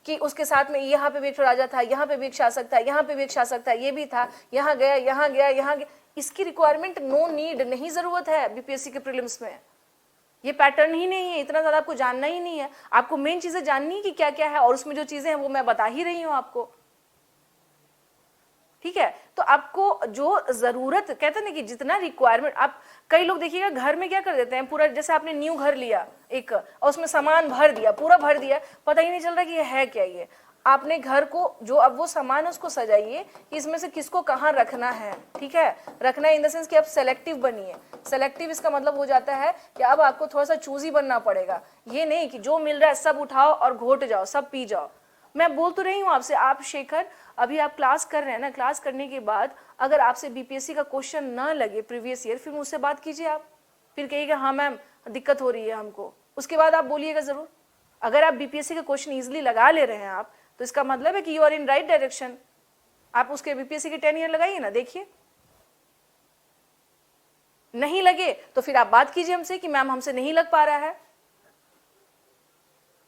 कि उसके साथ में यहाँ पे भी एक राजा था, यहाँ पे भी एक शासक था, यहाँ पे भी एक शासक था, ये भी था, यहाँ गया, यहाँ गया, यहाँ गया, इसकी रिक्वायरमेंट नो नीड, नहीं जरूरत है बीपीएससी के प्रीलिम्स में। ये पैटर्न ही नहीं है, इतना ज्यादा आपको जानना ही नहीं है, आपको मेन चीजें जाननी है कि क्या क्या है, और उसमें जो चीजें हैं वो मैं बता ही रही हूं आपको, ठीक है। तो आपको जो जरूरत, कहते हैं ना कि जितना रिक्वायरमेंट, आप कई लोग देखिएगा घर में क्या कर देते हैं, पूरा जैसे आपने न्यू घर लिया एक और उसमें सामान भर दिया, पूरा भर दिया, पता ही नहीं चल रहा कि ये है क्या। ये आपने घर को जो अब वो सामान है उसको सजाइए कि इसमें से किसको कहाँ रखना है, ठीक है। रखना इन द सेंस कि आप सेलेक्टिव बनिए। सेलेक्टिव इसका मतलब हो जाता है कि अब आपको थोड़ा सा चूजी बनना पड़ेगा, ये नहीं कि जो मिल रहा है सब उठाओ और घोट जाओ, सब पी जाओ। मैं बोल तो रही हूँ आपसे, आप शेखर अभी आप क्लास कर रहे हैं ना, क्लास करने के बाद अगर आपसे बीपीएससी का क्वेश्चन ना लगे प्रीवियस ईयर, फिर मुझसे बात कीजिए आप, फिर कहिएगा हाँ मैम दिक्कत हो रही है हमको, उसके बाद आप बोलिएगा जरूर। अगर आप बीपीएससी का क्वेश्चन इजिली लगा ले रहे हैं आप, तो इसका मतलब है कि you are in right direction. आप उसके बीपीएससी के 10 ईयर लगाइए ना, देखिए। नहीं लगे तो फिर आप बात कीजिए हमसे कि मैम हमसे नहीं लग पा रहा है।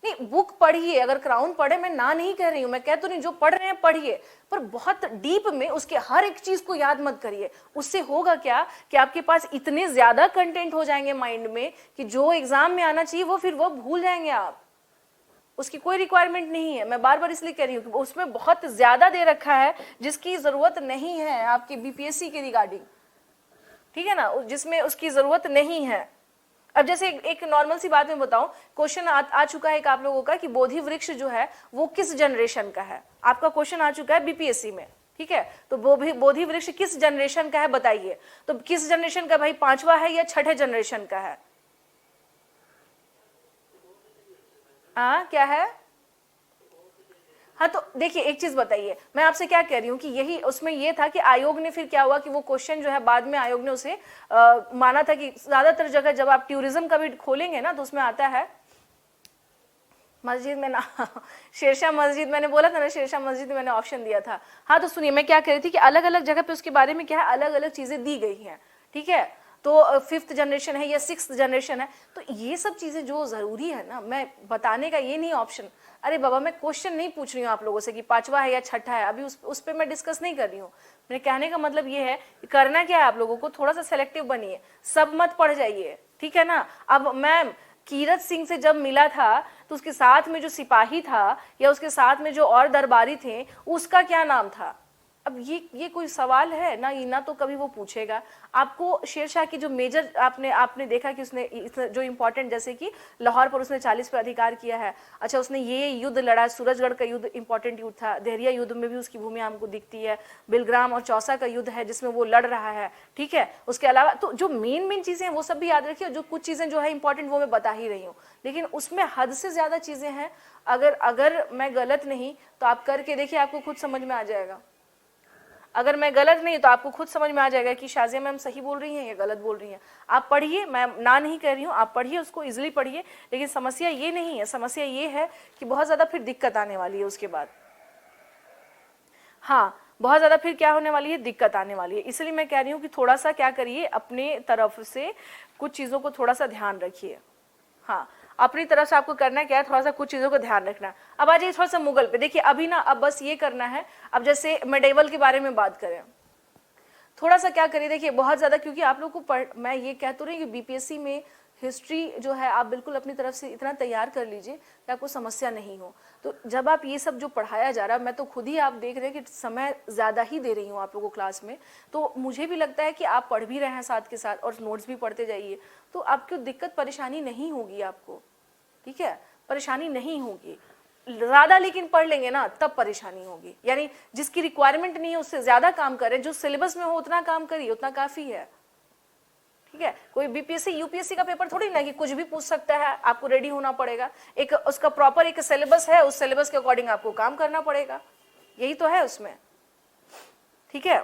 नहीं, बुक पढ़िए, अगर क्राउन पढ़े, मैं ना नहीं कह रही हूं, मैं कह तो नहीं, जो पढ़ रहे हैं पढ़िए, पर बहुत डीप में उसके हर एक चीज को याद मत करिए। उससे होगा क्या कि आपके पास इतने ज्यादा कंटेंट हो जाएंगे माइंड में कि जो एग्जाम में आना चाहिए वो फिर वो भूल जाएंगे आप। उसकी कोई रिक्वायरमेंट नहीं है। मैं बार बार इसलिए कह रही हूँ कि उसमें बहुत ज्यादा दे रखा है जिसकी जरूरत नहीं है आपके बीपीएससी के रिगार्डिंग, ठीक है ना, जिसमें उसकी जरूरत नहीं है। अब जैसे एक नॉर्मल सी बात मैं बताऊं, क्वेश्चन आ चुका है एक आप लोगों का कि बोधि वृक्ष जो है वो किस जनरेशन का है। आपका क्वेश्चन आ चुका है बीपीएससी में, ठीक है, तो बोधि वृक्ष किस जनरेशन का है बताइए। तो किस जनरेशन का भाई, 5वां है या 6ठे जनरेशन का है? क्या है? हाँ, तो देखिए एक चीज बताइए, मैं आपसे क्या कह रही हूँ कि यही उसमें ये था कि आयोग ने फिर क्या हुआ कि वो क्वेश्चन जो है बाद में आयोग ने उसे माना था कि ज्यादातर जगह जब आप टूरिज्म का भी खोलेंगे ना तो उसमें आता है मस्जिद में ना शेरशाह मस्जिद, मैंने बोला था ना शेरशाह मस्जिद में मैंने ऑप्शन दिया था। हाँ, तो सुनिए मैं क्या कह रही थी कि अलग अलग जगह पे उसके बारे में क्या है, अलग अलग चीजें दी गई हैं, ठीक है। तो 5th जनरेशन है या 6th जनरेशन है, तो ये सब चीजें जो जरूरी है ना, मैं बताने का ये नहीं ऑप्शन। अरे बाबा, मैं क्वेश्चन नहीं पूछ रही हूँ आप लोगों से कि 5वां है या 6ठा है, अभी उस पर मैं डिस्कस नहीं कर रही हूँ। मेरे कहने का मतलब ये है कि करना क्या है, आप लोगों को थोड़ा सा सेलेक्टिव बनिए, सब मत पढ़ जाइए, ठीक है ना। अब मैम कीरत सिंह से जब मिला था तो उसके साथ में जो सिपाही था या उसके साथ में जो और दरबारी थे उसका क्या नाम था? अब ये कोई सवाल है ना, ये ना तो कभी वो पूछेगा आपको। शेरशाह की जो मेजर आपने देखा कि उसने जो इंपॉर्टेंट, जैसे कि लाहौर पर उसने 40 पे अधिकार किया है, अच्छा उसने ये युद्ध लड़ा, सूरजगढ़ का युद्ध इंपॉर्टेंट युद्ध था, देहरिया युद्ध में भी उसकी भूमिका हमको दिखती है, बिलग्राम और चौसा का युद्ध है जिसमें वो लड़ रहा है, ठीक है। उसके अलावा तो जो मेन चीजें हैं वो सब भी याद रखिए, जो कुछ चीजें जो है इंपॉर्टेंट वो मैं बता ही रही हूँ, लेकिन उसमें हद से ज्यादा चीजें हैं। अगर मैं गलत नहीं तो आप करके देखिए, आपको खुद समझ में आ जाएगा। अगर मैं गलत नहीं तो आपको खुद समझ में आ जाएगा कि शाजिया मैम सही बोल रही हैं या गलत बोल रही हैं। आप पढ़िए, मैं ना नहीं कह रही हूँ, आप पढ़िए, उसको इजीली पढ़िए, लेकिन समस्या ये नहीं है, समस्या ये है कि बहुत ज़्यादा फिर दिक्कत आने वाली है उसके बाद। हाँ, बहुत ज़्यादा फिर क्या होने वाली है, दिक्कत आने वाली है। इसलिए मैं कह रही हूँ कि थोड़ा सा क्या करिए, अपने तरफ से कुछ चीज़ों को थोड़ा सा ध्यान रखिए। हाँ, अपनी तरफ से आपको करना क्या है, थोड़ा सा कुछ चीजों को ध्यान रखना। अब आ जाइए थोड़ा सा मुगल पे। देखिए अभी ना, अब बस ये करना है, अब जैसे मेडेवल के बारे में बात करें, थोड़ा सा क्या करिए, देखिए बहुत ज्यादा, क्योंकि आप लोग को मैं ये कह तो रही कि बीपीएससी में हिस्ट्री जो है आप बिल्कुल अपनी तरफ से इतना तैयार कर लीजिए कि आपको समस्या नहीं हो। तो जब आप ये सब जो पढ़ाया जा रहा है, मैं तो खुद ही आप देख रहे हैं कि समय ज़्यादा ही दे रही हूँ आप लोगों को क्लास में, तो मुझे भी लगता है कि आप पढ़ भी रहे हैं साथ के साथ और नोट्स भी पढ़ते जाइए, तो आपको दिक्कत परेशानी नहीं होगी आपको, ठीक है, परेशानी नहीं होगी ज़्यादा। लेकिन पढ़ लेंगे ना तब परेशानी होगी, यानी जिसकी रिक्वायरमेंट नहीं है उससे ज़्यादा काम करें, जो सिलेबस में हो उतना काम करिए, उतना काफ़ी है, ठीक है। कोई बीपीएससी यूपीएससी का पेपर थोड़ी ना कि कुछ भी पूछ सकता है, आपको रेडी होना पड़ेगा, एक उसका प्रॉपर एक सिलेबस है, उस सिलेबस के अकॉर्डिंग आपको काम करना पड़ेगा, यही तो है उसमें, ठीक है।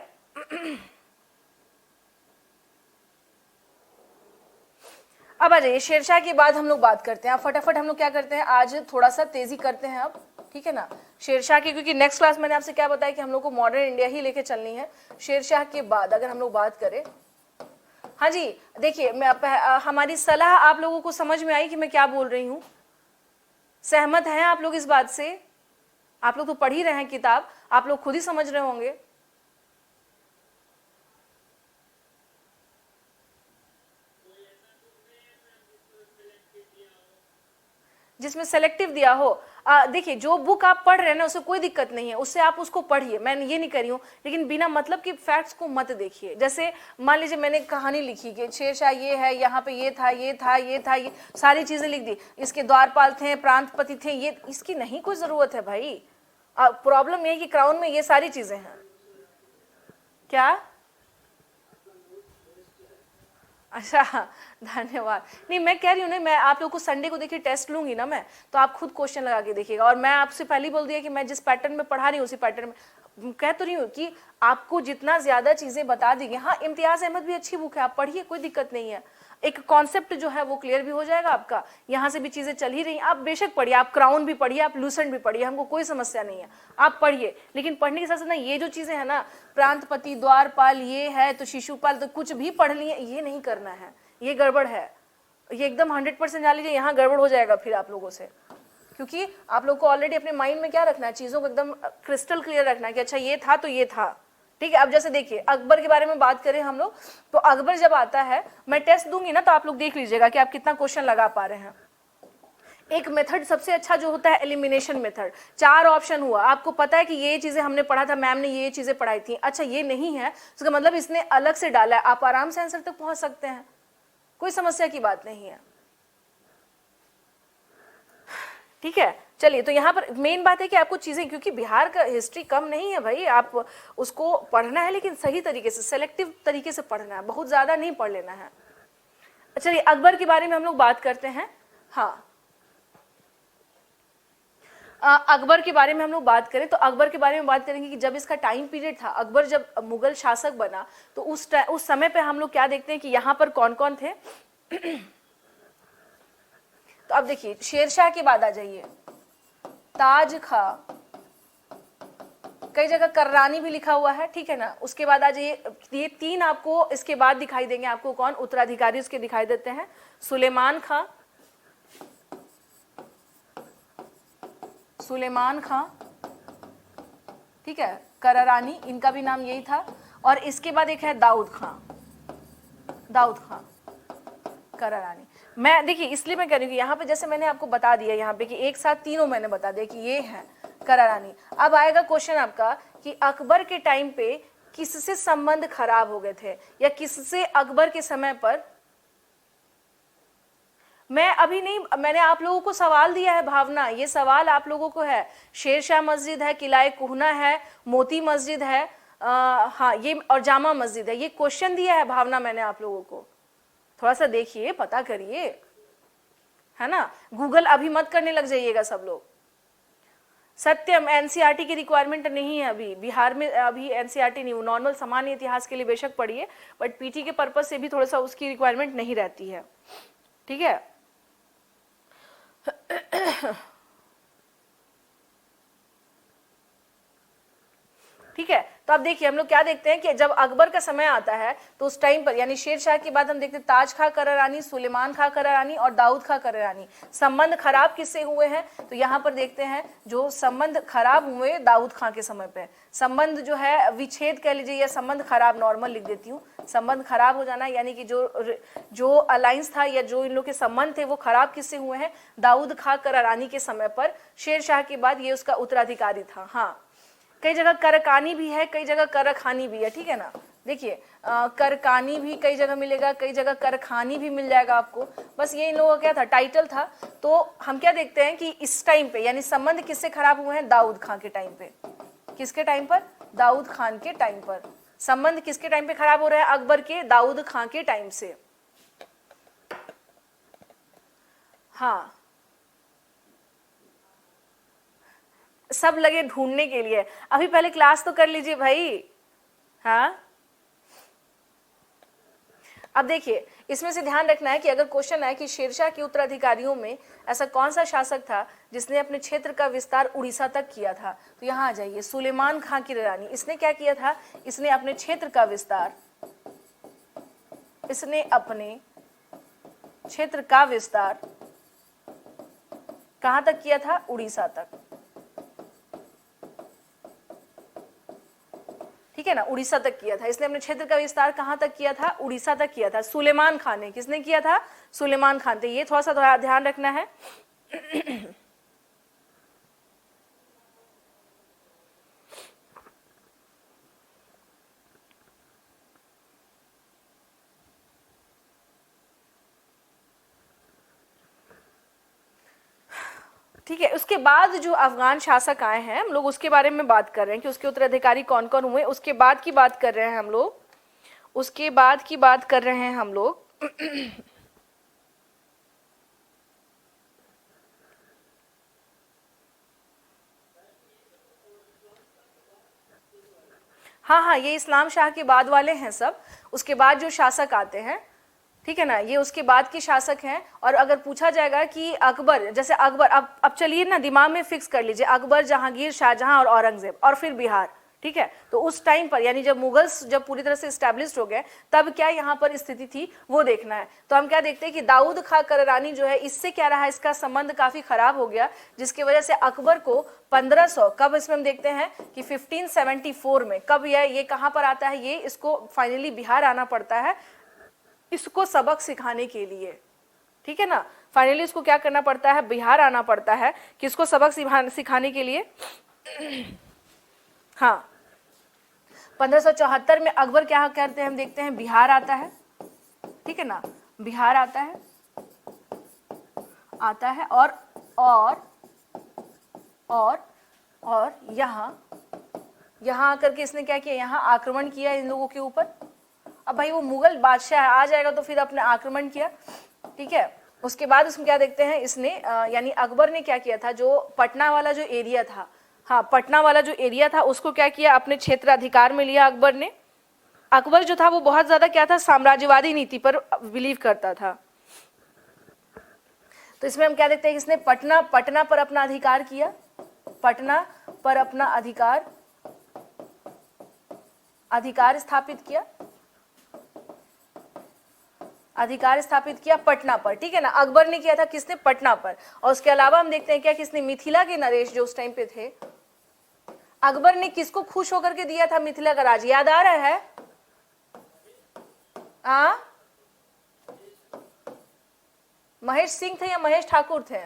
अब आ जाइए, शेरशाह के बाद हम लोग बात करते हैं। अब फटाफट हम लोग क्या करते हैं, आज थोड़ा सा तेजी करते हैं अब, ठीक है ना, शेरशाह की, क्योंकि नेक्स्ट क्लास मैंने आपसे क्या बताया कि हम लोग को मॉडर्न इंडिया ही लेके चलनी है। शेरशाह के बाद अगर हम लोग बात करें, हाँ जी, देखिए मैं हमारी सलाह आप लोगों को समझ में आई कि मैं क्या बोल रही हूँ? सहमत हैं आप लोग इस बात से? आप लोग तो पढ़ ही रहे हैं किताब, आप लोग खुद ही समझ रहे होंगे। जिसमें सेलेक्टिव दिया हो, देखिए जो बुक आप पढ़ रहे हैं ना उससे कोई दिक्कत नहीं है, उससे आप उसको पढ़िए, मैं ये नहीं कर रही हूँ, लेकिन बिना मतलब कि फैक्ट्स को मत देखिए। जैसे मान लीजिए मैंने कहानी लिखी कि शेरशाह ये है, यहाँ पे ये था, ये था, ये था, ये सारी चीजें लिख दी, इसके द्वारपाल थे, प्रांतपति थे, ये इसकी नहीं कोई जरूरत है भाई। प्रॉब्लम ये है कि क्राउन में ये सारी चीजें हैं। क्या? अच्छा, धन्यवाद। नहीं, मैं कह रही हूँ ना, मैं आप लोग को संडे को देखिए टेस्ट लूंगी ना मैं, तो आप खुद क्वेश्चन लगा के देखिएगा। और मैं आपसे पहले ही बोल दिया कि मैं जिस पैटर्न में पढ़ा रही हूँ उसी पैटर्न में कह तो रही हूँ कि आपको जितना ज्यादा चीजें बता दी गई। हाँ, इम्तियाज अहमद भी अच्छी बुक है, आप पढ़िए, कोई दिक्कत नहीं है, एक कॉन्सेप्ट जो है वो क्लियर भी हो जाएगा आपका। यहाँ से भी चीजें चल ही रही, आप बेशक पढ़िए, आप क्राउन भी पढ़िए, आप लूसेंट भी पढ़िए, हमको कोई समस्या नहीं है, आप पढ़िए। लेकिन पढ़ने के साथ साथ ना ये जो चीजें है ना, प्रांतपति, द्वारपाल, ये है तो शिशुपाल, तो कुछ भी पढ़ लिए, ये नहीं करना है, ये गड़बड़ है, ये एकदम 100% जान लीजिए, यहाँ गड़बड़ हो जाएगा फिर आप लोगों से, क्योंकि आप लोग को ऑलरेडी अपने माइंड में क्या रखना है, चीजों को एकदम क्रिस्टल क्लियर रखना है कि अच्छा ये था तो ये था, ठीक है। अब जैसे देखिए अकबर के बारे में बात करें हम लोग, तो अकबर जब आता है, मैं टेस्ट दूंगी ना तो आप लोग देख लीजिएगा कि आप कितना क्वेश्चन लगा पा रहे हैं। एक मेथड सबसे अच्छा जो होता है एलिमिनेशन मेथड, 4 ऑप्शन हुआ, आपको पता है कि ये चीजें हमने पढ़ा था, मैम ने ये चीजें पढ़ाई थी, अच्छा ये नहीं है उसका मतलब इसने अलग से डाला है, आप आराम से आंसर तक पहुंच सकते हैं, कोई समस्या की बात नहीं है, ठीक है। चलिए, तो यहाँ पर मेन बात है कि आपको चीजें, क्योंकि बिहार का हिस्ट्री कम नहीं है भाई, आप उसको पढ़ना है लेकिन सही तरीके से, सेलेक्टिव तरीके से पढ़ना है, बहुत ज्यादा नहीं पढ़ लेना है। चलिए अकबर के बारे में हम लोग बात करते हैं। हाँ, अकबर के बारे में हम लोग बात करें तो अकबर के बारे में बात करेंगे कि जब इसका टाइम पीरियड था, अकबर जब मुगल शासक बना, तो उस समय पे हम लोग क्या देखते हैं कि यहाँ पर कौन कौन थे। तो अब देखिए शेरशाह के बाद आ जाइए, ताज खा, कई जगह कर्रानी भी लिखा हुआ है, ठीक है ना। उसके बाद आ जाइए, ये 3 आपको इसके बाद दिखाई देंगे, आपको कौन उत्तराधिकारी उसके दिखाई देते हैं, सुलेमान खां, सुलेमान खां, ठीक है, करारानी, इनका भी नाम यही था। और इसके बाद एक है दाऊद खां, दाऊद खां, करारानी। मैं देखिए इसलिए मैं कह रही हूँ कि यहाँ पे जैसे मैंने आपको बता दिया यहाँ पे कि एक साथ तीनों मैंने बता दिया कि ये है करारानी। अब आएगा क्वेश्चन आपका कि अकबर के टाइम पे किससे संबंध खराब हो गए थे, या किससे अकबर के समय पर, मैं अभी नहीं, मैंने आप लोगों को सवाल दिया है भावना, ये सवाल आप लोगों को है, शेरशाह मस्जिद है, किला कुहना है, मोती मस्जिद है, हाँ ये, और जामा मस्जिद है, ये क्वेश्चन दिया है भावना मैंने आप लोगों को, थोड़ा सा देखिए, पता करिए, है ना। गूगल अभी मत करने लग जाइएगा सब लोग। सत्यम एनसीईआरटी की रिक्वायरमेंट नहीं है अभी बिहार में, अभी एनसीईआरटी नहीं, नॉर्मल सामान्य इतिहास के लिए बेशक पढ़िए, बट पीटी के पर्पज से भी थोड़ा सा उसकी रिक्वायरमेंट नहीं रहती है, ठीक है। ठीक है, तो अब देखिए हम लोग क्या देखते हैं कि जब अकबर का समय आता है तो उस टाइम पर, यानी शेरशाह के बाद हम देखते हैं ताज खां करारानी, सुलेमान खां करारानी और दाऊद खां करारानी। संबंध खराब किससे हुए हैं, तो यहाँ पर देखते हैं जो संबंध खराब हुए दाऊद खां के समय पे, संबंध जो है विच्छेद कह लीजिए या संबंध खराब, नॉर्मल लिख देती हूँ, संबंध खराब हो जाना, यानी कि जो अलायंस था या जो इन लोग के संबंध थे वो खराब किससे हुए हैं, दाऊद खां करारानी के समय पर, शेरशाह के बाद ये उसका उत्तराधिकारी था। हाँ, कई जगह करकानी भी है, कई जगह करखानी भी है, ठीक है ना। देखिए करकानी भी कई जगह मिलेगा, कई जगह करखानी भी मिल जाएगा आपको, बस ये इन लोगों का क्या था, टाइटल था। तो हम क्या देखते हैं कि इस टाइम पे, यानी संबंध किससे खराब हुए हैं, दाऊद खां के टाइम पे, किसके टाइम पर, दाऊद खान के टाइम पर। संबंध किसके टाइम पे खराब हो रहा है, अकबर के दाऊद खां के टाइम से। हाँ, सब लगे ढूंढने के लिए, अभी पहले क्लास तो कर लीजिए भाई। हाँ, अब देखिए इसमें से ध्यान रखना है कि अगर क्वेश्चन है कि शेरशाह के उत्तराधिकारियों में ऐसा कौन सा शासक था जिसने अपने क्षेत्र का विस्तार उड़ीसा तक किया था, तो यहाँ आ जाइए, सुलेमान खां की रानी। इसने क्या किया था, इसने अपने क्षेत्र का विस्तार, इसने अपने क्षेत्र का विस्तार कहां तक किया था, उड़ीसा तक, ठीक है ना, उड़ीसा तक किया था। इसने अपने क्षेत्र का विस्तार कहां तक किया था, उड़ीसा तक किया था। सुलेमान खान ने, किसने किया था, सुलेमान खान थे। ये थोड़ा सा ध्यान रखना है। ठीक है, उसके बाद जो अफगान शासक आए हैं, हम लोग उसके बारे में बात कर रहे हैं कि उसके उत्तराधिकारी कौन कौन हुए, उसके बाद की बात कर रहे हैं हम लोग, उसके बाद की बात कर रहे हैं हम लोग। हाँ हाँ, ये इस्लाम शाह के बाद वाले हैं सब, उसके बाद जो शासक आते हैं, ठीक है ना, ये उसके बाद के शासक हैं। और अगर पूछा जाएगा कि अकबर, जैसे अकबर, अब चलिए ना दिमाग में फिक्स कर लीजिए, अकबर, जहांगीर, शाहजहां और औरंगजेब, और फिर बिहार, ठीक है। तो उस टाइम पर यानी जब मुगल्स जब पूरी तरह से स्टैब्लिश्ड हो गए तब क्या यहाँ पर स्थिति थी वो देखना है। तो हम क्या देखते हैं कि दाऊद खां कररानी जो है इससे क्या रहा, इसका संबंध काफी खराब हो गया, जिसकी वजह से अकबर को 1500 कब, इसमें हम देखते हैं कि 1574 में कब ये कहाँ पर आता है, ये इसको फाइनली बिहार आना पड़ता है इसको सबक सिखाने के लिए, ठीक है ना। फाइनली इसको क्या करना पड़ता है, बिहार आना पड़ता है किसको सबक सिखाने के लिए। हाँ, 1574 में अकबर क्या करते हैं हम देखते हैं, बिहार आता है, ठीक है ना, बिहार आता है और यहाँ आकर के इसने क्या किया, यहाँ आक्रमण किया इन लोगों के ऊपर। अब भाई वो मुगल बादशाह आ जाएगा तो फिर अपने आक्रमण किया, ठीक है। उसके बाद उसमें क्या देखते हैं, इसने यानी अकबर ने क्या किया था, जो पटना वाला जो एरिया था, हाँ पटना वाला जो एरिया था उसको क्या किया, अपने क्षेत्र अधिकार में लिया अकबर ने। अकबर जो था वो बहुत ज्यादा क्या था, साम्राज्यवादी नीति पर बिलीव करता था। तो इसमें हम क्या देखते हैं, इसने पटना पर अपना अधिकार किया, पटना पर अपना अधिकार स्थापित किया पटना पर, ठीक है ना। अकबर ने किया था किसने, पटना पर। और उसके अलावा हम देखते हैं क्या, किसने, मिथिला के नरेश जो उस टाइम पे थे, अकबर ने किसको खुश होकर के दिया था मिथिला का राज, याद आ रहा है? महेश सिंह थे या महेश ठाकुर थे?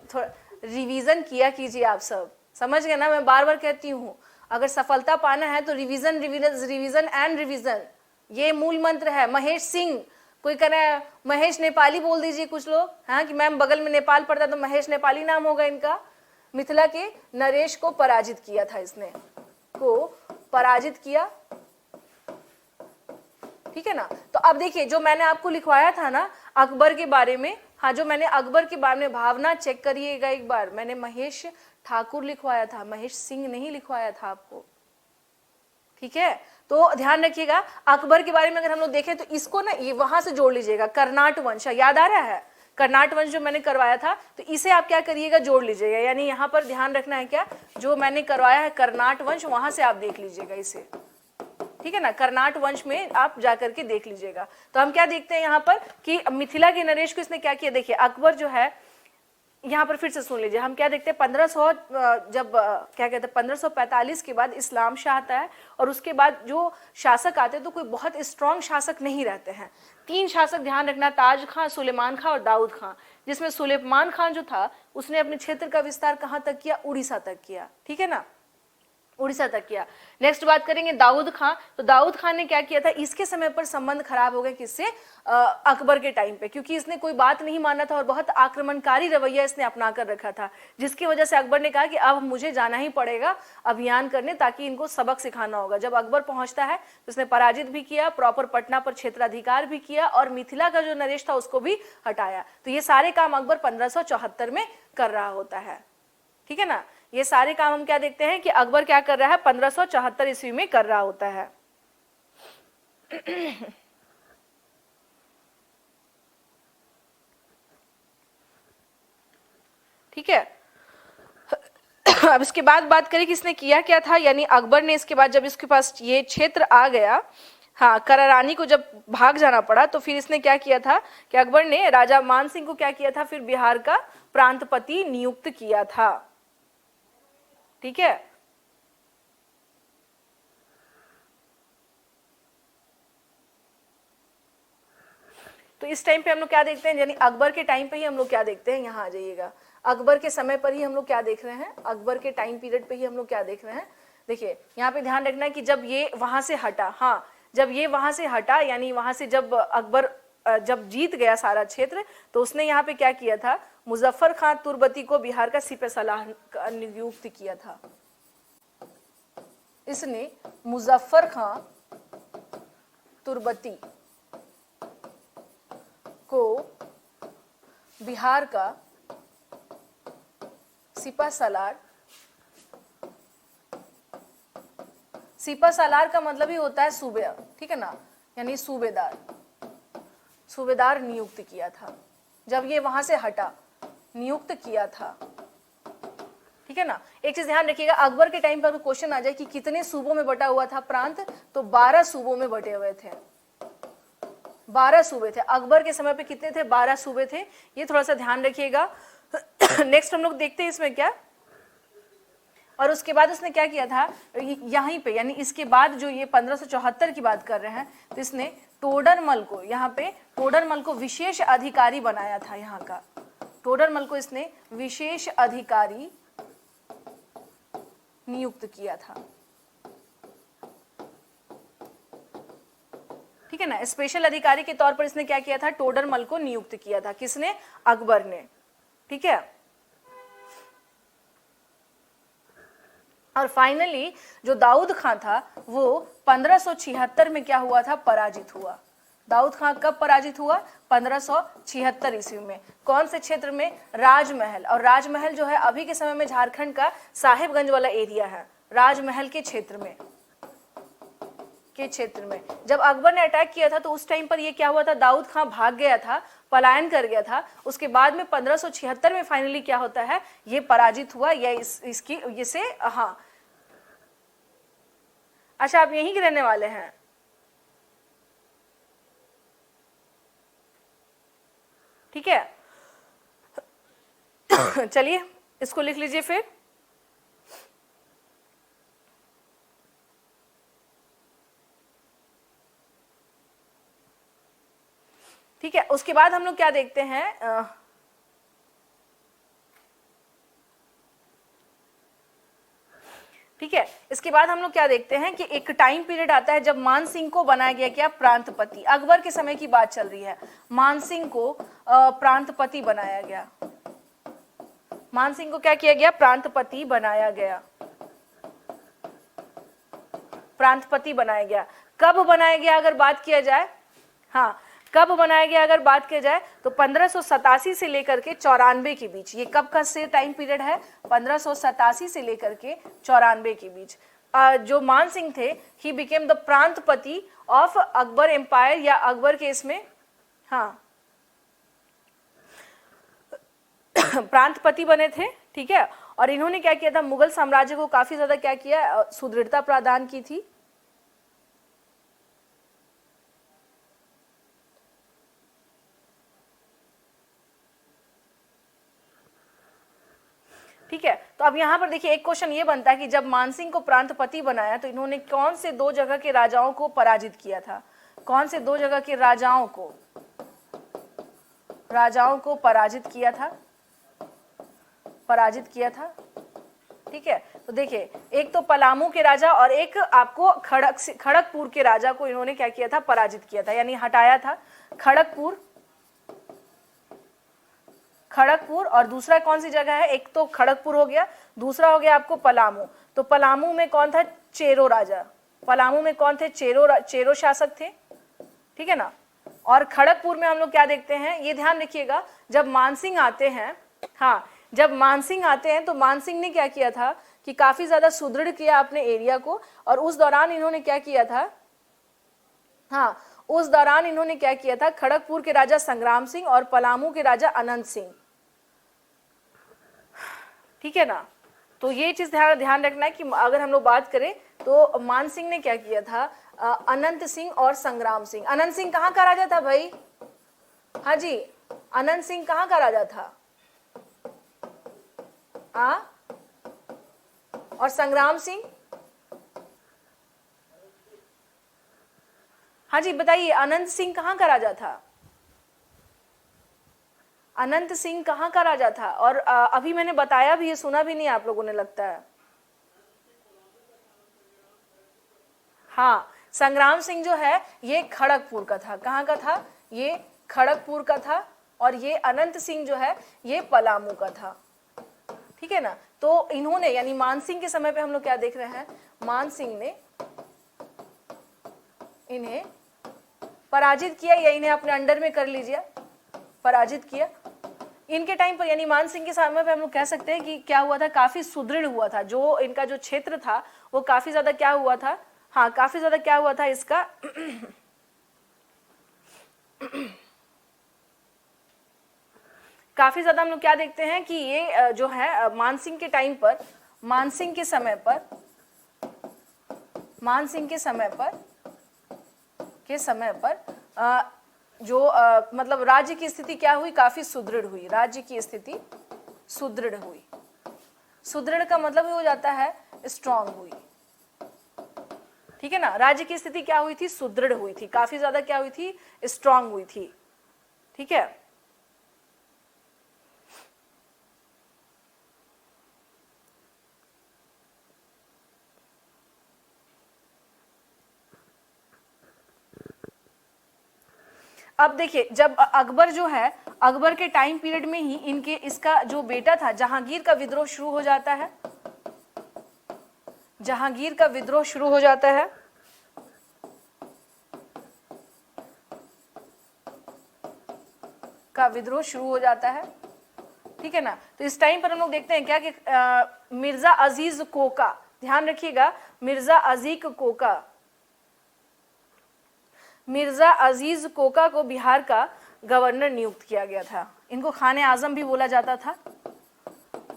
थोड़ा रिवीजन किया कीजिए आप सब, समझ गए ना। मैं बार बार कहती हूँ अगर सफलता पाना है तो रिवीजन एंड रिवीजन, ये मूल मंत्र है। महेश सिंह, कोई कह रहा है महेश नेपाली बोल दीजिए कुछ लोग, हाँ कि मैम बगल में नेपाल पड़ता तो महेश नेपाली नाम होगा इनका। मिथिला के नरेश को पराजित किया था, इसने को पराजित किया, ठीक है ना। तो अब देखिए जो मैंने आपको लिखवाया था ना अकबर के बारे में, हाँ जो मैंने अकबर के बारे में, भावना चेक करिएगा एक बार, मैंने महेश ठाकुर लिखवाया था, महेश सिंह नहीं लिखवाया था आपको, ठीक है। तो ध्यान रखिएगा अकबर के बारे में अगर हम लोग देखें तो इसको ना ये वहां से जोड़ लीजिएगा, कर्नाट वंश याद आ रहा है, कर्नाट वंश जो मैंने करवाया था, तो इसे आप क्या करिएगा, जोड़ लीजिएगा। यानी यहाँ पर ध्यान रखना है क्या, जो मैंने करवाया है कर्नाट वंश, वहां से आप देख लीजिएगा इसे, ठीक है ना। कर्नाट वंश में आप जाकर के देख लीजिएगा। तो हम क्या देखते हैं यहाँ पर कि मिथिला के नरेश को इसने क्या किया, देखिए अकबर जो है, यहाँ पर फिर से सुन लीजिए, हम क्या देखते हैं 1500 जब क्या कहते हैं 1545 के बाद इस्लाम शाह आता है, और उसके बाद जो शासक आते हैं तो कोई बहुत स्ट्रांग शासक नहीं रहते हैं। 3 शासक ध्यान रखना, ताज खां, सुलेमान खां और दाऊद खां, जिसमें सुलेमान खान जो था उसने अपने क्षेत्र का विस्तार कहाँ तक किया, उड़ीसा तक किया, ठीक है ना, उड़ीसा तक किया। नेक्स्ट बात करेंगे दाऊद खां, तो दाऊद खान ने क्या किया था, इसके समय पर संबंध खराब हो गए किससे, अकबर के टाइम पे, क्योंकि इसने कोई बात नहीं माना था और बहुत आक्रमणकारी रवैया इसने अपना कर रखा था, जिसकी वजह से अकबर ने कहा कि अब मुझे जाना ही पड़ेगा अभियान करने, ताकि इनको सबक सिखाना होगा। जब अकबर पहुंचता है तो उसने पराजित भी किया, प्रॉपर पटना पर क्षेत्राधिकार भी किया, और मिथिला का जो नरेश था उसको भी हटाया। तो ये सारे काम अकबर 1574 में कर रहा होता है, ठीक है ना। ये सारे काम हम क्या देखते हैं कि अकबर क्या कर रहा है, 1574 ईस्वी में कर रहा होता है। ठीक है। अब इसके बाद बात करें कि इसने किया क्या था, यानी अकबर ने इसके बाद जब इसके पास ये क्षेत्र आ गया, हाँ करारानी को जब भाग जाना पड़ा, तो फिर इसने क्या किया था कि अकबर ने राजा मान सिंह को क्या किया था, फिर बिहार का प्रांतपति नियुक्त किया था, ठीक है। तो इस टाइम पे हम लोग क्या देखते हैं, यानी अकबर के टाइम पे ही हम लोग क्या देखते हैं, यहाँ आ जाइएगा, अकबर के समय पर ही हम लोग क्या देख रहे हैं, अकबर के टाइम पीरियड पे ही हम लोग क्या देख रहे हैं। देखिए यहाँ पे ध्यान रखना है कि जब ये वहां से हटा, हाँ जब ये वहां से हटा, यानी वहां से जब अकबर जब जीत गया सारा क्षेत्र, तो उसने यहाँ पे क्या किया था, मुजफ्फर खान तुर्बती को बिहार का सिपह सलाह नियुक्त किया था। इसने मुजफ्फर खां तुर्बती को बिहार का सिपह सलार, सिपह सलार का मतलब ही होता है सूबे, ठीक है ना, यानी सूबेदार नियुक्त किया था। जब ये वहां से हटा, नियुक्त किया था, ठीक ठीक है ना। एक चीज ध्यान रखिएगा, अकबर के टाइम पर क्वेश्चन आ जाए कि कितने सूबों में बटा हुआ था प्रांत, तो 12 सूबों में बटे हुए थे, 12 सूबे थे अकबर के समय पे। कितने थे? 12 सूबे थे, ये थोड़ा सा ध्यान रखिएगा। नेक्स्ट हम लोग देखते हैं इसमें क्या, और उसके बाद उसने क्या किया था यहीं पे, यानी इसके बाद जो ये 1574 की बात कर रहे हैं, तो इसने टोडरमल को, यहाँ पे टोडरमल को विशेष अधिकारी बनाया था। यहाँ का टोडरमल को इसने विशेष अधिकारी नियुक्त किया था, ठीक है ना। स्पेशल अधिकारी के तौर पर इसने क्या किया था? टोडरमल को नियुक्त किया था। किसने? अकबर ने, ठीक है। और फाइनली जो दाऊद खान था वो 1576 में क्या हुआ था? पराजित हुआ। दाऊद खान कब पराजित हुआ? 1576 ईस्वी में। कौन से क्षेत्र में? राजमहल। और राजमहल जो है अभी के समय में झारखंड का साहिबगंज वाला एरिया है, राजमहल के क्षेत्र में, जब अकबर ने अटैक किया था तो उस टाइम पर ये क्या हुआ था? दाऊद खान भाग गया था, पलायन कर गया था। उसके बाद में 1576 में फाइनली क्या होता है? ये पराजित हुआ, या इसकी इसे, हाँ। अच्छा, आप यहीं के रहने वाले हैं? ठीक है, चलिए इसको लिख लीजिए फिर। ठीक है, उसके बाद हम लोग क्या देखते हैं, ठीक है, इसके बाद हम लोग क्या देखते हैं कि एक टाइम पीरियड आता है जब मानसिंह को बनाया गया क्या? प्रांतपति। अकबर के समय की बात चल रही है। मानसिंह को प्रांतपति बनाया गया। मानसिंह को क्या किया गया? प्रांतपति बनाया गया, प्रांतपति बनाया गया। कब बनाया गया अगर बात किया जाए, हाँ, कब बनाया गया अगर बात की जाए तो 1587 से लेकर के 94 के बीच। ये कब का से टाइम पीरियड है? 1587 से लेकर के 94 के बीच। जो मान सिंह थे, ही बिकेम द प्रांतपति ऑफ अकबर एम्पायर, या अकबर के इसमें, हाँ, प्रांतपति बने थे, ठीक है। और इन्होंने क्या किया था? मुगल साम्राज्य को काफी ज्यादा क्या किया? सुदृढ़ता प्रदान की थी। ठीक है, तो अब यहाँ पर देखिए एक क्वेश्चन ये बनता है कि जब मानसिंह को प्रांतपति बनाया तो इन्होंने कौन से 2 जगह के राजाओं को पराजित किया था? कौन से 2 जगह के राजाओं को पराजित किया था? ठीक है, तो देखिए एक तो पलामू के राजा और एक आपको खड़गपुर के राजा को इन्होंने क्या किया था? पराजित किया था, यानी हटाया था। खड़गपुर और दूसरा कौन सी जगह है? एक तो खड़गपुर हो गया, दूसरा हो गया आपको पलामू। तो पलामू में कौन था? चेरो राजा। पलामू में कौन थे? चेरो शासक थे, ठीक है ना। और खड़गपुर में हम लोग क्या देखते हैं, ये ध्यान रखिएगा, जब मानसिंह आते हैं, हाँ, जब मानसिंह आते हैं तो मानसिंह ने क्या किया था कि काफी ज्यादा सुदृढ़ किया अपने एरिया को। और उस दौरान इन्होंने क्या किया था, हाँ, उस दौरान इन्होंने क्या किया था? खड़गपुर के राजा संग्राम सिंह और पलामू के राजा अनंत सिंह, ठीक है ना। तो ये चीज ध्यान रखना है कि अगर हम लोग बात करें तो मान सिंह ने क्या किया था? अनंत सिंह और संग्राम सिंह। अनंत सिंह कहाँ का राजा था भाई? हाँ जी, अनंत सिंह कहाँ का राजा था? और संग्राम सिंह, हाँ जी बताइए, अनंत सिंह कहाँ का राजा था? अनंत सिंह कहाँ का राजा था? और अभी मैंने बताया भी है, सुना भी नहीं आप लोगों ने लगता है। हाँ, संग्राम सिंह जो है ये खड़गपुर का था। कहाँ का था? ये खड़गपुर का था। और ये अनंत सिंह जो है ये पलामू का था, ठीक है ना। तो इन्होंने, यानी मानसिंह के समय पे हम लोग क्या देख रहे हैं? मानसिंह ने इन्हें पराजित किया, या इन्हें अपने अंडर में कर लीजिए, पराजित किया। इनके टाइम पर, यानी मान सिंह के समय पे हम लोग कह सकते हैं कि क्या हुआ था? काफी सुदृढ़ हुआ था। जो इनका जो क्षेत्र था वो काफी ज्यादा क्या हुआ था? हाँ, काफी ज्यादा क्या हुआ था इसका? काफी ज्यादा हम लोग क्या देखते हैं कि ये जो है मानसिंह के टाइम पर, मानसिंह के समय पर, मानसिंह के समय पर जो मतलब राज्य की स्थिति क्या हुई, काफी सुदृढ़ हुई, राज्य की स्थिति सुदृढ़ हुई। सुदृढ़ का मतलब हो जाता है स्ट्रांग हुई, ठीक है ना। राज्य की स्थिति क्या हुई थी, सुदृढ़ हुई थी, काफी ज्यादा क्या हुई थी, स्ट्रांग हुई थी, ठीक है। अब देखिए, जब अकबर जो है, अकबर के टाइम पीरियड में ही इनके इसका जो बेटा था जहांगीर का विद्रोह शुरू हो जाता है, जहांगीर का विद्रोह शुरू हो जाता है। का विद्रोह शुरू हो जाता है, ठीक है ना। तो इस टाइम पर हम लोग देखते हैं क्या कि मिर्जा अजीज कोका, ध्यान रखिएगा, मिर्जा अजीज कोका, मिर्जा अजीज कोका को बिहार का गवर्नर नियुक्त किया गया था। इनको खाने आजम भी बोला जाता था,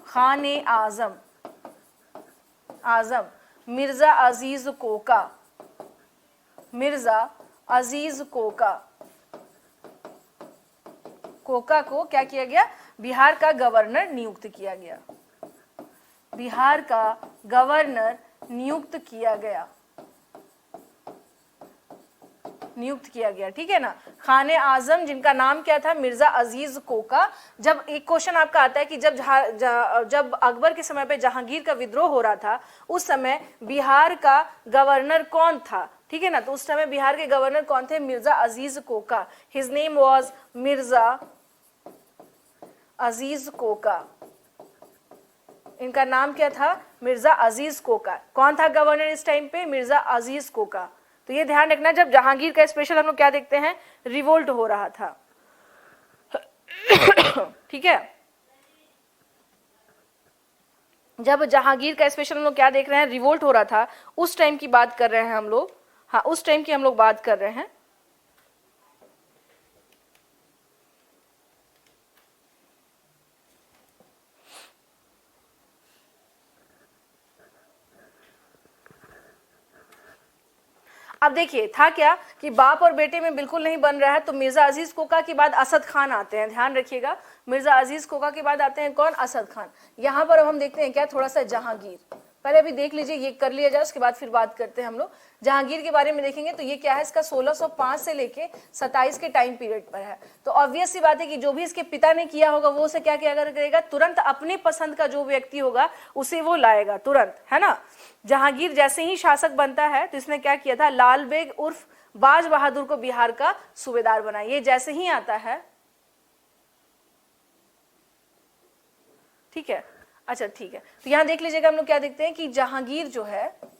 खाने आजम, आजम। Mirza Aziz Coca, Mirza Aziz Coca, Coca को क्या किया गया, बिहार का गवर्नर नियुक्त किया गया, बिहार का गवर्नर नियुक्त किया गया, नियुक्त किया गया, ठीक है ना। खाने आजम जिनका नाम क्या था, मिर्जा अजीज कोका। जब एक क्वेश्चन आपका आता है कि जब अकबर के समय पे जहांगीर का विद्रोह हो रहा था, उस समय बिहार का गवर्नर कौन था, ठीक है ना। तो उस समय बिहार के गवर्नर कौन थे, Mirza Aziz Koka. His name was Mirza Aziz Koka, इनका नाम क्या था, मिर्जा अजीज कोका। कौन था गवर्नर इस टाइम पे, मिर्जा अजीज कोका। तो ये ध्यान रखना, जब जहांगीर का स्पेशल हम लोग क्या देखते हैं, रिवोल्ट हो रहा था, ठीक है। जब जहांगीर का स्पेशल हम लोग क्या देख रहे हैं, रिवोल्ट हो रहा था, उस टाइम की बात कर रहे हैं हम लोग, हाँ उस टाइम की हम लोग बात कर रहे हैं। अब देखिए था क्या कि बाप और बेटे में बिल्कुल नहीं बन रहा है, तो मिर्जा अजीज कोका के बाद असद खान आते हैं, ध्यान रखिएगा। मिर्जा अजीज कोका के बाद आते हैं कौन, असद खान। यहाँ पर अब हम देखते हैं क्या, थोड़ा सा जहांगीर, पहले अभी देख लीजिए, ये कर लिया जाए, उसके बाद फिर बात करते हैं हम लोग। जहांगीर के बारे में देखेंगे तो ये क्या है, इसका 1605 से लेके 27 के टाइम पीरियड पर है। तो ऑब्वियस सी बात है कि जो भी इसके पिता ने किया होगा वो उसे क्या क्या करेगा, तुरंत अपने पसंद का जो व्यक्ति होगा उसे वो लाएगा तुरंत, है ना। जहांगीर जैसे ही शासक बनता है तो इसने क्या किया था, लाल बेग उर्फ बाज बहादुर को बिहार का सूबेदार बनाया। ये जैसे ही आता है, ठीक है, अच्छा ठीक है। तो यहां देख लीजिएगा, हम लोग क्या देखते हैं कि जहांगीर जो है,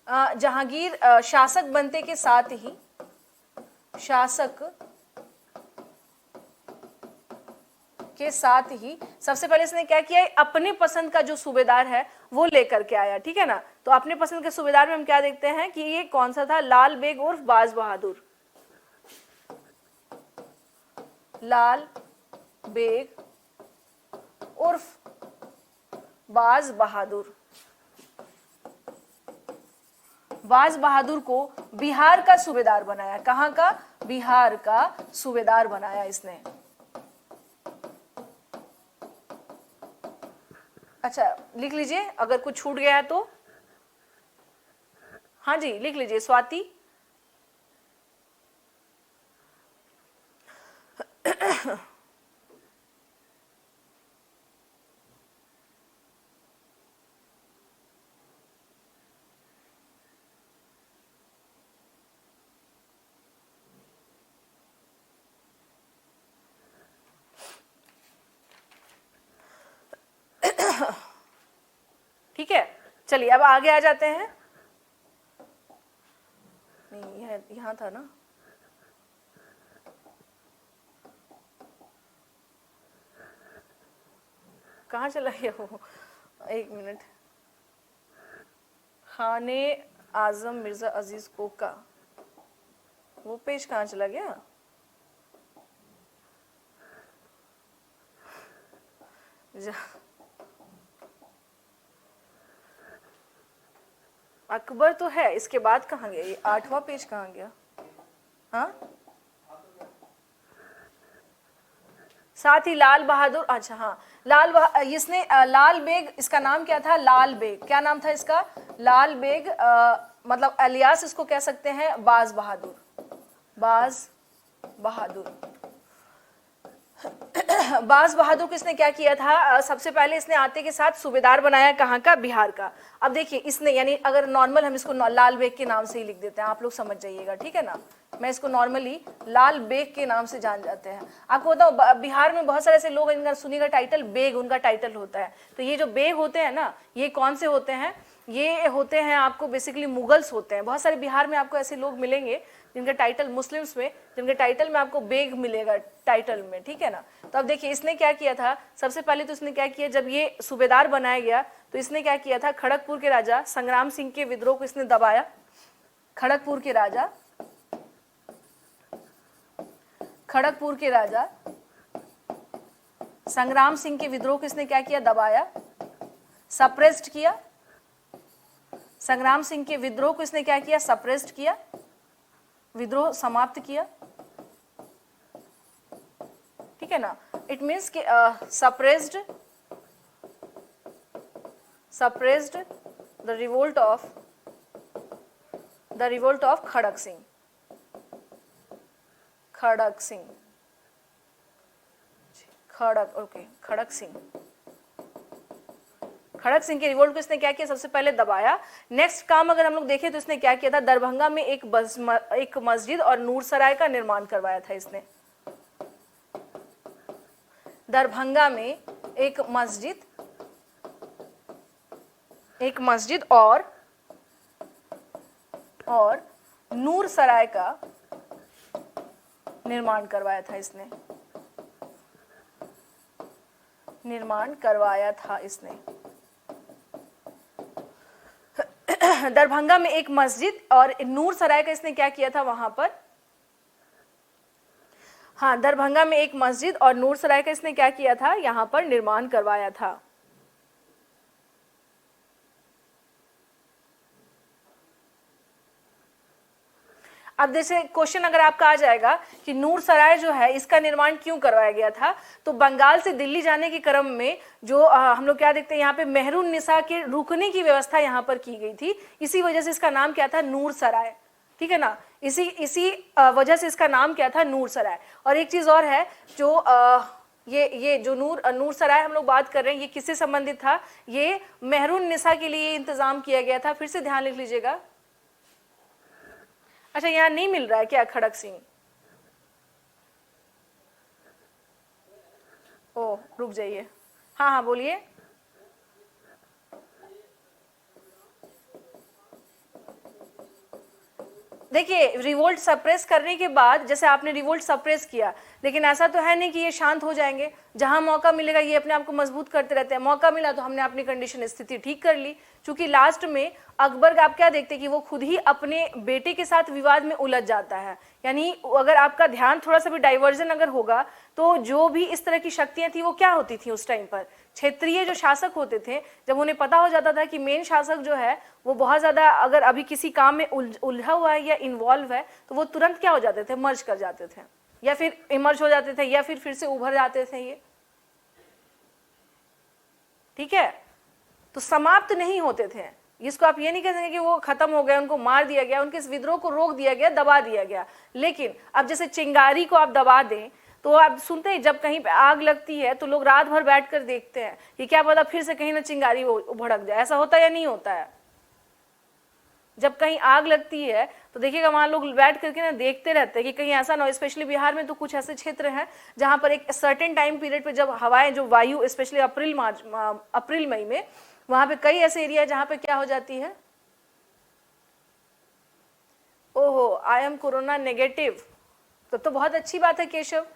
जहांगीर शासक बनते के साथ ही, शासक के साथ ही सबसे पहले इसने क्या किया, अपने पसंद का जो सूबेदार है वो लेकर के आया, ठीक है ना। तो अपने पसंद के सूबेदार में हम क्या देखते हैं कि ये कौन सा था, लाल बेग उर्फ बाज बहादुर, लाल बेग उर्फ बाज बहादुर। बाज बहादुर को बिहार का सूबेदार बनाया, कहां का, बिहार का सूबेदार बनाया इसने। अच्छा लिख लीजिए, अगर कुछ छूट गया है तो, हाँ जी लिख लीजिए। स्वाति, ठीक है। चलिए अब आगे आ जाते हैं, नहीं यहां था ना, कहाँ चला गया वो, एक मिनट। खाने आजम मिर्जा अजीज कोका, वो पेज कहाँ चला गया, अकबर तो है, इसके बाद कहाँ गया ये 8वां पेज कहाँ गया? हाँ, साथ ही लाल बहादुर, अच्छा हाँ, इसने लाल बेग, इसका नाम क्या था? लाल बेग, क्या नाम था इसका? लाल बेग, मतलब अलियास इसको कह सकते हैं बाज बहादुर, बाज बहादुर। बाज बहादुर किसने क्या किया था? सबसे पहले इसने आते के साथ सूबेदार बनाया, कहाँ का? बिहार का। अब देखिए इसने, यानी अगर नॉर्मल हम इसको लाल बेग के नाम से ही लिख देते हैं, आप लोग समझ जाइएगा, ठीक है ना? मैं इसको नॉर्मली लाल बेग के नाम से जान जाते हैं। आपको बताओ बिहार में बहुत सारे ऐसे लोग, इनका सुनिएगा टाइटल बेग उनका टाइटल होता है। तो ये जो बेग होते हैं ना, ये कौन से होते हैं? ये होते हैं आपको बेसिकली मुगल्स होते हैं। बहुत सारे बिहार में आपको ऐसे लोग मिलेंगे जिनके टाइटल, मुस्लिम्स में जिनके टाइटल में आपको बेग मिलेगा टाइटल में, ठीक है ना? तो अब देखिए इसने क्या किया था, सबसे पहले तो इसने क्या किया, जब ये सूबेदार बनाया गया तो इसने क्या किया था, खड़गपुर के राजा संग्राम सिंह के विद्रोह को इसने दबाया। खड़गपुर के राजा संग्राम सिंह के विद्रोह को इसने क्या किया? दबाया, सप्रेस्ड किया। संग्राम सिंह के विद्रोह को इसने क्या किया? सप्रेस्ड किया, विद्रोह समाप्त किया, ठीक है ना? इट मीन्स कि सप्रेस्ड द रिवोल्ट ऑफ खड़ग सिंह। खड़ग सिंह के रिवोल्ट को इसने क्या किया? सबसे पहले दबाया। नेक्स्ट काम अगर हम लोग देखें तो इसने क्या किया था? दरभंगा में एक मस्जिद और नूरसराय का निर्माण करवाया था इसने। दरभंगा में एक मस्जिद और नूरसराय का निर्माण करवाया था इसने। दरभंगा में एक मस्जिद और नूरसराय का इसने क्या किया था वहां पर? हाँ, दरभंगा में एक मस्जिद और नूरसराय का इसने क्या किया था? यहां पर निर्माण करवाया था। अब जैसे क्वेश्चन अगर आपका आ जाएगा कि नूरसराय जो है इसका निर्माण क्यों करवाया गया था, तो बंगाल से दिल्ली जाने के क्रम में जो हम लोग क्या देखते हैं यहाँ पे, मेहरून निसा के रुकने की व्यवस्था यहाँ पर की गई थी, इसी वजह से इसका नाम क्या था? नूरसराय, ठीक है ना? इसी वजह से इसका नाम क्या था? नूरसराय। और एक चीज और है, जो ये जो नूरसराय हम लोग बात कर रहे हैं, ये किससे संबंधित था? ये मेहरून निसा के लिए इंतजाम किया गया था। फिर से ध्यान लिख लीजिएगा। अच्छा, यहाँ नहीं मिल रहा है क्या खड़ग सिंह? ओ, रुक जाइए। हाँ हाँ बोलिए। देखिए रिवोल्ट सप्रेस करने के बाद, जैसे आपने रिवोल्ट सप्रेस किया, लेकिन ऐसा तो है नहीं कि ये शांत हो जाएंगे। जहां मौका मिलेगा ये अपने आप को मजबूत करते रहते हैं। मौका मिला तो हमने अपनी कंडीशन, स्थिति ठीक कर ली। क्योंकि लास्ट में अकबर आप क्या देखते हैं कि वो खुद ही अपने बेटे के साथ विवाद में उलझ जाता है। यानी अगर आपका ध्यान थोड़ा सा भी डाइवर्जन अगर होगा तो जो भी इस तरह की शक्तियां थी वो क्या होती थी उस टाइम पर? क्षेत्रीय जो शासक होते थे, जब उन्हें पता हो जाता था कि मेन शासक जो है वो बहुत ज्यादा अगर अभी किसी काम में उलझा हुआ है या इन्वॉल्व है, तो वो तुरंत क्या हो जाते थे? मर्ज कर जाते थे, या फिर इमर्ज हो जाते थे, या फिर से उभर जाते थे ये, ठीक है? तो समाप्त नहीं होते थे। इसको आप ये नहीं कह सकते कि वो खत्म हो गए, उनको मार दिया गया, उनके इस विद्रोह को रोक दिया गया, दबा दिया गया। लेकिन अब जैसे चिंगारी को आप दबा दें, तो आप सुनते हैं जब कहीं पे आग लगती है तो लोग रात भर बैठकर देखते हैं कि क्या पता फिर से कहीं ना चिंगारी भड़क जाए। ऐसा होता है या नहीं होता है? जब कहीं आग लगती है तो देखिएगा वहां लोग बैठ करके ना देखते रहते हैं कि कहीं ऐसा ना हो। स्पेशली बिहार में तो कुछ ऐसे क्षेत्र हैं जहां पर एक सर्टेन टाइम पीरियड पे जब हवाएं, जो वायु, स्पेशली अप्रैल मई में, वहां पे कई ऐसे एरिया जहां पे क्या हो जाती है, ओहो आई एम कोरोना नेगेटिव। तो बहुत अच्छी बात है केशव,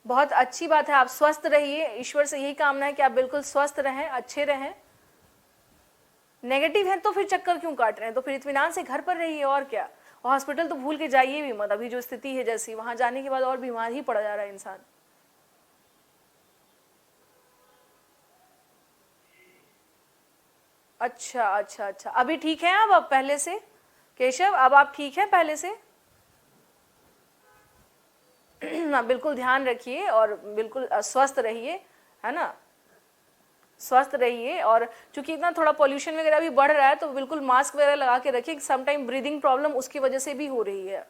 बहुत अच्छी बात है। आप स्वस्थ रहिए, ईश्वर से यही कामना है कि आप बिल्कुल स्वस्थ रहें, अच्छे रहें। नेगेटिव है तो फिर चक्कर क्यों काट रहे हैं? तो फिर इत्मीनान से घर पर रहिए, और क्या। और हॉस्पिटल तो भूल के जाइए भी मत। अभी जो स्थिति है जैसी, वहां जाने के बाद और बीमार ही पड़ जा रहा है इंसान। अच्छा अच्छा अच्छा, अभी ठीक है अब पहले से? केशव अब आप ठीक हैं पहले से? हाँ, बिल्कुल ध्यान रखिए और बिल्कुल स्वस्थ रहिए, है ना, स्वस्थ रहिए। और चूंकि इतना थोड़ा पोल्यूशन वगैरह भी बढ़ रहा है तो बिल्कुल मास्क वगैरह लगा के रखिए, समटाइम ब्रीदिंग प्रॉब्लम उसकी वजह से भी हो रही है।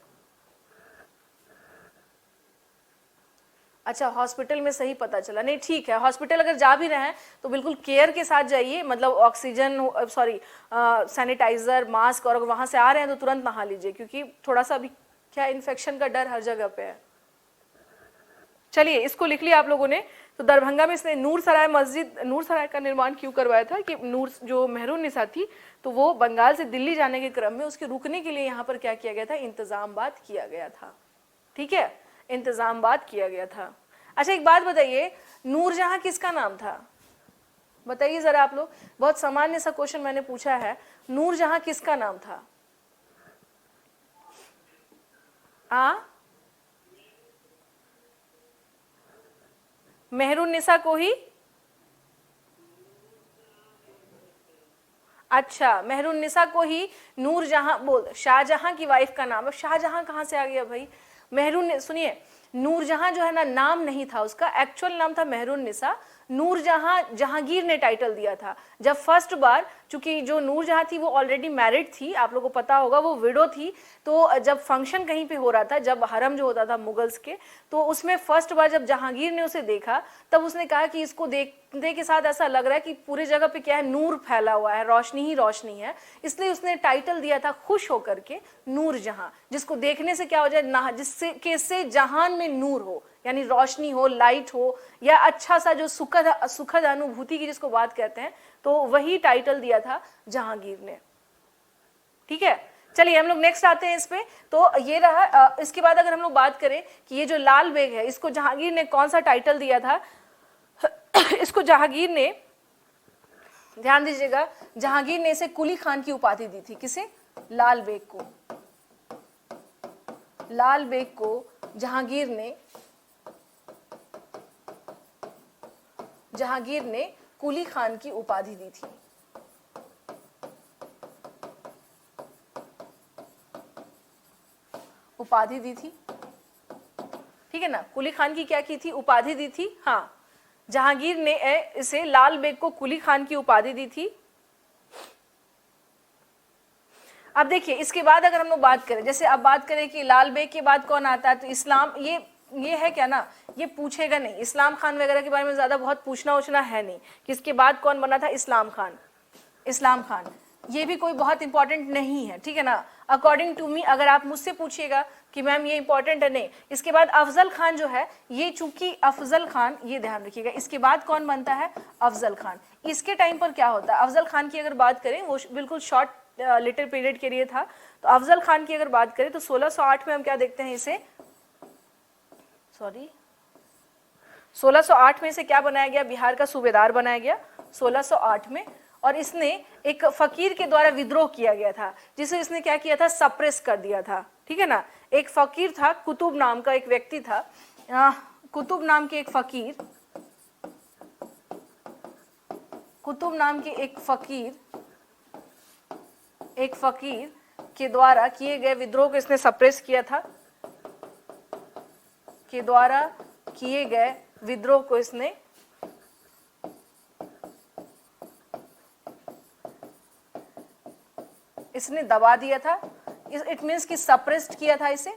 अच्छा, हॉस्पिटल में सही पता चला, नहीं ठीक है, हॉस्पिटल अगर जा भी रहे हैं तो बिल्कुल केयर के साथ जाइए, मतलब ऑक्सीजन, सॉरी, सैनिटाइजर, मास्क, और अगर वहां से आ रहे हैं तो तुरंत नहा लीजिए, क्योंकि थोड़ा सा भी क्या इन्फेक्शन का डर हर जगह पे है। चलिए इसको लिख लिया आप लोगों ने। तो दरभंगा में इसने नूर सराय मस्जिद, नूर सराय का निर्माण क्यों करवाया था कि नूर जो मेहरुन्निसा थी तो वो बंगाल से दिल्ली जाने के क्रम में उसके रुकने के लिए यहाँ पर क्या किया गया था, इंतजामात किया गया था। ठीक है, इंतजामात किया गया था। अच्छा एक बात बताइए, नूरजहां किसका नाम था? बताइए जरा आप लोग, बहुत सामान्य सा क्वेश्चन मैंने पूछा है, नूरजहां किसका नाम था? आ मेहरुन्निसा को ही, अच्छा मेहरुन्निसा को ही नूरजहां बोल, शाहजहां की वाइफ का नाम है। शाहजहां कहां से आ गया भाई? मेहरुन, सुनिए, नूरजहां जो है ना, नाम नहीं था उसका, एक्चुअल नाम था मेहरुन्निसा। नूरजहां जहांगीर ने टाइटल दिया था जब फर्स्ट बार, चूंकि जो नूरजहां थी वो ऑलरेडी मैरिड थी, आप लोगों को पता होगा, वो विडो थी। तो जब फंक्शन कहीं पे हो रहा था, जब हरम जो होता था मुगल्स के, तो उसमें फर्स्ट बार जब जहांगीर ने उसे देखा तब उसने कहा कि इसको देखने के साथ ऐसा लग रहा है कि पूरी जगह पे क्या है, नूर फैला हुआ है, रोशनी ही रोशनी है, इसलिए उसने टाइटल दिया था खुश होकर के नूरजहां, जिसको देखने से क्या हो जाए, जिससे कैसे जहान में नूर हो, यानी रोशनी हो, लाइट हो, या अच्छा सा जो सुखद सुखद अनुभूति की जिसको बात कहते हैं, तो वही टाइटल दिया था जहांगीर ने। ठीक है, चलिए हम लोग नेक्स्ट आते हैं इस पे। तो ये रहा, इसके बाद अगर हम लोग बात करें कि ये जो लाल बेग है इसको जहांगीर ने कौन सा टाइटल दिया था? इसको जहांगीर ने, ध्यान दीजिएगा, जहांगीर ने इसे कुली खान की उपाधि दी थी। किसे? लाल बेग को। लाल बेग को जहांगीर ने कुली खान की उपाधि दी थी। उपाधि दी थी, ठीक है ना, कुली खान की क्या की थी, उपाधि दी थी। हाँ, जहांगीर ने इसे लाल बेग को कुली खान की उपाधि दी थी। अब देखिए इसके बाद अगर हम लोग बात करें, जैसे अब बात करें कि लाल बेग के बाद कौन आता है, तो इस्लाम, ये है क्या ना, ये पूछेगा नहीं, इस्लाम खान वगैरह के बारे में ज्यादा बहुत पूछना उछना है नहीं कि इसके बाद कौन बना था, इस्लाम खान। इस्लाम खान ये भी कोई बहुत इंपॉर्टेंट नहीं है, ठीक है ना, अकॉर्डिंग टू मी। अगर आप मुझसे पूछिएगा कि मैम ये इंपॉर्टेंट है, नहीं। इसके बाद अफजल खान जो है, ये चूंकि अफजल खान, ये ध्यान रखिएगा, इसके बाद कौन बनता है, अफजल खान। इसके टाइम पर क्या होता है, अफजल खान की अगर बात करें, वो बिल्कुल शॉर्ट लिटिल पीरियड के लिए था। तो अफजल खान की अगर बात करें तो 1608 में हम क्या देखते हैं इसे, सॉरी 1608 में से क्या बनाया गया, बिहार का सूबेदार बनाया गया 1608 में। और इसने एक फकीर के द्वारा विद्रोह किया गया था, जिसे इसने क्या किया था, सप्रेस कर दिया था, ठीक है ना। एक फकीर था, कुतुब नाम का एक व्यक्ति था, कुतुब नाम के एक फकीर, कुतुब नाम के एक फकीर के द्वारा किए गए विद्रोह को इसने सप्रेस किया था, के द्वारा किए गए विद्रोह को इसने दबा दिया था। इट मीन्स कि सप्रेस्ड किया था इसे,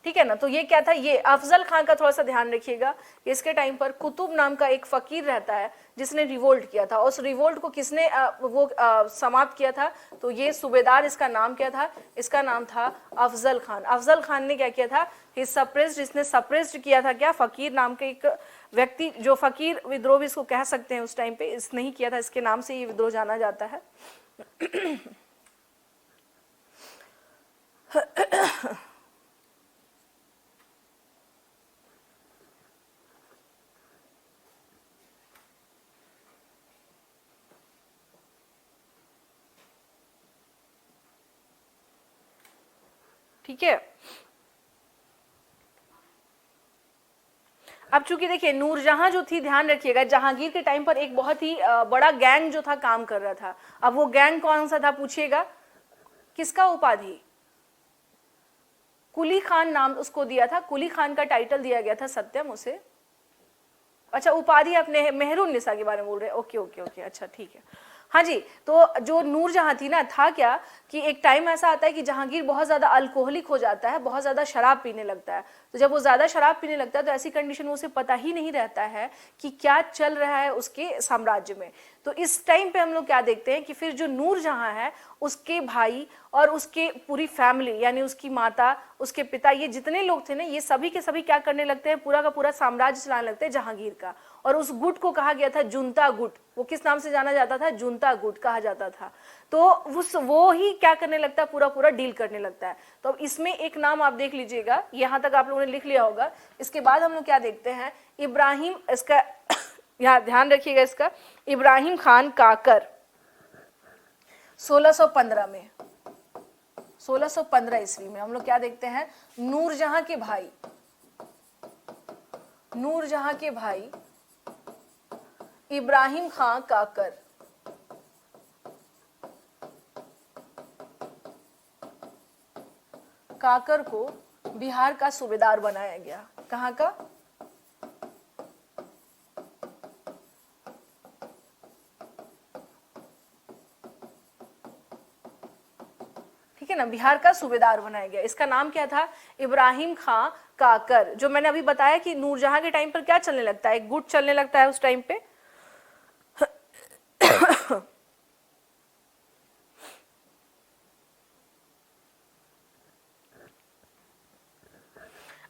ठीक है ना। तो ये क्या था, ये अफजल खान का थोड़ा सा ध्यान रखिएगा। इसके टाइम पर कुतुब नाम का एक फकीर रहता है जिसने रिवोल्ट किया था। उस रिवोल्ट को किसने समाप्त किया था, तो ये सूबेदार, इसका नाम क्या था, इसका नाम था अफजल खान। अफजल खान ने क्या किया था, ही सप्रेस्ड, इसने सप्रेस्ड किया था क्या, फकीर नाम के एक व्यक्ति, जो फकीर विद्रोह भी इसको कह सकते हैं उस टाइम पे, इसने ही किया था, इसके नाम से ये विद्रोह जाना जाता है। ठीक है। अब चूंकि देखिए नूरजहां जो थी, ध्यान रखिएगा, जहांगीर के टाइम पर एक बहुत ही बड़ा गैंग जो था काम कर रहा था। अब वो गैंग कौन सा था पूछिएगा, किसका उपाधि? कुली खान नाम उसको दिया था, कुली खान का टाइटल दिया गया था सत्यम उसे। अच्छा, उपाधि अपने मेहरुन निसा के बारे में बोल रहे हैं, ओके ओके ओके, अच्छा ठीक है। हाँ जी, तो जो नूरजहां थी ना, था क्या कि एक टाइम ऐसा आता है कि जहांगीर बहुत ज्यादा अल्कोहलिक हो जाता है, बहुत ज्यादा शराब पीने लगता है। तो जब वो ज्यादा शराब पीने लगता है तो ऐसी कंडीशन में उसे पता ही नहीं रहता है कि क्या चल रहा है उसके साम्राज्य में। तो इस टाइम पे हम लोग क्या देखते हैं कि फिर जो नूरजहां है, उसके भाई और उसके पूरी फैमिली, यानी उसकी माता, उसके पिता, ये जितने लोग थे ना, ये सभी के सभी क्या करने लगते हैं, पूरा का पूरा साम्राज्य चलाने लगते हैं जहांगीर का। और उस गुट को कहा गया था जुनता गुट। वो किस नाम से जाना जाता था? जुनता गुट कहा जाता था। तो वो ही क्या करने लगता है, पूरा पूरा डील करने लगता है। तो अब इसमें एक नाम आप देख लीजिएगा, यहां तक आप लोगों ने लिख लिया होगा। इसके बाद हम लोग क्या देखते हैं, इब्राहिम, इसका यहाँ ध्यान रखिएगा, इसका इब्राहिम खान काकर 1615 में, 1615 ईस्वी में हम लोग क्या देखते हैं, नूरजहां के भाई, नूरजहां के भाई इब्राहिम खान काकर काकर को बिहार का सूबेदार बनाया गया। कहाँ का? ठीक है ना, बिहार का सूबेदार बनाया गया। इसका नाम क्या था? इब्राहिम खां काकर। जो मैंने अभी बताया कि नूरजहां के टाइम पर क्या चलने लगता है, गुट चलने लगता है उस टाइम पे।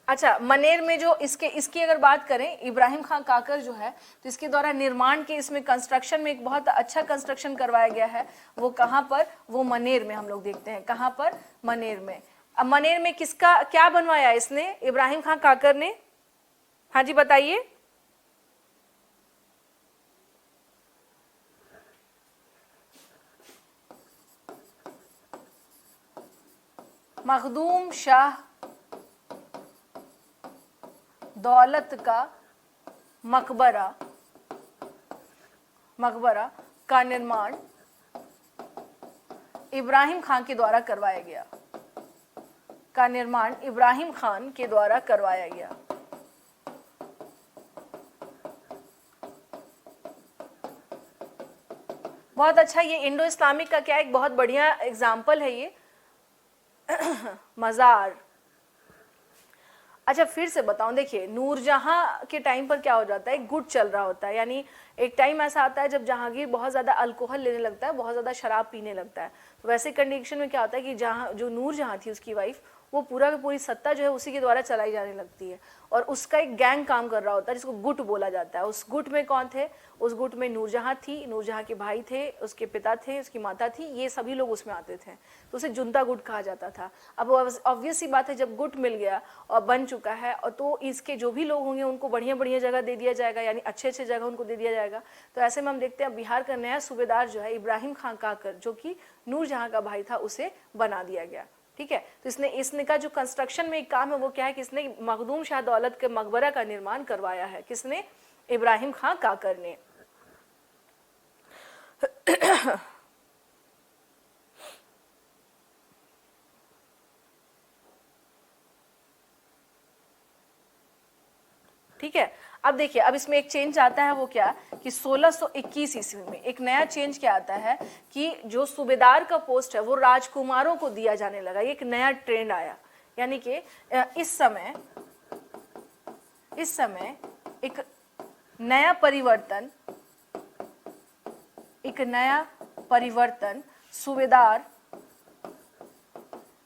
अच्छा, मनेर में जो इसकी अगर बात करें, इब्राहिम खान काकर जो है, तो इसके द्वारा निर्माण के, इसमें कंस्ट्रक्शन में एक बहुत अच्छा कंस्ट्रक्शन करवाया गया है। वो कहाँ पर? वो मनेर में हम लोग देखते हैं। कहाँ पर? मनेर में। अब मनेर में किसका क्या बनवाया इसने, इब्राहिम खान काकर ने? हाँ जी बताइए। मखदूम शाह दौलत का मकबरा का निर्माण इब्राहिम खान के द्वारा करवाया गया। का निर्माण इब्राहिम खान के द्वारा करवाया गया। बहुत अच्छा, ये इंडो इस्लामिक का क्या एक बहुत बढ़िया एग्जाम्पल है ये। मजार। अच्छा फिर से बताऊं, देखिए नूरजहां के टाइम पर क्या हो जाता है, गुट चल रहा होता है, यानी एक टाइम ऐसा आता है जब जहांगीर बहुत ज्यादा अल्कोहल लेने लगता है, बहुत ज्यादा शराब पीने लगता है। तो वैसे कंडीशन में क्या होता है कि जहां जो नूरजहां थी, उसकी वाइफ, वो पूरा की पूरी सत्ता जो है उसी के द्वारा चलाई जाने लगती है। और उसका एक गैंग काम कर रहा होता है जिसको गुट बोला जाता है। उस गुट में कौन थे? उस गुट में नूरजहां थी, नूरजहां के भाई थे, उसके पिता थे, उसकी माता थी, ये सभी लोग उसमें आते थे। तो उसे जुनता गुट कहा जाता था। अब ऑब्वियस सी बात है, जब गुट मिल गया और बन चुका है, और तो इसके जो भी लोग होंगे उनको बढ़िया बढ़िया जगह दे दिया जाएगा, यानी अच्छे अच्छे जगह उनको दे दिया जाएगा। तो ऐसे में हम देखते हैं बिहार का नया सूबेदार जो है इब्राहिम खान काकर, जो कि नूरजहां का भाई था, उसे बना दिया गया। ठीक है, तो इसने का जो कंस्ट्रक्शन में एक काम है वो क्या है कि इसने मखदूम शाह दौलत के मकबरा का निर्माण करवाया है। किसने? इब्राहिम खान काकर ने। ठीक है, अब देखिए, अब इसमें एक चेंज आता है, वो क्या कि 1621 ईस्वी में एक नया चेंज क्या आता है कि जो सूबेदार का पोस्ट है वो राजकुमारों को दिया जाने लगा। ये एक नया ट्रेंड आया, यानी कि इस समय एक नया परिवर्तन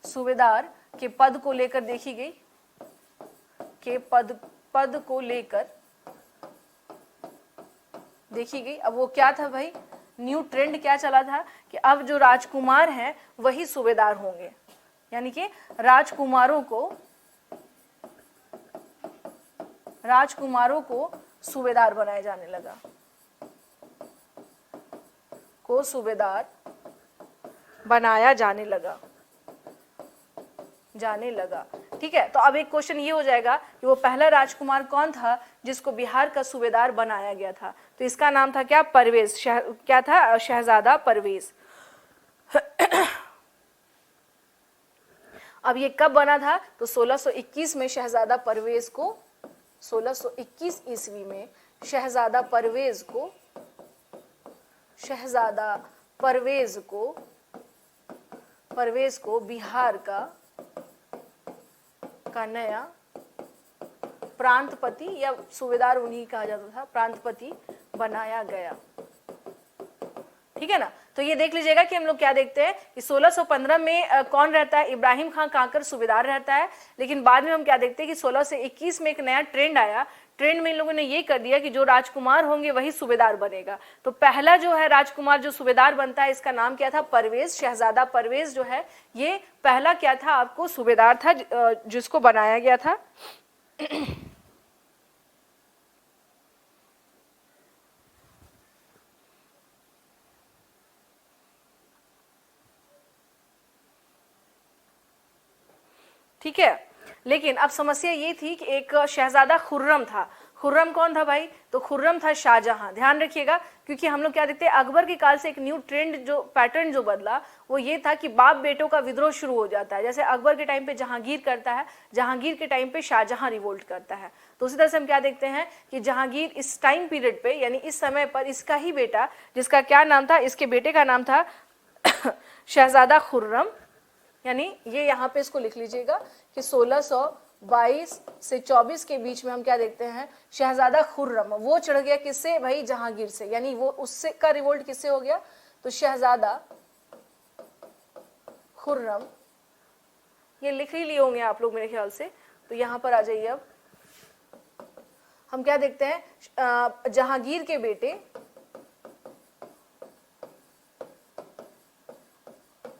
सूबेदार के पद को लेकर देखी गई, के पद को लेकर देखी गई। अब वो क्या था भाई, न्यू ट्रेंड क्या चला था कि अब जो राजकुमार हैं वही सूबेदार होंगे, यानी कि राजकुमारों को सूबेदार बनाया जाने लगा, सूबेदार बनाया जाने लगा। ठीक है, तो अब एक क्वेश्चन ये हो जाएगा कि वो पहला राजकुमार कौन था जिसको बिहार का सूबेदार बनाया गया था? तो इसका नाम था क्या? परवेज। क्या था? शहजादा परवेज। अब ये कब बना था? तो 1621 में शहजादा परवेज को, 1621 ईस्वी में शहजादा परवेज को, शहजादा परवेज को बिहार का नया प्रांतपति या सूबेदार उन्हीं कहा जाता था, प्रांतपति बनाया गया। ठीक है ना? तो ये देख लीजिएगा कि हम लोग क्या देखते हैं कि 1615 में कौन रहता है? इब्राहिम खान कांकर सूबेदार रहता है। लेकिन बाद में हम क्या देखते हैं कि 1621 में एक नया ट्रेंड आया। ट्रेंड में इन लोगों ने ये कर दिया कि जो राजकुमार होंगे वही सूबेदार बनेगा। तो पहला जो है राजकुमार जो सूबेदार बनता है, इसका नाम क्या था? परवेज। शहजादा परवेज जो है ये पहला क्या था? आपको सूबेदार था जिसको बनाया गया था। ठीक है, लेकिन अब समस्या ये थी कि एक शहजादा खुर्रम था। खुर्रम कौन था भाई? तो खुर्रम था शाहजहां। ध्यान रखिएगा, क्योंकि हम लोग क्या देखते हैं अकबर के काल से एक न्यू ट्रेंड जो पैटर्न जो बदला वो ये था कि बाप बेटों का विद्रोह शुरू हो जाता है। जैसे अकबर के टाइम पे जहांगीर करता है, जहांगीर के टाइम पे शाहजहां रिवोल्ट करता है। तो उसी तरह से हम क्या देखते हैं कि जहांगीर इस टाइम पीरियड पे, यानी इस समय पर इसका ही बेटा, जिसका क्या नाम था? इसके बेटे का नाम था शहजादा खुर्रम। यानी ये यहाँ पे इसको लिख लीजिएगा कि 1622 से 24 के बीच में हम क्या देखते हैं? शहजादा खुर्रम वो चढ़ गया किससे भाई? जहांगीर से। यानी वो उससे का रिवोल्ट किससे हो गया? तो शहजादा खुर्रम, ये लिख ही लिए होंगे आप लोग मेरे ख्याल से। तो यहाँ पर आ जाइए। अब हम क्या देखते हैं? जहांगीर के बेटे,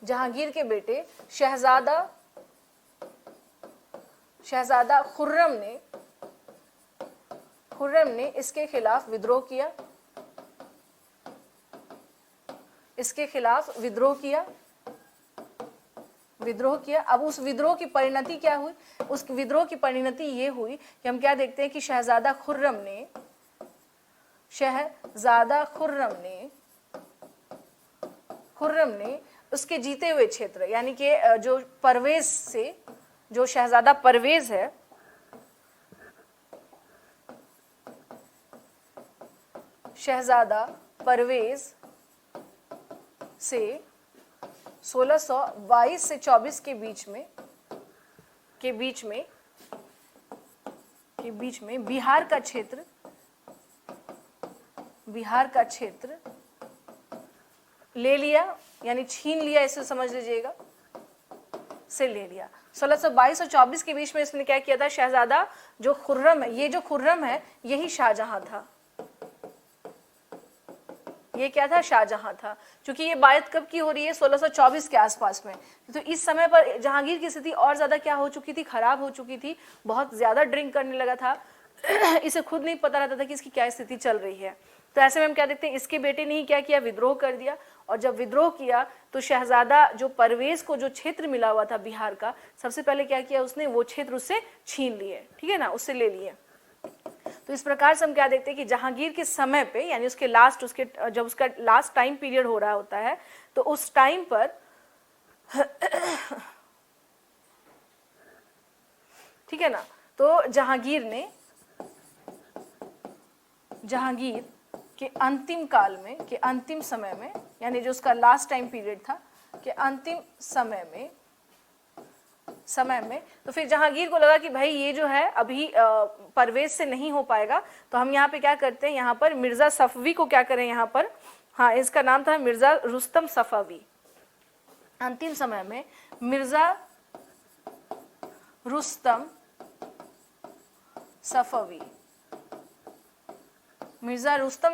जहांगीर के बेटे शहजादा खुर्रम ने इसके खिलाफ विद्रोह किया, इसके खिलाफ विद्रोह किया। अब उस विद्रोह की परिणति क्या हुई? उस विद्रोह की परिणति ये हुई कि हम क्या देखते हैं कि शहजादा खुर्रम ने उसके जीते हुए क्षेत्र, यानी कि जो परवेज से, जो शहजादा परवेज है, शहजादा परवेज से 1622 से 24 के बीच में बिहार का क्षेत्र ले लिया, यानी छीन लिया, इसे समझ लीजिएगा, से ले लिया। 1622 और 24 के बीच में इसने क्या किया था? शहजादा जो खुर्रम है, ये जो खुर्रम है यही शाहजहां था। ये क्या था? शाहजहां था। क्योंकि ये बात कब की हो रही है? 1624 के आसपास में। तो इस समय पर जहांगीर की स्थिति और ज्यादा क्या हो चुकी थी? खराब हो चुकी थी। बहुत ज्यादा ड्रिंक करने लगा था। इसे खुद नहीं पता रहता था कि इसकी क्या स्थिति चल रही है। तो ऐसे में हम क्या देखते हैं? इसके बेटे ने ही क्या किया? विद्रोह कर दिया। और जब विद्रोह किया तो शहजादा जो परवेज को जो क्षेत्र मिला हुआ था बिहार का, सबसे पहले क्या किया उसने? वो क्षेत्र उससे छीन लिए। ठीक है ना, उससे ले लिए। तो इस प्रकार से हम क्या देखते हैं कि जहांगीर के समय पे, यानी उसके जब उसका लास्ट टाइम पीरियड हो रहा होता है, तो उस टाइम पर ठीक है ना, तो जहांगीर के अंतिम काल में, के अंतिम समय में, यानी जो उसका लास्ट टाइम पीरियड था, के अंतिम समय में तो फिर जहांगीर को लगा कि भाई ये जो है अभी परवेज से नहीं हो पाएगा। तो हम यहाँ पे क्या करते हैं? यहाँ पर मिर्जा सफवी को क्या करें? यहाँ पर, हाँ, इसका नाम था मिर्जा रुस्तम सफवी। अंतिम समय में मिर्जा रुस्तम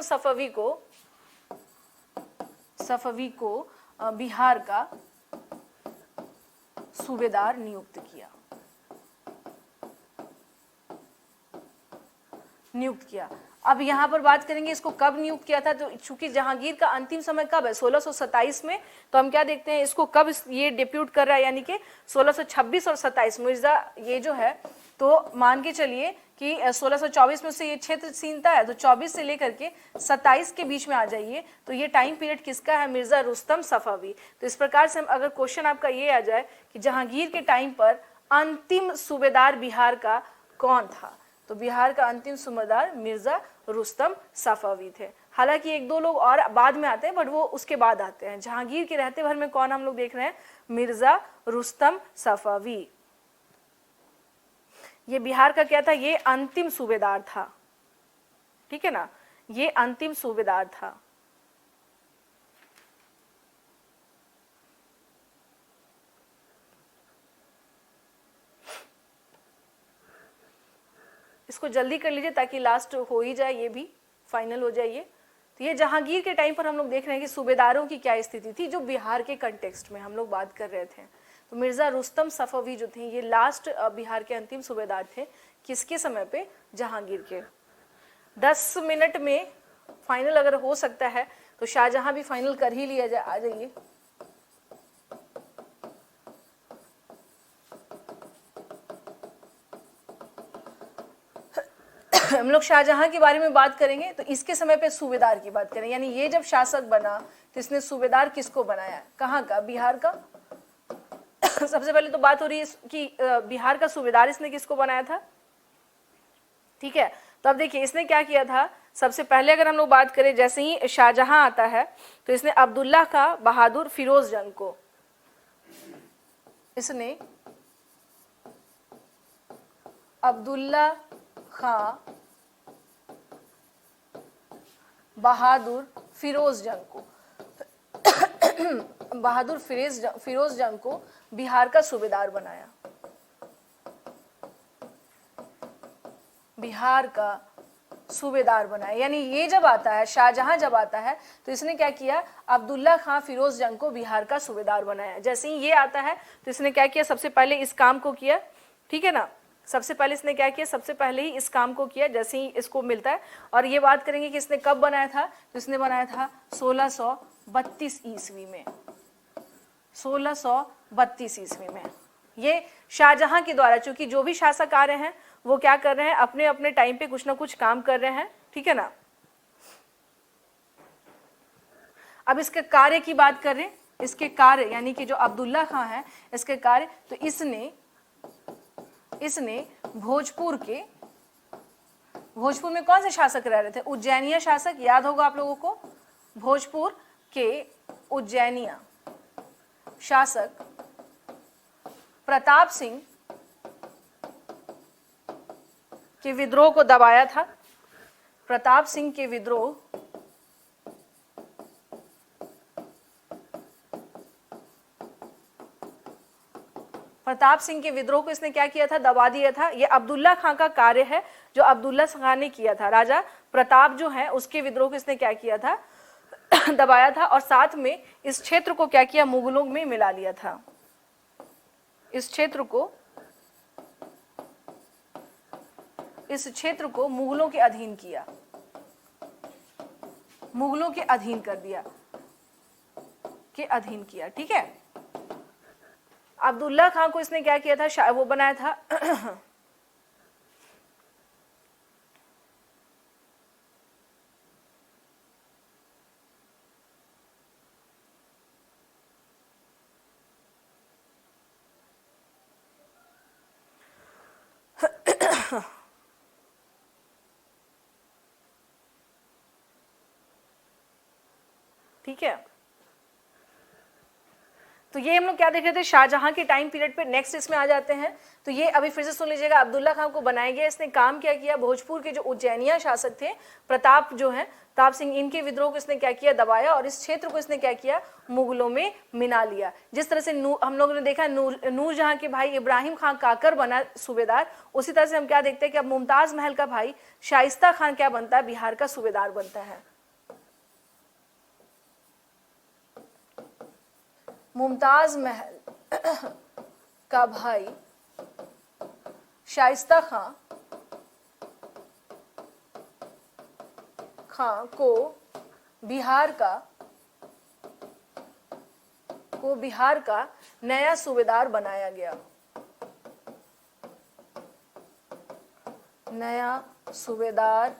सफवी को बिहार का सूबेदार नियुक्त किया। अब यहाँ पर बात करेंगे इसको कब नियुक्त किया था, तो चूंकि जहांगीर का अंतिम समय कब है 1627 में, तो हम क्या देखते हैं इसको कब ये डिप्यूट कर रहा है, यानी कि 1626 और 27। मिर्जा ये जो है तो मान के चलिए कि 1624 में से ये क्षेत्र छीनता है, तो 24 से लेकर के 27 के बीच में आ जाइए, तो ये टाइम पीरियड किसका है, मिर्जा रुस्तम सफावी। तो इस प्रकार से अगर क्वेश्चन आपका ये आ जाए कि जहांगीर के टाइम पर अंतिम सूबेदार बिहार का कौन था, तो बिहार का अंतिम सूबेदार मिर्जा रुस्तम सफावी थे। हालांकि एक दो लोग और बाद में आते हैं, बट वो उसके बाद आते हैं। जहांगीर के रहते भर में कौन हम लोग देख रहे हैं, मिर्जा रुस्तम सफावी। ये बिहार का क्या था, ये अंतिम सूबेदार था, ठीक है ना, ये अंतिम सूबेदार था। इसको जल्दी कर लीजिए ताकि लास्ट हो ही जाए, ये भी फाइनल हो जाए। तो ये जहांगीर के टाइम पर हम लोग देख रहे हैं कि सूबेदारों की क्या स्थिति थी, जो बिहार के कंटेक्स्ट में हम लोग बात कर रहे थे। तो मिर्जा रुस्तम सफावी जो थे ये लास्ट बिहार के अंतिम सूबेदार थे, किसके समय पे, जहांगीर के। 10 मिनट में फाइनल अगर हो सकता है तो शाहजहां भी फाइनल कर ही लिया जाए, आ जाइए। हम लोग शाहजहां के बारे में बात करेंगे तो इसके समय पे सूबेदार की बात करें, यानी ये जब शासक बना तो इसने सूबेदार किसको बनाया, कहाँ का, बिहार का। सबसे पहले तो बात हो रही है कि बिहार का सूबेदार इसने किसको बनाया था, ठीक है। तो अब देखिए इसने क्या किया था, सबसे पहले अगर हम लोग बात करें, जैसे ही शाहजहां आता है तो इसने अब्दुल्ला का बहादुर फिरोज जंग को, इसने अब्दुल्ला खां बहादुर फिरोज जंग को बहादुर फिरोज जंग को बिहार का सूबेदार बनाया, बिहार का सूबेदार बनाया। यानी ये जब आता है, शाहजहां जब आता है तो इसने क्या किया, अब्दुल्ला खां फिरोज जंग को बिहार का सूबेदार बनाया। जैसे ही ये आता है तो इसने क्या किया, सबसे पहले इस काम को किया, ठीक है ना, सबसे पहले इसने क्या किया, सबसे पहले ही इस काम को किया जैसे ही इसको मिलता है। और ये बात करेंगे कि इसने कब बनाया था, तो इसने बनाया था 1632 ईस्वी में, 1632 ईस्वी में। ये शाहजहां के द्वारा, चूंकि जो भी शासक आ रहे हैं वो क्या कर रहे हैं, अपने अपने टाइम पे कुछ ना कुछ काम कर रहे हैं, ठीक है ना। अब इसके कार्य की बात करें, इसके कार्य यानी कि जो अब्दुल्ला खां है इसके कार्य, तो इसने भोजपुर में कौन से शासक रह रहे थे, उज्जैनिया शासक, याद होगा आप लोगों को, भोजपुर के उज्जैनिया शासक प्रताप सिंह के विद्रोह को दबाया था। प्रताप सिंह के विद्रोह को इसने क्या किया था, दबा दिया था। ये अब्दुल्ला खां का कार्य है जो अब्दुल्ला खां ने किया था। राजा प्रताप जो है उसके विद्रोह को इसने क्या किया था, दबाया था। और साथ में इस क्षेत्र को क्या किया, मुगलों में मिला लिया था। इस क्षेत्र को मुगलों के अधीन किया, मुगलों के अधीन कर दिया, ठीक है। अब्दुल्ला खां को इसने क्या किया था, वो बनाया था ठीक है। तो ये हम लोग क्या देख रहे थे, शाहजहां के टाइम पीरियड पे। नेक्स्ट इसमें आ जाते हैं, तो ये अभी फिर से सुन लीजिएगा। अब्दुल्ला खां को बनाया गया, इसने काम क्या किया, भोजपुर के जो उज्जैनिया शासक थे प्रताप जो है, प्रताप सिंह, इनके विद्रोह को इसने क्या किया, दबाया। और इस क्षेत्र को इसने क्या किया, मुगलों में मिला लिया। जिस तरह से हम लोगों ने देखा नूरजहां के भाई इब्राहिम खां काकर बना सूबेदार, उसी तरह से हम क्या देखते हैं कि अब मुमताज महल का भाई शाइस्ता खान क्या बनता है, बिहार का सूबेदार बनता है। मुमताज महल का भाई शाइस्ता खां खां को बिहार का नया सूबेदार बनाया गया। नया सूबेदार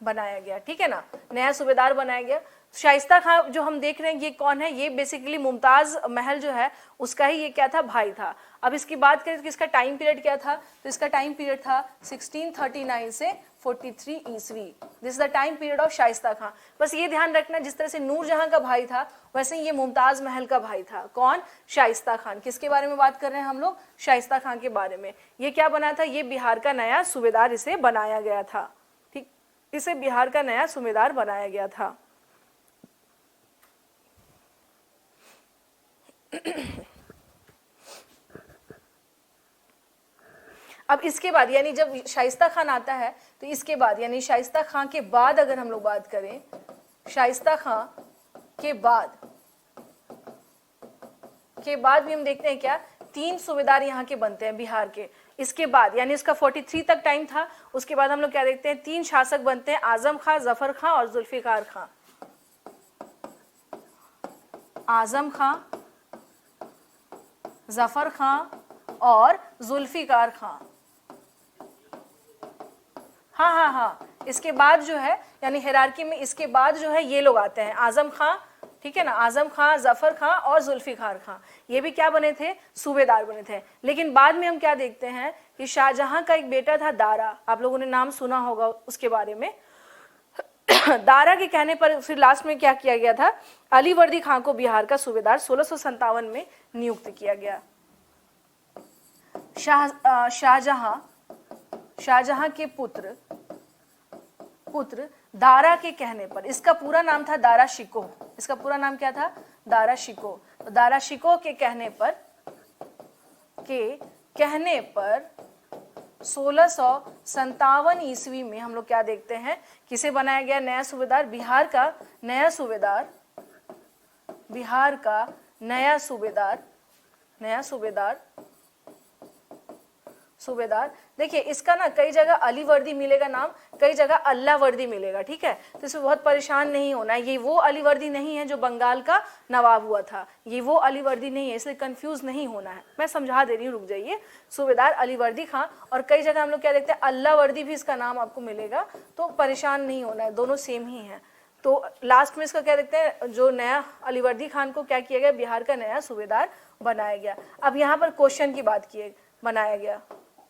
बनाया गया, ठीक है ना, नया सूबेदार बनाया गया। शाइस्ता खां जो हम देख रहे हैं ये कौन है, ये बेसिकली मुमताज महल जो है उसका ही ये क्या था, भाई था। अब इसकी बात करें तो इसका टाइम पीरियड क्या था, तो इसका टाइम पीरियड था 1639 से 43 ईस्वी। This is the time period of Shaista Khan. बस ये ध्यान रखना, जिस तरह से नूरजहां का भाई था वैसे ही ये मुमताज महल का भाई था। कौन, शाइस्ता खान। किसके बारे में बात कर रहे हैं हम लोग, शाइस्ता खां के बारे में। ये क्या बना था, ये बिहार का नया सूबेदार इसे बनाया गया था, ठीक, इसे बिहार का नया सूबेदार बनाया गया था। अब इसके बाद यानी जब शाइस्ता खान आता है तो इसके बाद यानी शाइस्ता खां के बाद अगर हम लोग बात करें, शाइस्ता खां के बाद भी हम देखते हैं क्या, 3 सूबेदार यहाँ के बनते हैं बिहार के। इसके बाद यानी इसका 43 तक टाइम था, उसके बाद हम लोग क्या देखते हैं, 3 शासक बनते हैं, आजम खां, जफर खां और जुल्फिकार खां। आजम खां, जफर खां और जुल्फिकार खां। हाँ, इसके बाद जो है यानी हिरार्की में इसके बाद जो है ये लोग आते हैं, आजम खां, ठीक है ना, आजम खां, जफर खां और जुल्फिकार खां। ये भी क्या बने थे, सूबेदार बने थे। लेकिन बाद में हम क्या देखते हैं कि शाहजहां का एक बेटा था दारा, आप लोगों ने नाम सुना होगा उसके बारे में। दारा के कहने पर फिर लास्ट में क्या किया गया था, अलीवर्दी खां को बिहार का सूबेदार 1657 में नियुक्त किया गया। शाहजहां के पुत्र दारा के कहने पर, इसका पूरा नाम था दारा शिकोह, इसका पूरा नाम क्या था, दारा शिकोह। तो दारा शिकोह के कहने पर 1657 ईस्वी में हम लोग क्या देखते हैं, किसे बनाया गया नया सूबेदार, बिहार का नया सूबेदार। देखिए इसका ना कई जगह अलीवर्दी मिलेगा नाम, कई जगह अल्लावर्दी मिलेगा, ठीक है, तो इसमें बहुत परेशान नहीं होना है। ये वो अलीवर्दी नहीं है जो बंगाल का नवाब हुआ था, ये वो अलीवर्दी नहीं है, इसलिए कंफ्यूज नहीं होना है, मैं समझा दे रही हूँ, रुक जाइए। सूबेदार अलीवर्दी खां, और कई जगह हम लोग क्या देखते हैं, अल्लावर्दी भी इसका नाम आपको मिलेगा, तो परेशान नहीं होना है, दोनों सेम ही है। तो लास्ट में इसका क्या देखते हैं, जो नया अलीवर्दी खान को क्या किया गया, बिहार का नया सूबेदार बनाया गया। अब यहाँ पर क्वेश्चन की बात किए, बनाया गया।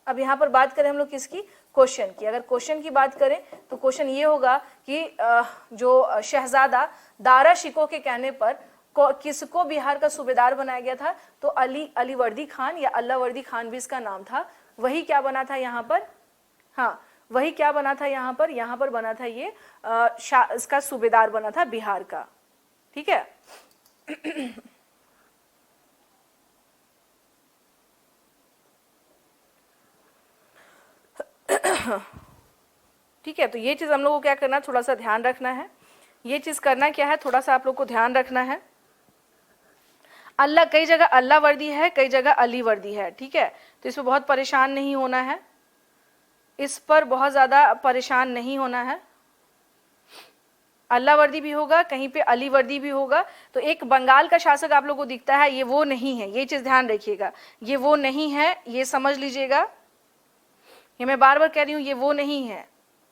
अब यहाँ पर बात करें हम लोग किसकी, क्वेश्चन की। अगर क्वेश्चन की बात करें तो क्वेश्चन ये होगा कि जो शहजादा दारा शिकोह के कहने पर किसको बिहार का सूबेदार बनाया गया था, तो अलीवर्दी खान या अल्लावर्दी खान भी इसका नाम था। वही क्या बना था यहाँ पर, हाँ वही क्या बना था यहाँ पर बना था ये इसका सूबेदार बना था बिहार का, ठीक है। ठीक है, तो ये चीज हम लोग को क्या करना, थोड़ा सा ध्यान रखना है। ये चीज करना क्या है, थोड़ा सा आप लोग को ध्यान रखना है। अल्लाह, कई जगह अल्लाह वर्दी है, कई जगह अली वर्दी है, ठीक है, तो इसमें बहुत परेशान नहीं होना है, इस पर बहुत ज्यादा परेशान नहीं होना है। अल्लाह वर्दी भी होगा, कहीं पे अली वर्दी भी होगा। तो एक बंगाल का शासक आप लोग को दिखता है, ये वो नहीं है, ये चीज ध्यान रखिएगा, ये वो नहीं है, ये समझ लीजिएगा, ये मैं बार बार कह रही हूँ, ये वो नहीं है,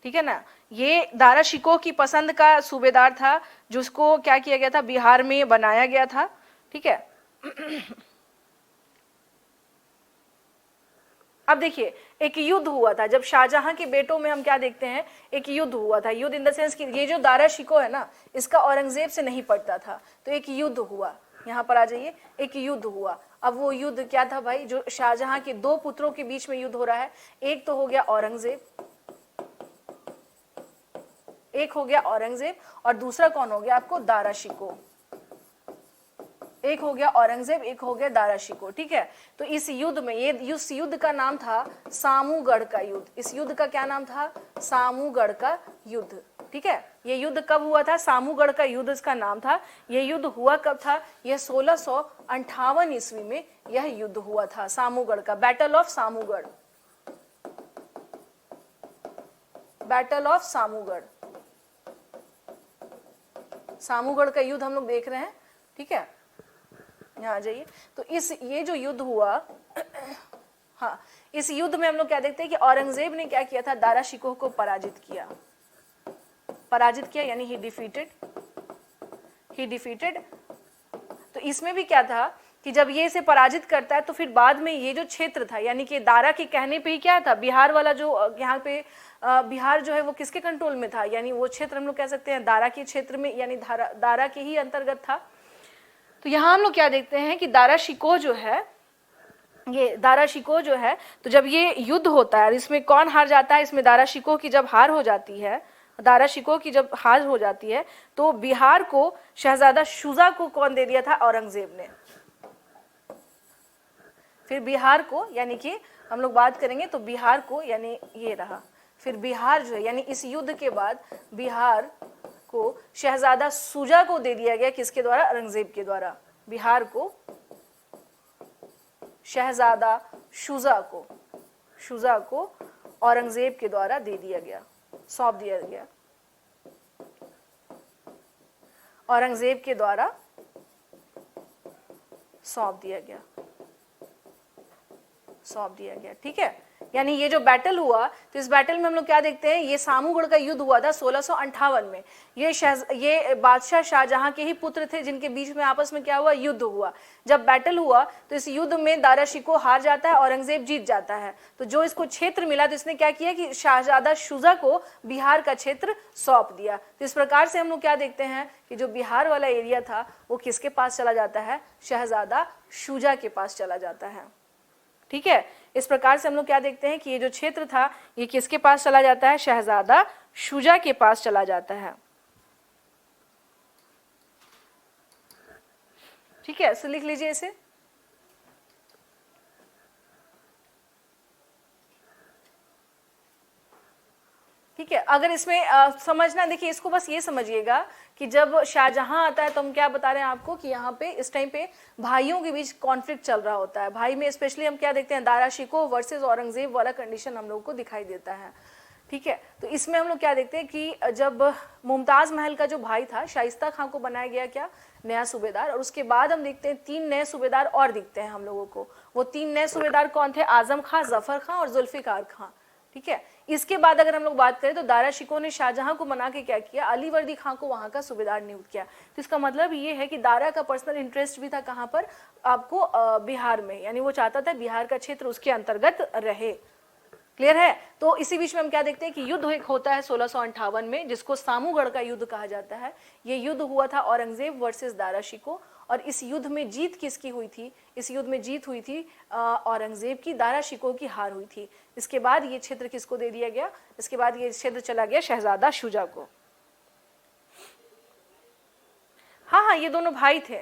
ठीक है ना। ये दारा शिकोह की पसंद का सूबेदार था, जिसको क्या किया गया था, बिहार में बनाया गया था, ठीक है। अब देखिए एक युद्ध हुआ था, जब शाहजहां के बेटों में हम क्या देखते हैं, एक युद्ध हुआ था। युद्ध इन द सेंस कि ये जो दारा शिकोह है ना, इसका औरंगजेब से नहीं पड़ता था, तो एक युद्ध हुआ, यहाँ पर आ जाइए, एक युद्ध हुआ। अब वो युद्ध क्या था भाई, जो शाहजहां के 2 पुत्रों के बीच में युद्ध हो रहा है। एक तो हो गया औरंगजेब, और दूसरा कौन हो गया आपको, दारा शिकोह। एक हो गया औरंगजेब, एक हो गया दारा शिकोह, ठीक है। तो इस युद्ध में, इस युद्ध का नाम था सामूगढ़ का युद्ध। इस युद्ध का क्या नाम था, सामूगढ़ का युद्ध, ठीक है। ये युद्ध कब हुआ था, सामूगढ़ का युद्ध इसका नाम था। ये युद्ध हुआ कब था, यह 1658 ईस्वी में यह युद्ध हुआ था, सामूगढ़ का, battle of Samugarh, battle of Samugarh. Samugarh का युद्ध हम लोग देख रहे हैं, ठीक है, यहाँ आ जाइए। तो ये जो युद्ध हुआ हाँ, इस युद्ध में हम लोग क्या देखते हैं कि औरंगजेब ने क्या किया था, दारा शिकोह को पराजित किया यानी ही डिफीटेड। तो इसमें भी क्या था कि जब ये इसे पराजित करता है तो फिर बाद में ये जो क्षेत्र था, यानी कि दारा के कहने पे ही क्या था, बिहार वाला जो यहाँ पे बिहार जो है वो किसके कंट्रोल में था, यानी वो क्षेत्र हम लोग कह सकते हैं दारा के क्षेत्र में, यानी दारा के ही अंतर्गत था। तो यहाँ हम लोग क्या देखते हैं कि दारा शिकोह जो है, तो जब ये युद्ध होता है, इसमें कौन हार जाता है, इसमें दारा शिकोह की जब हार हो जाती है, तो बिहार को शहजादा शुजा को कौन दे दिया था, औरंगजेब ने। फिर बिहार को, यानी कि हम लोग बात करेंगे तो बिहार को, यानी ये रहा, फिर बिहार जो है, यानी इस युद्ध के बाद बिहार को शहजादा शुजा को दे दिया गया, किसके द्वारा, औरंगजेब के द्वारा। बिहार को शहजादा शुजा को औरंगजेब के द्वारा दे दिया गया, सौंप दिया गया, औरंगजेब के द्वारा सौंप दिया गया, ठीक है। यानी ये जो बैटल हुआ, तो इस बैटल में हम लोग क्या देखते हैं, ये सामूगढ़ का युद्ध हुआ था 1658 में। ये बादशाह शाहजहां के ही पुत्र थे जिनके बीच में आपस में क्या हुआ, युद्ध हुआ। जब बैटल हुआ तो इस युद्ध में दारा शिकोह हार जाता है, औरंगजेब जीत जाता है। तो जो इसको क्षेत्र मिला, तो इसने क्या किया कि शहजादा शुजा को बिहार का क्षेत्र सौंप दिया। तो इस प्रकार से हम लोग क्या देखते हैं कि जो बिहार वाला एरिया था वो किसके पास चला जाता है, शहजादा शुजा के पास चला जाता है, ठीक है। इस प्रकार से हम लोग क्या देखते हैं कि ये जो क्षेत्र था ये किसके पास चला जाता है, शहजादा शुजा के पास चला जाता है, ठीक है। तो लिख लीजिए इसे। ठीक है, अगर इसमें समझना, देखिए इसको बस ये समझिएगा कि जब शाहजहां आता है तो हम क्या बता रहे हैं आपको कि यहाँ पे इस टाइम पे भाइयों के बीच कॉन्फ्लिक्ट चल रहा होता है। भाई में स्पेशली हम क्या देखते हैं, दारा शिकोह वर्सेस औरंगजेब वाला कंडीशन हम लोग को दिखाई देता है, ठीक है। तो इसमें हम लोग क्या देखते हैं कि जब मुमताज महल का जो भाई था शाइस्ता खां को बनाया गया क्या, नया सूबेदार, और उसके बाद हम देखते हैं 3 नए सूबेदार और दिखते हैं हम लोगों को। वो 3 नए सूबेदार कौन थे, आजम खां, जफर खां और जुल्फिकार खां, ठीक है। इसके बाद अगर हम लोग बात करें तो दारा शिकोह ने शाहजहां को मना के क्या किया, अली वर्दी खां को वहां का सूबेदार नियुक्त किया। तो इसका मतलब ये है कि दारा का पर्सनल इंटरेस्ट भी था कहां पर, आपको बिहार में, यानी वो चाहता था बिहार का क्षेत्र उसके अंतर्गत रहे। क्लियर है। तो इसी बीच में हम क्या देखते हैं कि युद्ध एक होता है 1658 में, जिसको सामूगढ़ का युद्ध कहा जाता है। ये युद्ध हुआ था औरंगजेब वर्सेस दारा शिकोह, और इस युद्ध में जीत किसकी हुई थी, इस युद्ध में जीत हुई थी औरंगजेब की, दारा शिकोह की हार हुई थी। इसके बाद ये क्षेत्र किसको दे दिया गया, इसके बाद ये क्षेत्र चला गया शहजादा शुजा को। हाँ, ये दोनों भाई थे,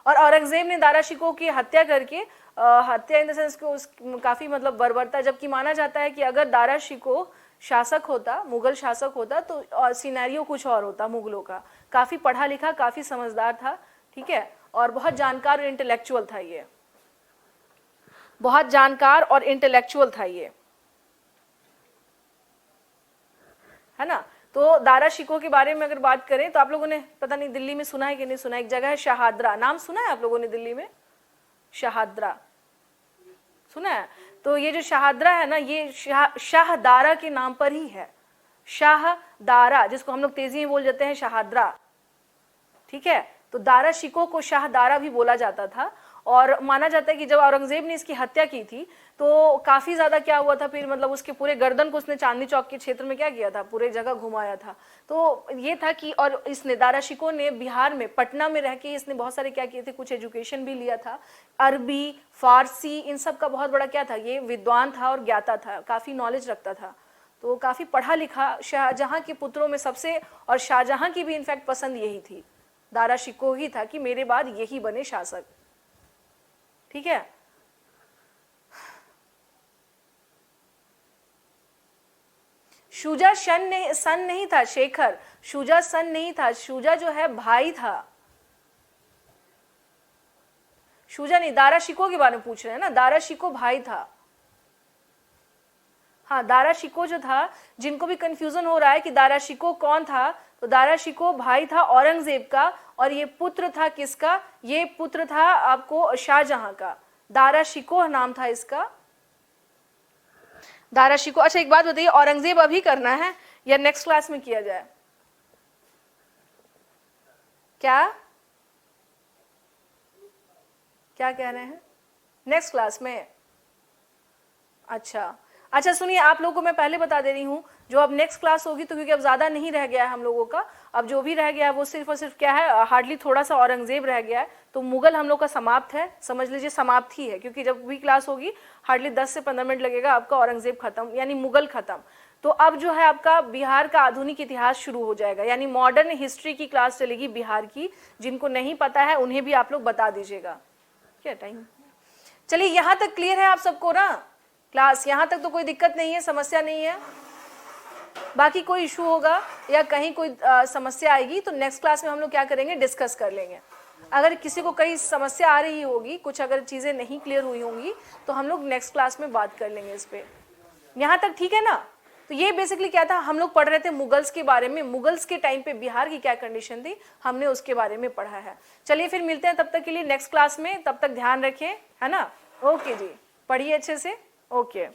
और औरंगजेब ने दारा शिकोह की हत्या करके, हत्या इन द सेंस को काफी मतलब बर्बरता, जबकि माना जाता है कि अगर दारा शिकोह शासक होता, मुगल शासक होता, तो सिनेरियो कुछ और होता मुगलों का। काफी पढ़ा लिखा, काफी समझदार था, ठीक है, और बहुत जानकार और इंटेलेक्चुअल था ये, बहुत जानकार और इंटेलेक्चुअल था ये, है ना। तो दारा शिकोह के बारे में अगर बात करें तो आप लोगों ने पता नहीं दिल्ली में सुना है कि नहीं सुना, एक जगह है शाहदरा, नाम सुना है आप लोगों ने, दिल्ली में शाहदरा सुना है। तो ये जो शाहदरा है ना, ये शाहदारा के नाम पर ही है, शाहदारा, जिसको हम लोग तेजी में बोल जाते हैं शाहदरा, ठीक है। तो दारा शिकोह को शाहदारा भी बोला जाता था, और माना जाता है कि जब औरंगजेब ने इसकी हत्या की थी तो काफी ज्यादा क्या हुआ था, फिर मतलब उसके पूरे गर्दन को उसने चांदनी चौक के क्षेत्र में क्या किया था, पूरे जगह घुमाया था। तो ये था कि, और इसने दारा शिकोह ने बिहार में पटना में रह के इसने बहुत सारे क्या किए थे, कुछ एजुकेशन भी लिया था, अरबी, फारसी, इन सब का बहुत बड़ा क्या था, ये विद्वान था और ज्ञाता था, काफी नॉलेज रखता था। तो काफी पढ़ा लिखा, शाहजहां के पुत्रों में सबसे, और शाहजहां की भी इनफैक्ट पसंद यही थी, दारा शिकोह ही था कि मेरे बाद यही बने शासक, ठीक है। शुजा सन नहीं था शेखर, शुजा सन नहीं था, शुजा जो है भाई था, शुजा नहीं, दारा शिकोह के बारे में पूछ रहे हैं ना, दारा शिकोह भाई था, हाँ, दारा शिको जो था, जिनको भी कंफ्यूजन हो रहा है कि दारा शिको कौन था, तो दारा शिको भाई था औरंगजेब का, और ये पुत्र था किसका, ये पुत्र था आपको शाहजहां का। दारा शिको नाम था इसका, दारा शिको। अच्छा एक बात बताइए, औरंगजेब अभी करना है या नेक्स्ट क्लास में किया जाए? क्या क्या कह रहे हैं? नेक्स्ट क्लास में? अच्छा अच्छा, सुनिए आप लोगों को मैं पहले बता दे रही हूँ, जो अब नेक्स्ट क्लास होगी, तो क्योंकि अब ज्यादा नहीं रह गया है हम लोगों का, अब जो भी रह गया है वो सिर्फ और सिर्फ क्या है, हार्डली थोड़ा सा औरंगजेब रह गया है, तो मुगल हम लोग का समाप्त है, समझ लीजिए समाप्त ही है, क्योंकि जब भी क्लास होगी हार्डली 10 से 15 मिनट लगेगा, आपका औरंगजेब खत्म यानी मुगल खत्म। तो अब जो है आपका बिहार का आधुनिक इतिहास शुरू हो जाएगा, यानी मॉडर्न हिस्ट्री की क्लास चलेगी बिहार की। जिनको नहीं पता है उन्हें भी आप लोग बता दीजिएगा। क्या टाइम? चलिए यहाँ तक क्लियर है आप सबको ना क्लास? यहाँ तक तो कोई दिक्कत नहीं है, समस्या नहीं है? बाकी कोई इशू होगा या कहीं कोई समस्या आएगी तो नेक्स्ट क्लास में हम लोग क्या करेंगे, डिस्कस कर लेंगे। अगर किसी को कहीं समस्या आ रही होगी, कुछ अगर चीज़ें नहीं क्लियर हुई होंगी, तो हम लोग नेक्स्ट क्लास में बात कर लेंगे इस पर। यहाँ तक ठीक है ना? तो ये बेसिकली क्या था, हम लोग पढ़ रहे थे मुगल्स के बारे में, मुगल्स के टाइम पे बिहार की क्या कंडीशन थी, हमने उसके बारे में पढ़ा है। चलिए फिर मिलते हैं तब तक के लिए नेक्स्ट क्लास में, तब तक ध्यान रखें, है ना? ओके जी, पढ़िए अच्छे से। ओके।